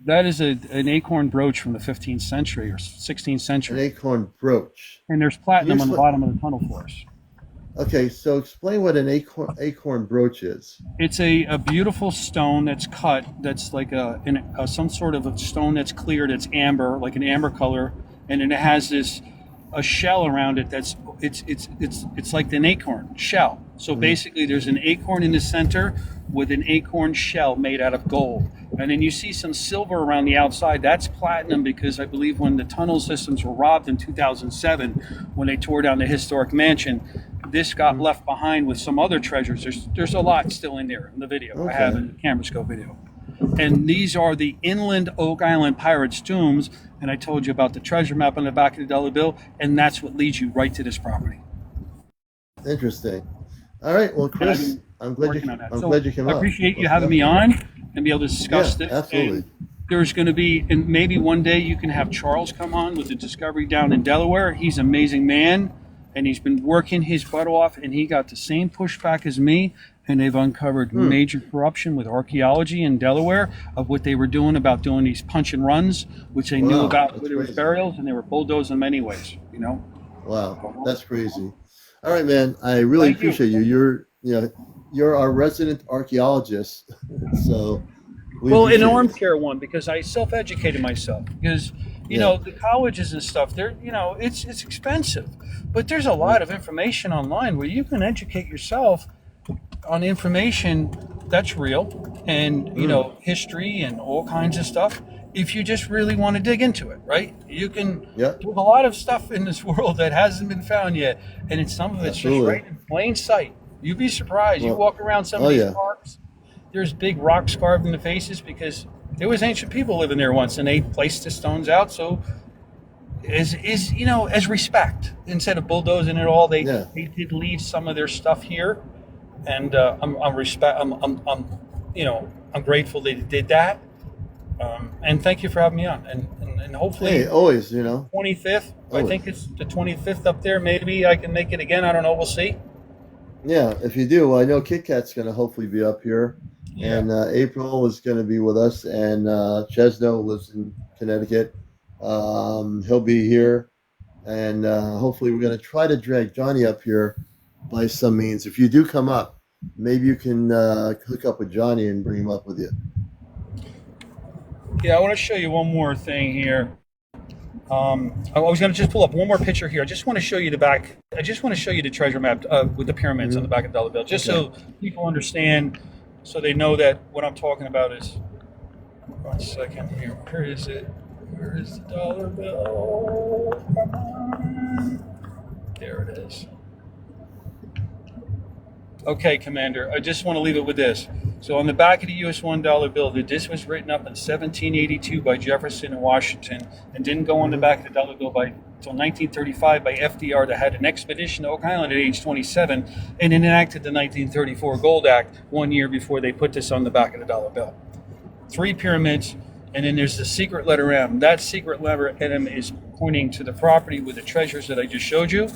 That is an acorn brooch from the 15th century or 16th century. An acorn brooch. And there's platinum on the bottom of the tunnel for us. Okay, so explain what an acorn brooch is. It's a beautiful stone that's cut. That's like some sort of a stone that's clear. That's amber, like an amber color, and then it has a shell around it. It's like an acorn shell. So basically, there's an acorn in the center with an acorn shell made out of gold, and then you see some silver around the outside. That's platinum because I believe when the tunnel systems were robbed in 2007, when they tore down the historic mansion, this got left behind with some other treasures. There's a lot still in there in the video. I have in the camera scope video. And these are the inland Oak Island Pirates' tombs. And I told you about the treasure map on the back of the dollar bill, and that's what leads you right to this property. Interesting. All right. Well, Chris, I'm glad you came I up. appreciate you having me on and be able to discuss this. Absolutely. And there's going to be, and maybe one day you can have Charles come on with the discovery down in Delaware. He's an amazing man, and he's been working his butt off, and he got the same pushback as me. And they've uncovered major corruption with archaeology in Delaware of what they were doing about doing these punch and runs, which they knew about where there was burials, and they were bulldozed in many ways, Wow, that's crazy. All right, man. I really appreciate you. You're our resident archaeologist. So an armchair one, because I self-educated myself. Because, The colleges and stuff, they're, it's expensive, but there's a lot of information online where you can educate yourself on information that's real and, history and all kinds of stuff. If you just really want to dig into it, right? You can. Yeah. There's a lot of stuff in this world that hasn't been found yet, and some of it's just right in plain sight. You'd be surprised. You walk around some of these parks, there's big rocks carved in the faces because there was ancient people living there once, and they placed the stones out. So, as respect, instead of bulldozing it all, they did leave some of their stuff here, and I'm grateful they did that. And thank you for having me on. And hopefully, always, 25th. I think it's the 25th up there. Maybe I can make it again. I don't know. We'll see. Yeah, if you do, I know Kit Kat's going to hopefully be up here. Yeah. And April is going to be with us. And Chesno lives in Connecticut. He'll be here. And hopefully we're going to try to drag Johnny up here by some means. If you do come up, maybe you can hook up with Johnny and bring him up with you. Yeah, I want to show you one more thing here. I was going to just pull up one more picture here. I just want to show you the back. I just want to show you the treasure map with the pyramids on the back of the dollar bill, just so people understand, so they know that what I'm talking about is. 1 second here. Where is it? Where is the dollar bill? Come on. There it is. Okay, Commander. I just want to leave it with this. So on the back of the US $1 bill, this was written up in 1782 by Jefferson and Washington, and didn't go on the back of the dollar bill until 1935 by FDR, that had an expedition to Oak Island at age 27, and enacted the 1934 Gold Act 1 year before they put this on the back of the dollar bill. 3 pyramids, and then there's the secret letter M. That secret letter M is pointing to the property with the treasures that I just showed you.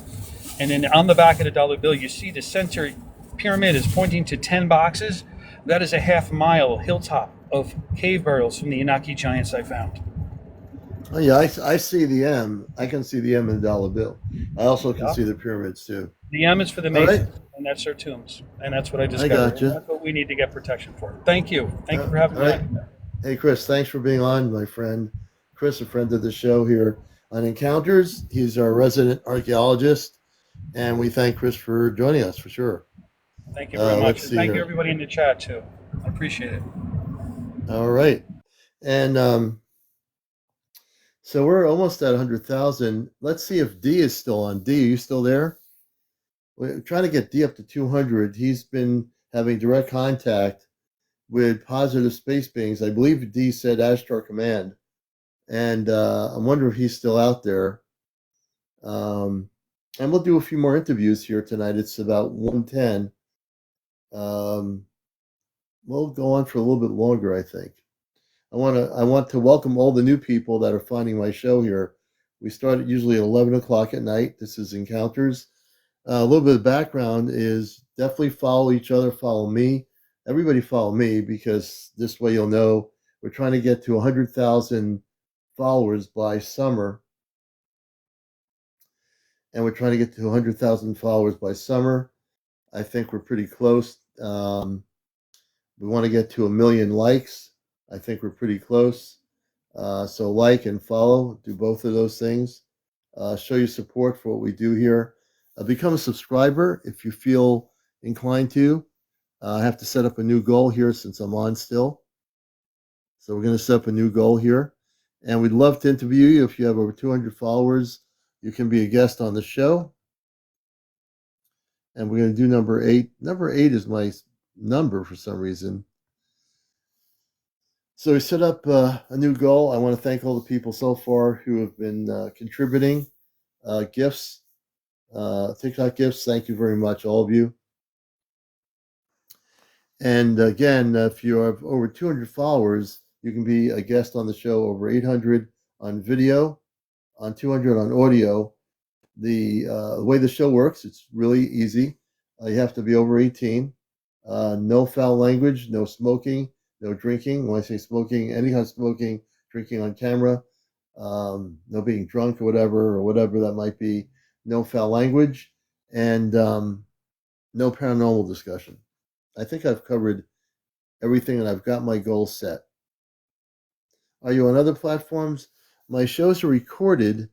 And then on the back of the dollar bill, you see the center pyramid is pointing to 10 boxes. That is a half-mile hilltop of cave burials from the Inaki giants I found. Oh, yeah, I see the M. I can see the M in the dollar bill. I also can see the pyramids, too. The M is for the Masons, and that's their tombs. And that's what I discovered. I got you. That's what we need to get protection for. Thank you. Thank you for having me on. Hey, Chris, thanks for being on, my friend. Chris, a friend of the show here on Encounters. He's our resident archaeologist, and we thank Chris for joining us, for sure. Thank you very much. Thank you, everybody in the chat, too. I appreciate it. All right. And so we're almost at 100,000. Let's see if D is still on. D, are you still there? We're trying to get D up to 200. He's been having direct contact with positive space beings. I believe D said Ashtar Command. And I wonder if he's still out there. And we'll do a few more interviews here tonight. It's about 1:10. We'll go on for a little bit longer, I think. I want to welcome all the new people that are finding my show here. We start usually at 11 o'clock at night. This is Encounters. A little bit of background is definitely follow each other, follow me. Everybody follow me, because this way you'll know we're trying to get to 100,000 followers by summer. And we're trying to get to 100,000 followers by summer. I think we're pretty close. We want to get to 1 million likes. I think we're pretty close. So like and follow, do both of those things. Show your support for what we do here. Become a subscriber if you feel inclined to. I have to set up a new goal here since I'm on still. So we're going to set up a new goal here. And we'd love to interview you. If you have over 200 followers, you can be a guest on the show. And we're going to do number 8. Number 8 is my number for some reason. So we set up a new goal. I want to thank all the people so far who have been contributing gifts, TikTok gifts. Thank you very much, all of you. And again, if you have over 200 followers, you can be a guest on the show. Over 800 on video, on 200 on audio. The way the show works, it's really easy. You have to be over 18. No foul language, no smoking, no drinking. When I say smoking, any kind of smoking, drinking on camera, no being drunk or whatever that might be. No foul language, and no paranormal discussion. I think I've covered everything, and I've got my goals set. Are you on other platforms? My shows are recorded,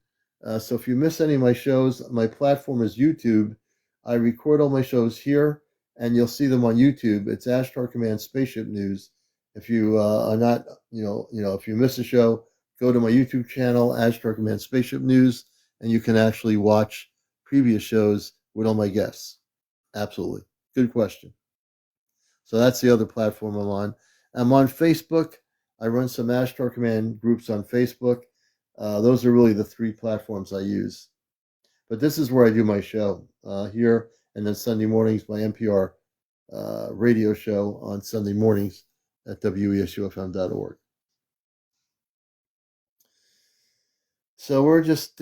so if you miss any of my shows, my platform is YouTube. I record all my shows here, and you'll see them on YouTube. It's Ashtar Command Spaceship News. If you are not, if you miss a show, go to my YouTube channel, Ashtar Command Spaceship News, and you can actually watch previous shows with all my guests. Absolutely. Good question. So that's the other platform I'm on. I'm on Facebook. I run some Ashtar Command groups on Facebook. Those are really the three platforms I use. But this is where I do my show here, and then Sunday mornings, my NPR radio show on Sunday mornings at wesufm.org. So we're just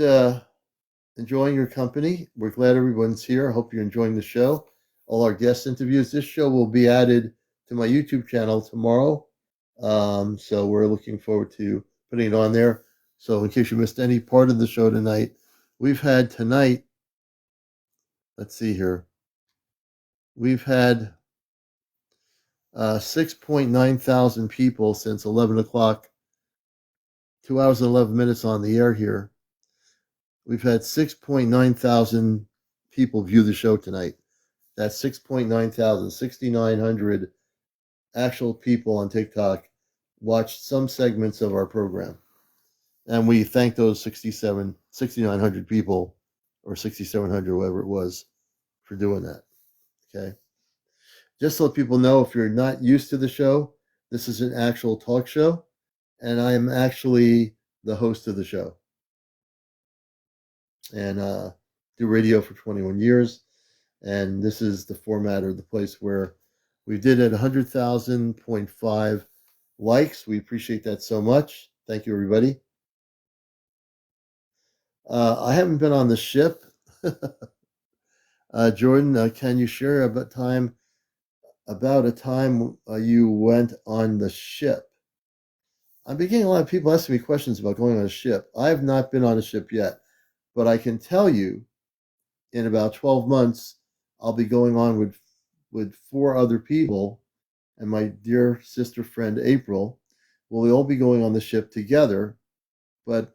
enjoying your company. We're glad everyone's here. I hope you're enjoying the show. All our guest interviews. This show will be added to my YouTube channel tomorrow. So we're looking forward to putting it on there. So in case you missed any part of the show tonight, we've had tonight, let's see here, we've had 6.9 thousand people since 11 o'clock, 2 hours and 11 minutes on the air here. We've had 6.9 thousand people view the show tonight. That's 6.9 thousand, 6,900 actual people on TikTok watched some segments of our program. And we thank those 6,900 people, or 6,700, whatever it was, for doing that. Okay. Just to let people know, if you're not used to the show, this is an actual talk show, and I am actually the host of the show. And do radio for 21 years. And this is the format or the place where we did at 100,000.5 likes. We appreciate that so much. Thank you, everybody. I haven't been on the ship. Jordan, can you share about a time you went on the ship? I'm beginning a lot of people asking me questions about going on a ship. I have not been on a ship yet, but I can tell you in about 12 months, I'll be going on with 4 other people and my dear sister friend April. We'll all be going on the ship together, but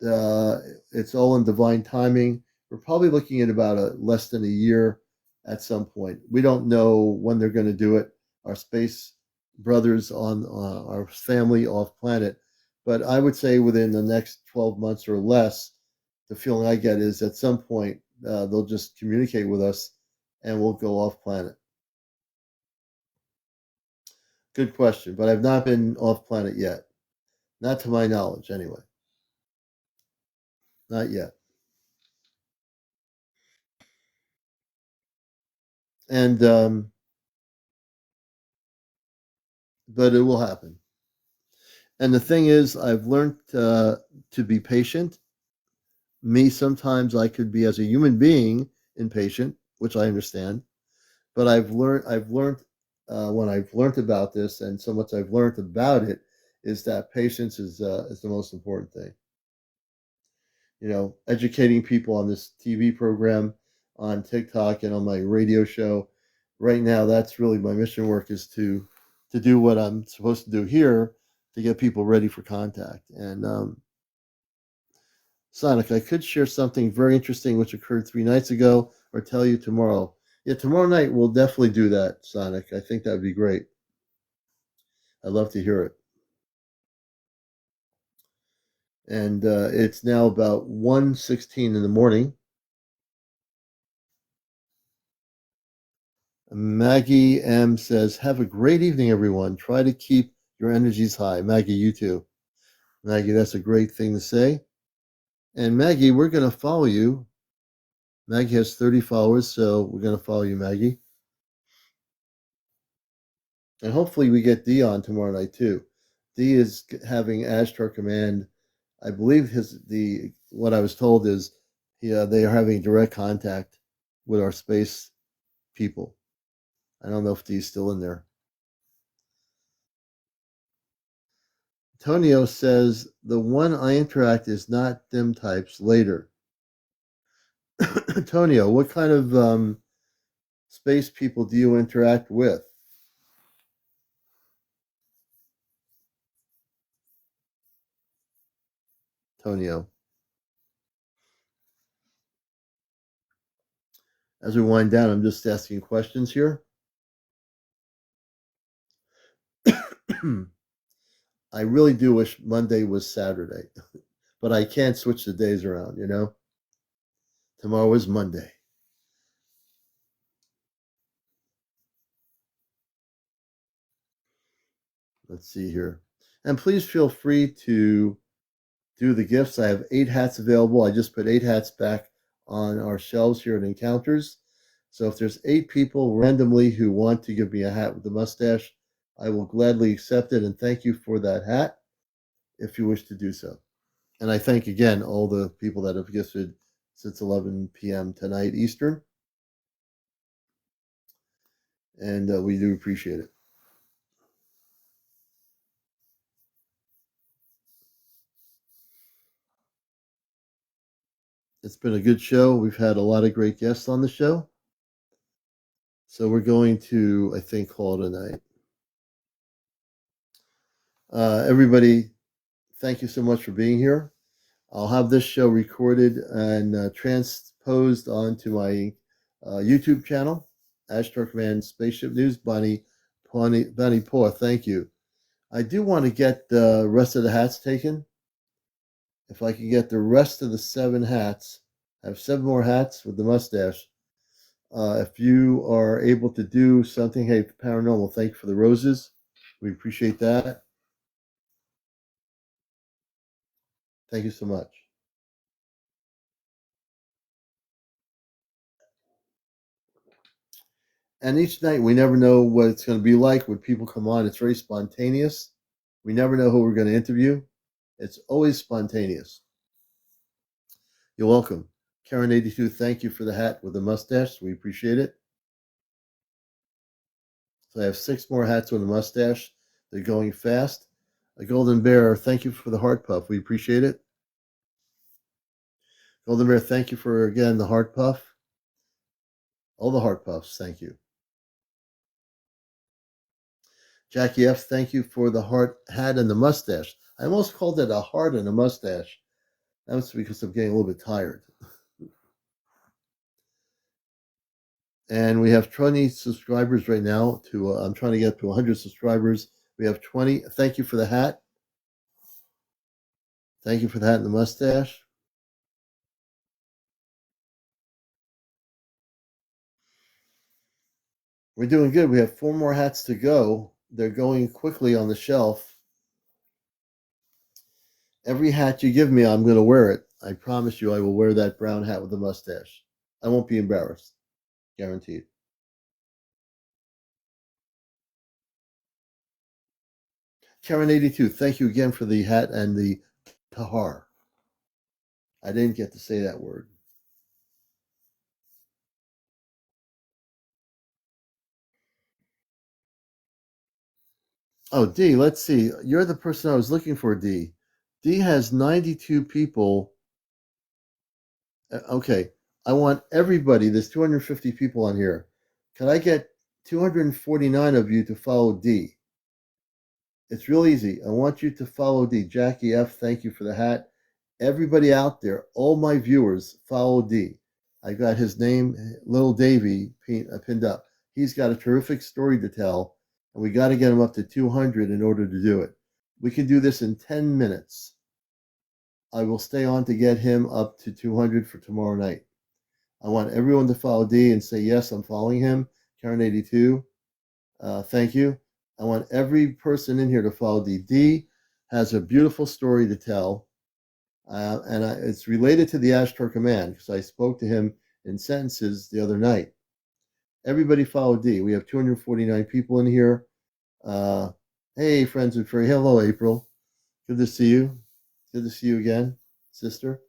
it's all in divine timing. We're probably looking at about less than a year at some point. We don't know when they're going to do it. Our space brothers on our family off planet, but I would say within the next 12 months or less, the feeling I get is at some point they'll just communicate with us and we'll go off planet. Good question, but I've not been off planet yet. Not to my knowledge, anyway. Not yet. And but it will happen. And the thing is, I've learned to be patient. Me, sometimes I could be, as a human being, impatient, which I understand. But I've learned when I've learned about this, and so much I've learned about it, is that patience is the most important thing. You know, educating people on this TV program, on TikTok, and on my radio show. Right now, that's really my mission work, is to do what I'm supposed to do here to get people ready for contact. And Sonic, I could share something very interesting which occurred 3 nights ago, or tell you tomorrow. Yeah, tomorrow night we'll definitely do that, Sonic. I think that would be great. I'd love to hear it. And it's now about 1:16 in the morning. Maggie M says, "Have a great evening, everyone. Try to keep your energies high." Maggie, you too. Maggie, that's a great thing to say. And Maggie, we're going to follow you. Maggie has 30 followers, so we're going to follow you, Maggie. And hopefully we get Dee on tomorrow night too. Dee is having Ashtar Command. I believe what I was told is they are having direct contact with our space people. I don't know if Dee's still in there. Antonio says, the one I interact is not them types later. Antonio, what kind of space people do you interact with? Tonio. As we wind down, I'm just asking questions here. I really do wish Monday was Saturday, but I can't switch the days around, you know? Tomorrow is Monday. Let's see here. And please feel free to do the gifts. I have 8 hats available. I just put 8 hats back on our shelves here at Encounters. So if there's 8 people randomly who want to give me a hat with a mustache, I will gladly accept it and thank you for that hat if you wish to do so. And I thank again all the people that have gifted since 11 p.m. tonight Eastern. And we do appreciate it. It's been a good show. We've had a lot of great guests on the show. So we're going to, I think, call it a night. Everybody, thank you so much for being here. I'll have this show recorded and transposed onto my YouTube channel, Ashtar Command Spaceship News. Bonnie Paw, thank you. I do want to get the rest of the hats taken. If I can get the rest of the 7 hats, I have 7 more hats with the mustache. If you are able to do something, hey, Paranormal, thank you for the roses. We appreciate that. Thank you so much. And each night, we never know what it's going to be like when people come on. It's very spontaneous. We never know who we're going to interview. It's always spontaneous. You're welcome. Karen82, thank you for the hat with the mustache. We appreciate it. So I have 6 more hats with a mustache. They're going fast. A Golden Bear, thank you for the heart puff. We appreciate it. Golden Bear, thank you for, again, the heart puff. All the heart puffs, thank you. Jackie F., thank you for the heart hat and the mustache. I almost called it a heart and a mustache. That's because I'm getting a little bit tired. And we have 20 subscribers right now. I'm trying to get to 100 subscribers. We have 20. Thank you for the hat. Thank you for the hat and the mustache. We're doing good. We have 4 more hats to go. They're going quickly on the shelf. Every hat you give me, I'm going to wear it. I promise you I will wear that brown hat with the mustache. I won't be embarrassed. Guaranteed. Karen82, thank you again for the hat and the tahar. I didn't get to say that word. Oh, D, let's see. You're the person I was looking for, D. D has 92 people. Okay, I want everybody. There's 250 people on here. Can I get 249 of you to follow D? It's real easy. I want you to follow D. Jackie F., thank you for the hat. Everybody out there, all my viewers, follow D. I got his name, Little Davy, pinned up. He's got a terrific story to tell, and we got to get him up to 200 in order to do it. We can do this in 10 minutes. I will stay on to get him up to 200 for tomorrow night. I want everyone to follow D and say, yes, I'm following him. Karen82, thank you. I want every person in here to follow D. D has a beautiful story to tell, and it's related to the Ashtar Command because I spoke to him in sentences the other night. Everybody follow D. We have 249 people in here. Hey, friends and furry. Hello, April. Good to see you. Good to see you again, sister.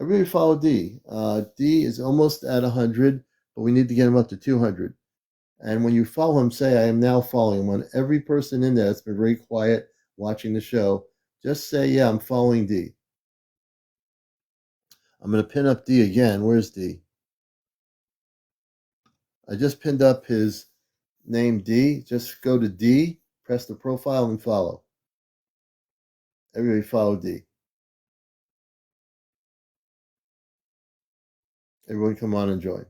Everybody follow D. D is almost at 100, but we need to get him up to 200. And when you follow him, say, I am now following him. On every person in there that's been very quiet watching the show, just say, yeah, I'm following D. I'm going to pin up D again. Where's D? I just pinned up his name, D. Just go to D, press the profile, and follow. Everybody follow D. Everyone come on and join.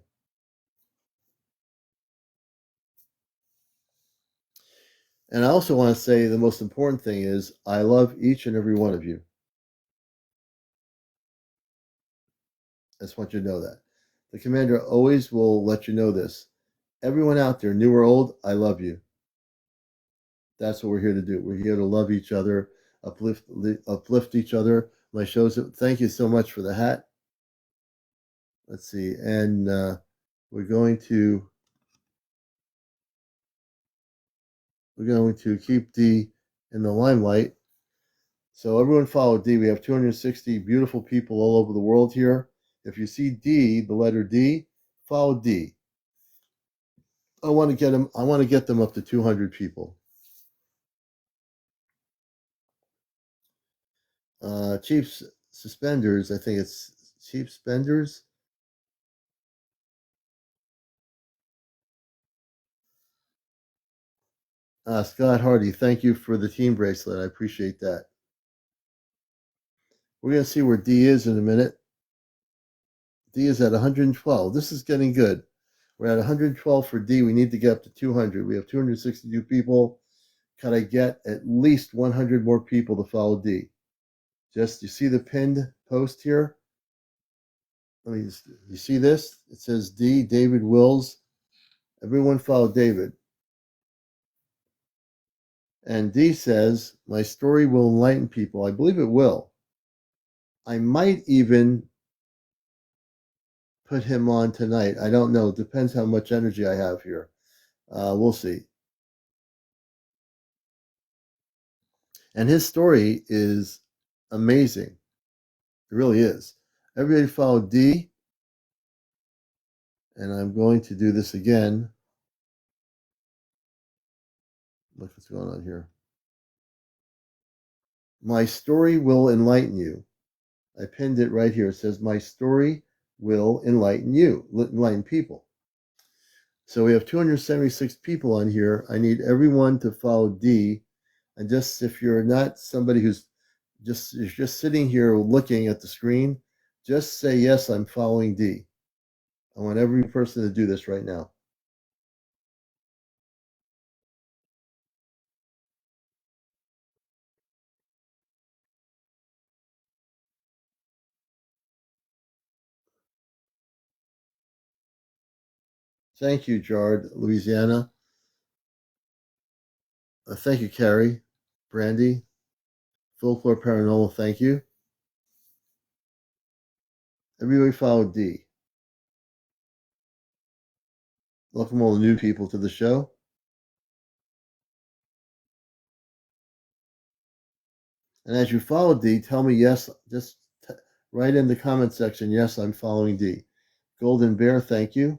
And I also want to say the most important thing is I love each and every one of you. I just want you to know that. The commander always will let you know this. Everyone out there, new or old, I love you. That's what we're here to do. We're here to love each other, uplift each other. My shows. Thank you so much for the hat. Let's see, and we're going to keep D in the limelight. So everyone follow D. We have 260 beautiful people all over the world here. If you see D, the letter D, follow D. I want to get them up to 200 people. Cheap suspenders. I think it's cheap spenders. Scott Hardy, thank you for the team bracelet. I appreciate that. We're going to see where D is in a minute. D is at 112. This is getting good. We're at 112 for D. We need to get up to 200. We have 262 people. Can I get at least 100 more people to follow D? Just, you see the pinned post here? You see this? It says D, David Wills. Everyone follow David. And D says, my story will enlighten people. I believe it will. I might even put him on tonight. I don't know. It depends how much energy I have here. We'll see. And his story is amazing. It really is. Everybody follow D. And I'm going to do this again. Look what's going on here. My story will enlighten you. I pinned it right here. It says, my story will enlighten you, enlighten people. So we have 276 people on here. I need everyone to follow D. And just, if you're not somebody who's just sitting here looking at the screen, just say, yes, I'm following D. I want every person to do this right now. Thank you, Jard, Louisiana. Thank you, Carrie, Brandy, Folklore Paranormal, thank you. Everybody follow D. Welcome all the new people to the show. And as you follow D, tell me yes, just write in the comment section, yes, I'm following D. Golden Bear, thank you.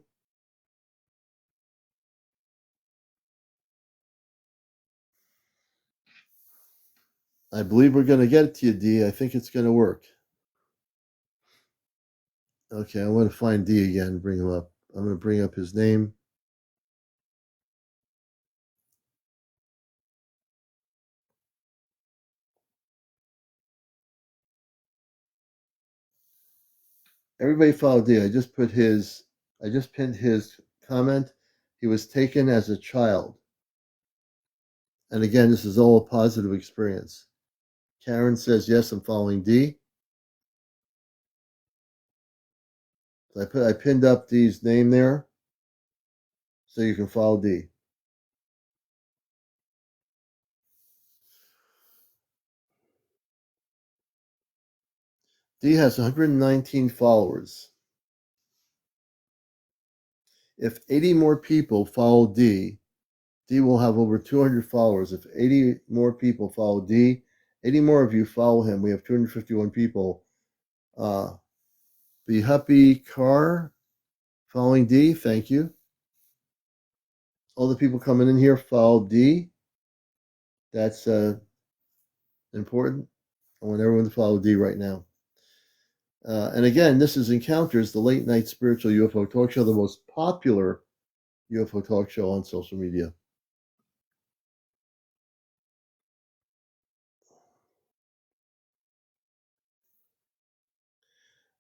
I believe we're going to get it to you, D. I think it's going to work. Okay, I want to find D again, bring him up. I'm going to bring up his name. Everybody follow D. I just pinned his comment. He was taken as a child. And again, this is all a positive experience. Karen says, yes, I'm following D. So I pinned up D's name there so you can follow D. D has 119 followers. If 80 more people follow D, D will have over 200 followers. If 80 more people follow D, 80 more of you follow him. We have 251 people. Be Happy Car following D, thank you. All the people coming in here follow D. That's important. I want everyone to follow D right now. And again, this is Encounters, the late night spiritual UFO talk show, the most popular UFO talk show on social media.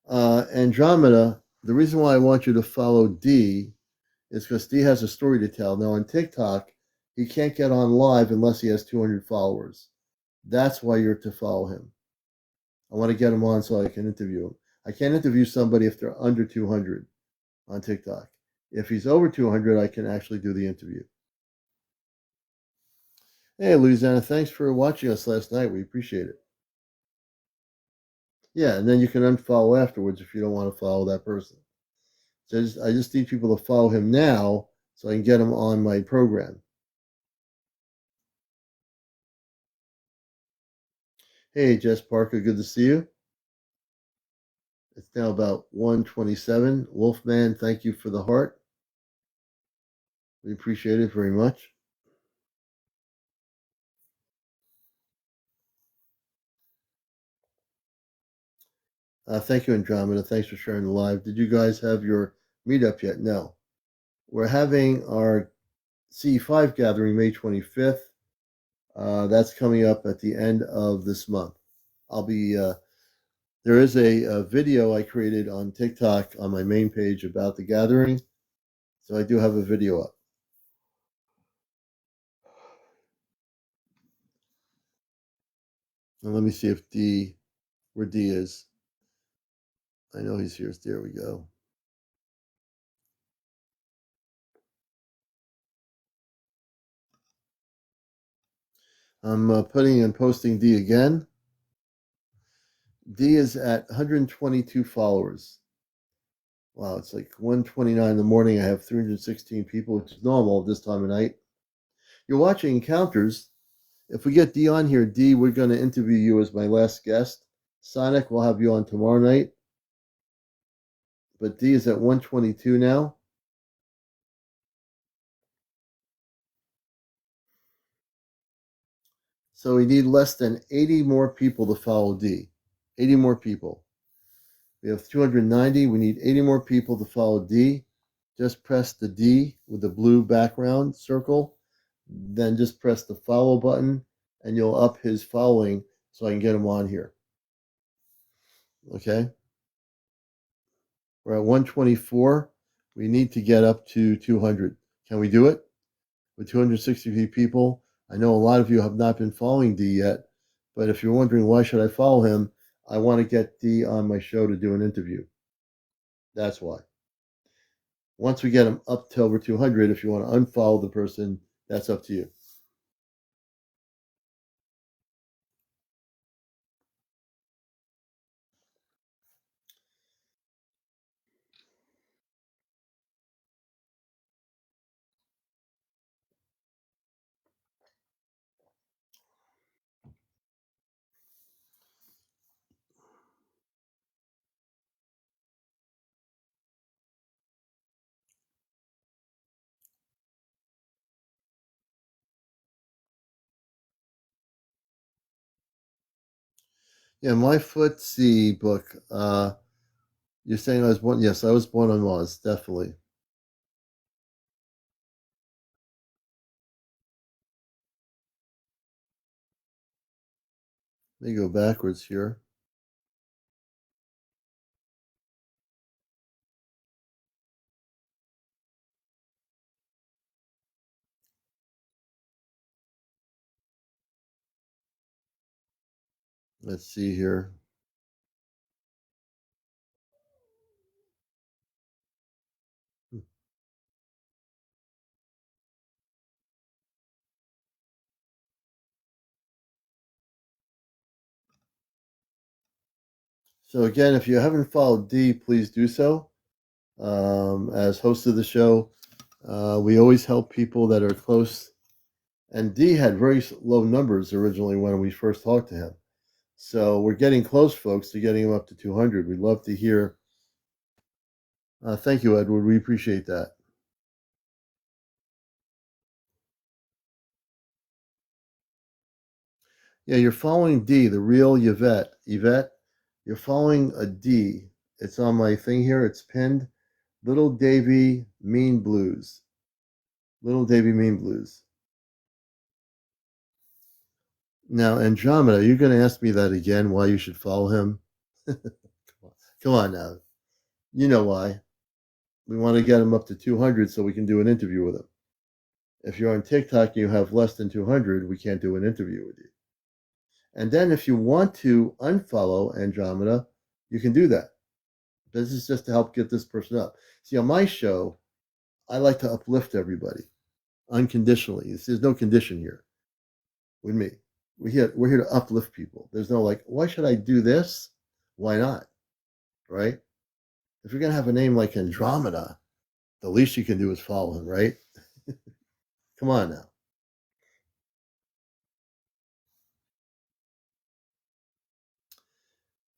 Andromeda, The reason why I want you to follow D is because D has a story to tell. Now on TikTok, he can't get on live unless he has 200 followers. That's why you're to follow him. I want to get him on so I can interview him. I can't interview somebody if they're under 200 on TikTok. If he's over 200, I can actually do the interview. Hey, Louisiana, thanks for watching us last night. We appreciate it. Yeah, and then you can unfollow afterwards if you don't want to follow that person. So I just need people to follow him now so I can get him on my program. Hey, Jess Parker, good to see you. It's now about 1:27. Wolfman, thank you for the heart. We appreciate it very much. Thank you, Andromeda. Thanks for sharing the live. Did you guys have your meetup yet? No. We're having our C5 gathering May 25th. That's coming up at the end of this month. I'll be there is a video I created on TikTok on my main page about the gathering. So I do have a video up. And let me see if where D is. I know he's here. There we go. I'm putting and posting D again. D is at 122 followers. Wow, it's like 1:29 in the morning. I have 316 people, which is normal at this time of night. You're watching Encounters. If we get D on here, D, we're going to interview you as my last guest. Sonic, we'll have you on tomorrow night. But D is at 122 now. So we need less than 80 more people to follow D. 80 more people. We have 290. We need 80 more people to follow D. Just press the D with the blue background circle. Then just press the follow button and you'll up his following so I can get him on here. Okay? We're at 124. We need to get up to 200. Can we do it? With 263 people. I know a lot of you have not been following D yet, but if you're wondering why should I follow him, I want to get D on my show to do an interview. That's why. Once we get him up to over 200, if you want to unfollow the person, that's up to you. Yeah, my footsie book. You're saying I was born? Yes, I was born on Mars, definitely. Let me go backwards here. Let's see here. So again, if you haven't followed D, please do so. As host of the show, we always help people that are close. And D had very low numbers originally when we first talked to him. So we're getting close, folks, to getting him up to 200. We'd love to hear. Thank you, Edward. We appreciate that. Yeah, you're following D, the real Yvette. Yvette, you're following a D. It's on my thing here. It's pinned. Little Davy Mean Blues. Little Davy Mean Blues. Now, Andromeda, you're going to ask me that again, why you should follow him? Come on now. You know why. We want to get them up to 200 so we can do an interview with them. If you're on TikTok and you have less than 200, we can't do an interview with you. And then if you want to unfollow Andromeda, you can do that. This is just to help get this person up. See, on my show, I like to uplift everybody unconditionally. There's no condition here with me. We're here to uplift people. There's no like, why should I do this? Why not? Right? If you're going to have a name like Andromeda, the least you can do is follow him, right? Come on now.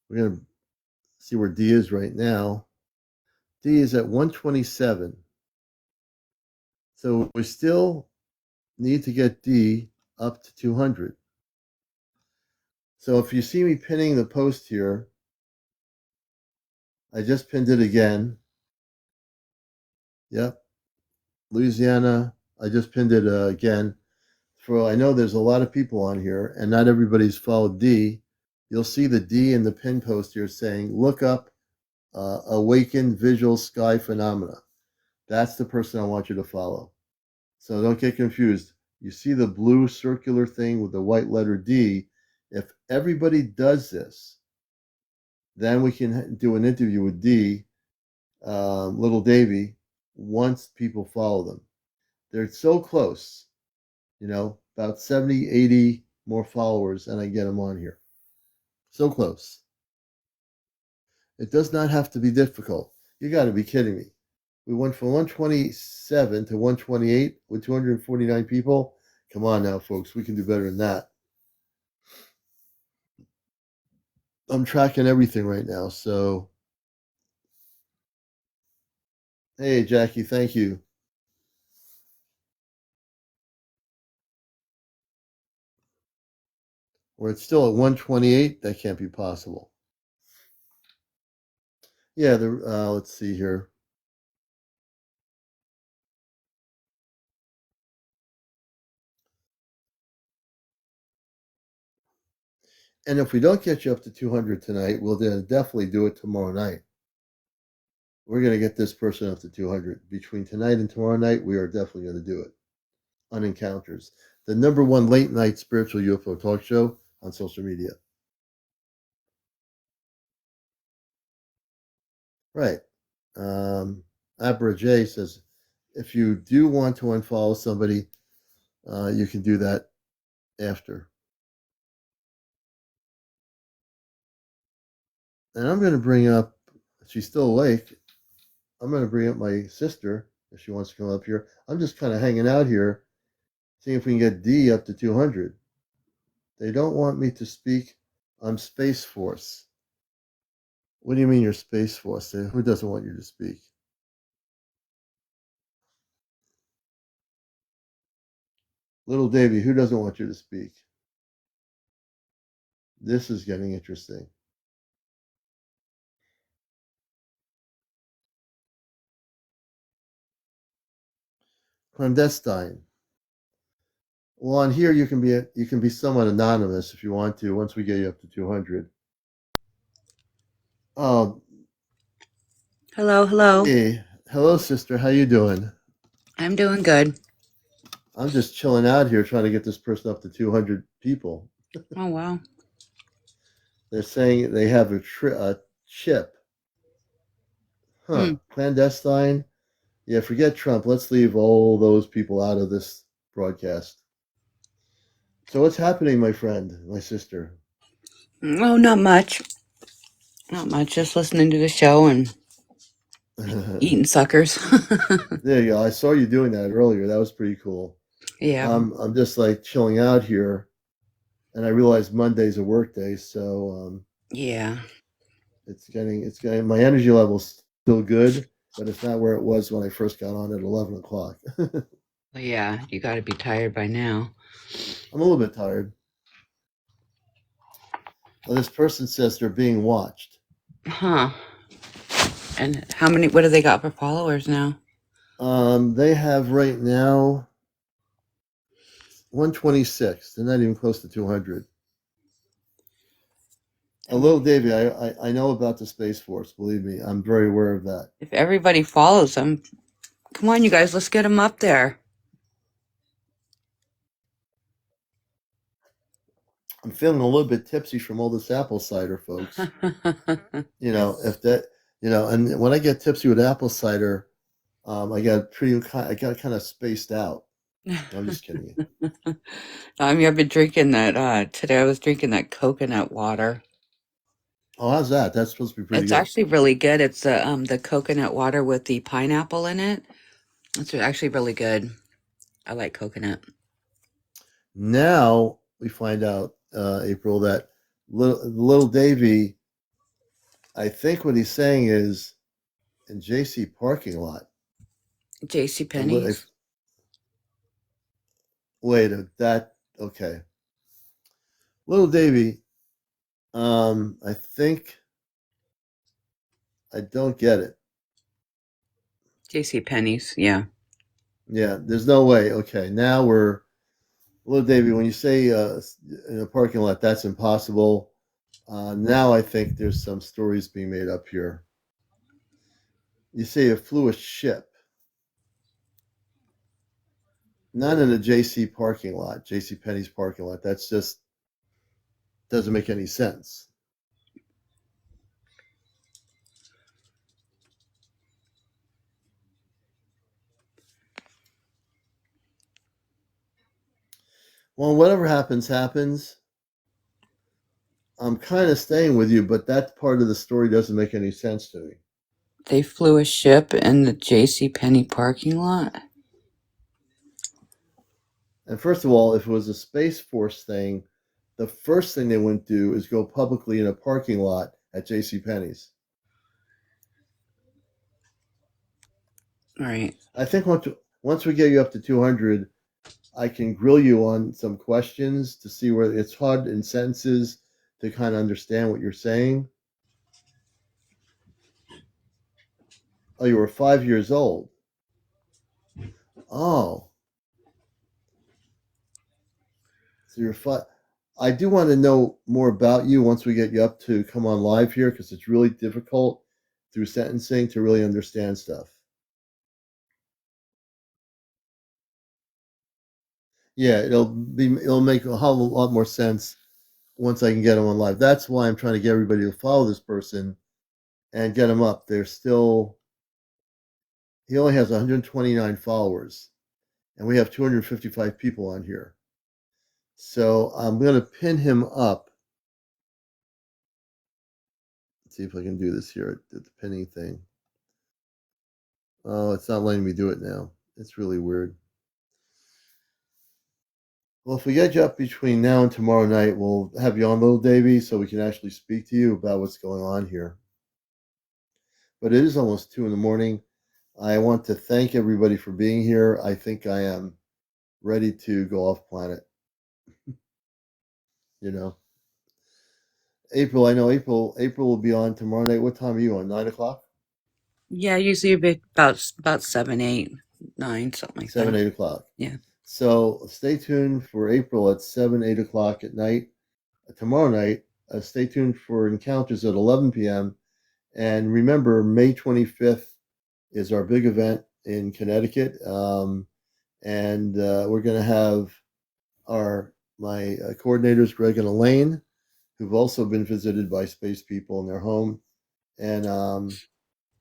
We're going to see where D is right now. D is at 127. So we still need to get D up to 200. So if you see me pinning the post here, I just pinned it again. Yep. Louisiana, I just pinned it again. For I know there's a lot of people on here, and not everybody's followed D. You'll see the D in the pin post here saying, look up awakened visual sky phenomena. That's the person I want you to follow. So don't get confused. You see the blue circular thing with the white letter D. If everybody does this, then we can do an interview with D, little Davy, once people follow them. They're so close, about 70, 80 more followers, and I get them on here. So close. It does not have to be difficult. You got to be kidding me. We went from 127 to 128 with 249 people. Come on now, folks. We can do better than that. I'm tracking everything right now. So, hey, Jackie, thank you. Or it's still at 128. That can't be possible. Yeah, let's see here. And if we don't get you up to 200 tonight, we'll then definitely do it tomorrow night. We're going to get this person up to 200. Between tonight and tomorrow night, we are definitely going to do it on Encounters, the #1 late night spiritual UFO talk show on social media. Right. Abra J says, if you do want to unfollow somebody, you can do that after. And I'm going to bring up, she's still awake. I'm going to bring up my sister if she wants to come up here. I'm just kind of hanging out here, seeing if we can get D up to 200. They don't want me to speak. I'm Space Force. What do you mean you're Space Force? Who doesn't want you to speak? Little Davy, who doesn't want you to speak? This is getting interesting. Clandestine. Well, on here you can be somewhat anonymous if you want to. Once we get you up to 200. Oh, Hello. hey, hello, sister. How you doing? I'm doing good. I'm just chilling out here trying to get this person up to 200 people. Oh, wow. They're saying they have a chip. Clandestine. Yeah, forget Trump. Let's leave all those people out of this broadcast. So what's happening, my friend, my sister? Oh, not much. Not much. Just listening to the show and eating suckers. There you go. I saw you doing that earlier. That was pretty cool. Yeah. I'm just like chilling out here, and I realize Monday's a work day, so Yeah. it's getting my energy level's still good, but it's not where it was when I first got on at 11 o'clock. Well, yeah, you got to be tired by now. I'm a little bit tired. Well, this person says they're being watched. Huh. And what do they got for followers now? They have right now 126. They're not even close to 200. Little Davy, I know about the Space Force. Believe me, I'm very aware of that. If everybody follows them, come on, you guys, let's get them up there. I'm feeling a little bit tipsy from all this apple cider, folks. If that, and when I get tipsy with apple cider, I got kind of spaced out. I'm just kidding you. I've been drinking that. Today I was drinking that coconut water. Oh, how's that? That's supposed to be pretty It's good. actually really good. It's the coconut water with the pineapple in it. It's actually really good. I like coconut. Now we find out, April, that little Davy, I think what he's saying is in JC parking lot. JC If- Penney's. Wait, okay. Little Davy, I think I don't get it. JC Penney's, yeah. Yeah, there's no way. Okay, now Little Davy, when you say in a parking lot, that's impossible. Now I think there's some stories being made up here. You say it flew a ship. Not in a JC parking lot, JC Penney's parking lot. That's just doesn't make any sense. Well, whatever happens, happens. I'm kind of staying with you, but that part of the story doesn't make any sense to me. They flew a ship in the JC Penney parking lot. And first of all, if it was a Space Force thing, the first thing they wouldn't do is go publicly in a parking lot at JC Penney's. All right. I think once we get you up to 200, I can grill you on some questions to see where it's hard in sentences to kind of understand what you're saying. Oh, you were 5 years old. Oh. So you're 5. I do want to know more about you once we get you up to come on live here, because it's really difficult through sentencing to really understand stuff. Yeah, it'll make a whole lot more sense once I can get them on live. That's why I'm trying to get everybody to follow this person and get him up. He only has 129 followers, and we have 255 people on here. So I'm going to pin him up. Let's see if I can do this here at the pinning thing. Oh, it's not letting me do it now. It's really weird. Well, if we get you up between now and tomorrow night, we'll have you on, Little Davy, so we can actually speak to you about what's going on here. But it is almost 2 in the morning. I want to thank everybody for being here. I think I am ready to go off planet. April, I know April will be on tomorrow night. What time are you on? 9 o'clock? Yeah, usually about 7, 8, 9, something like 7, that. 8 o'clock. Yeah. So stay tuned for April at 7, 8 o'clock at night. Tomorrow night, stay tuned for encounters at 11 p.m. And remember, May 25th is our big event in Connecticut. And we're going to have my coordinators, Greg and Elaine, who've also been visited by space people in their home, and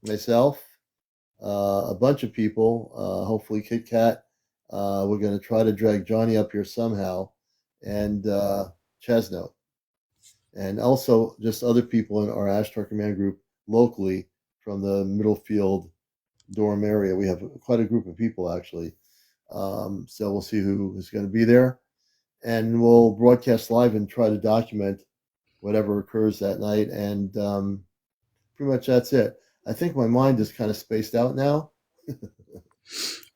myself, a bunch of people, hopefully Kit Kat. We're going to try to drag Johnny up here somehow, and Chesno, and also just other people in our Ashtar Command group locally from the Middlefield dorm area. We have quite a group of people, actually. So we'll see who is going to be there, and we'll broadcast live and try to document whatever occurs that night. And pretty much that's it. I think my mind is kind of spaced out now.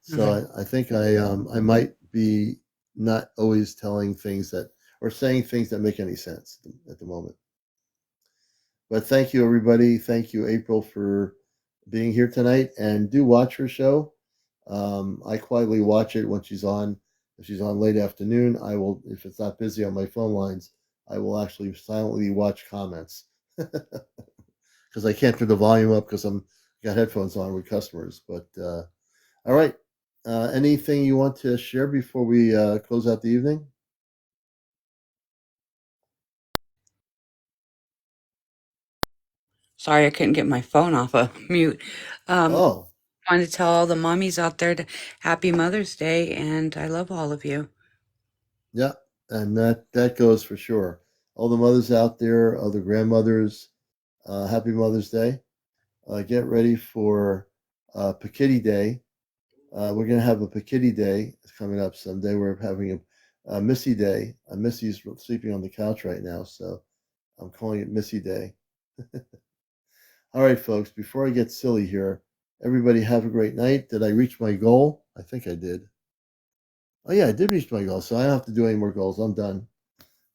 So I think I might be not always telling things or saying things that make any sense at the moment. But thank you, everybody. Thank you, April, for being here tonight. And do watch her show. I quietly watch it when she's on. If she's on late afternoon, I will, if it's not busy on my phone lines, I will actually silently watch comments because I can't turn the volume up because I'm got headphones on with customers. But all right, anything you want to share before we close out the evening? Sorry, I couldn't get my phone off of mute. Oh, Wanted to tell all the mommies out there Happy Mother's Day, and I love all of you. yeah, and that goes for sure. All the mothers out there, all the grandmothers, happy Mother's Day. Get ready for Pikitty Day. We're going to have a Pikitty Day coming up someday. We're having a Missy Day. Missy's sleeping on the couch right now, so I'm calling it Missy Day. All right, folks, before I get silly here, everybody have a great night. Did I reach my goal? I think I did. Oh, yeah, I did reach my goal, so I don't have to do any more goals. I'm done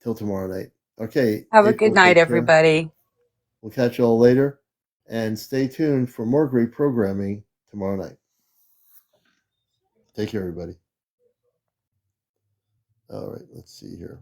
till tomorrow night. Okay, Have a good April, night, take care. everybody. We'll catch you all later, and stay tuned for more great programming tomorrow night. Take care, everybody. All right, let's see here.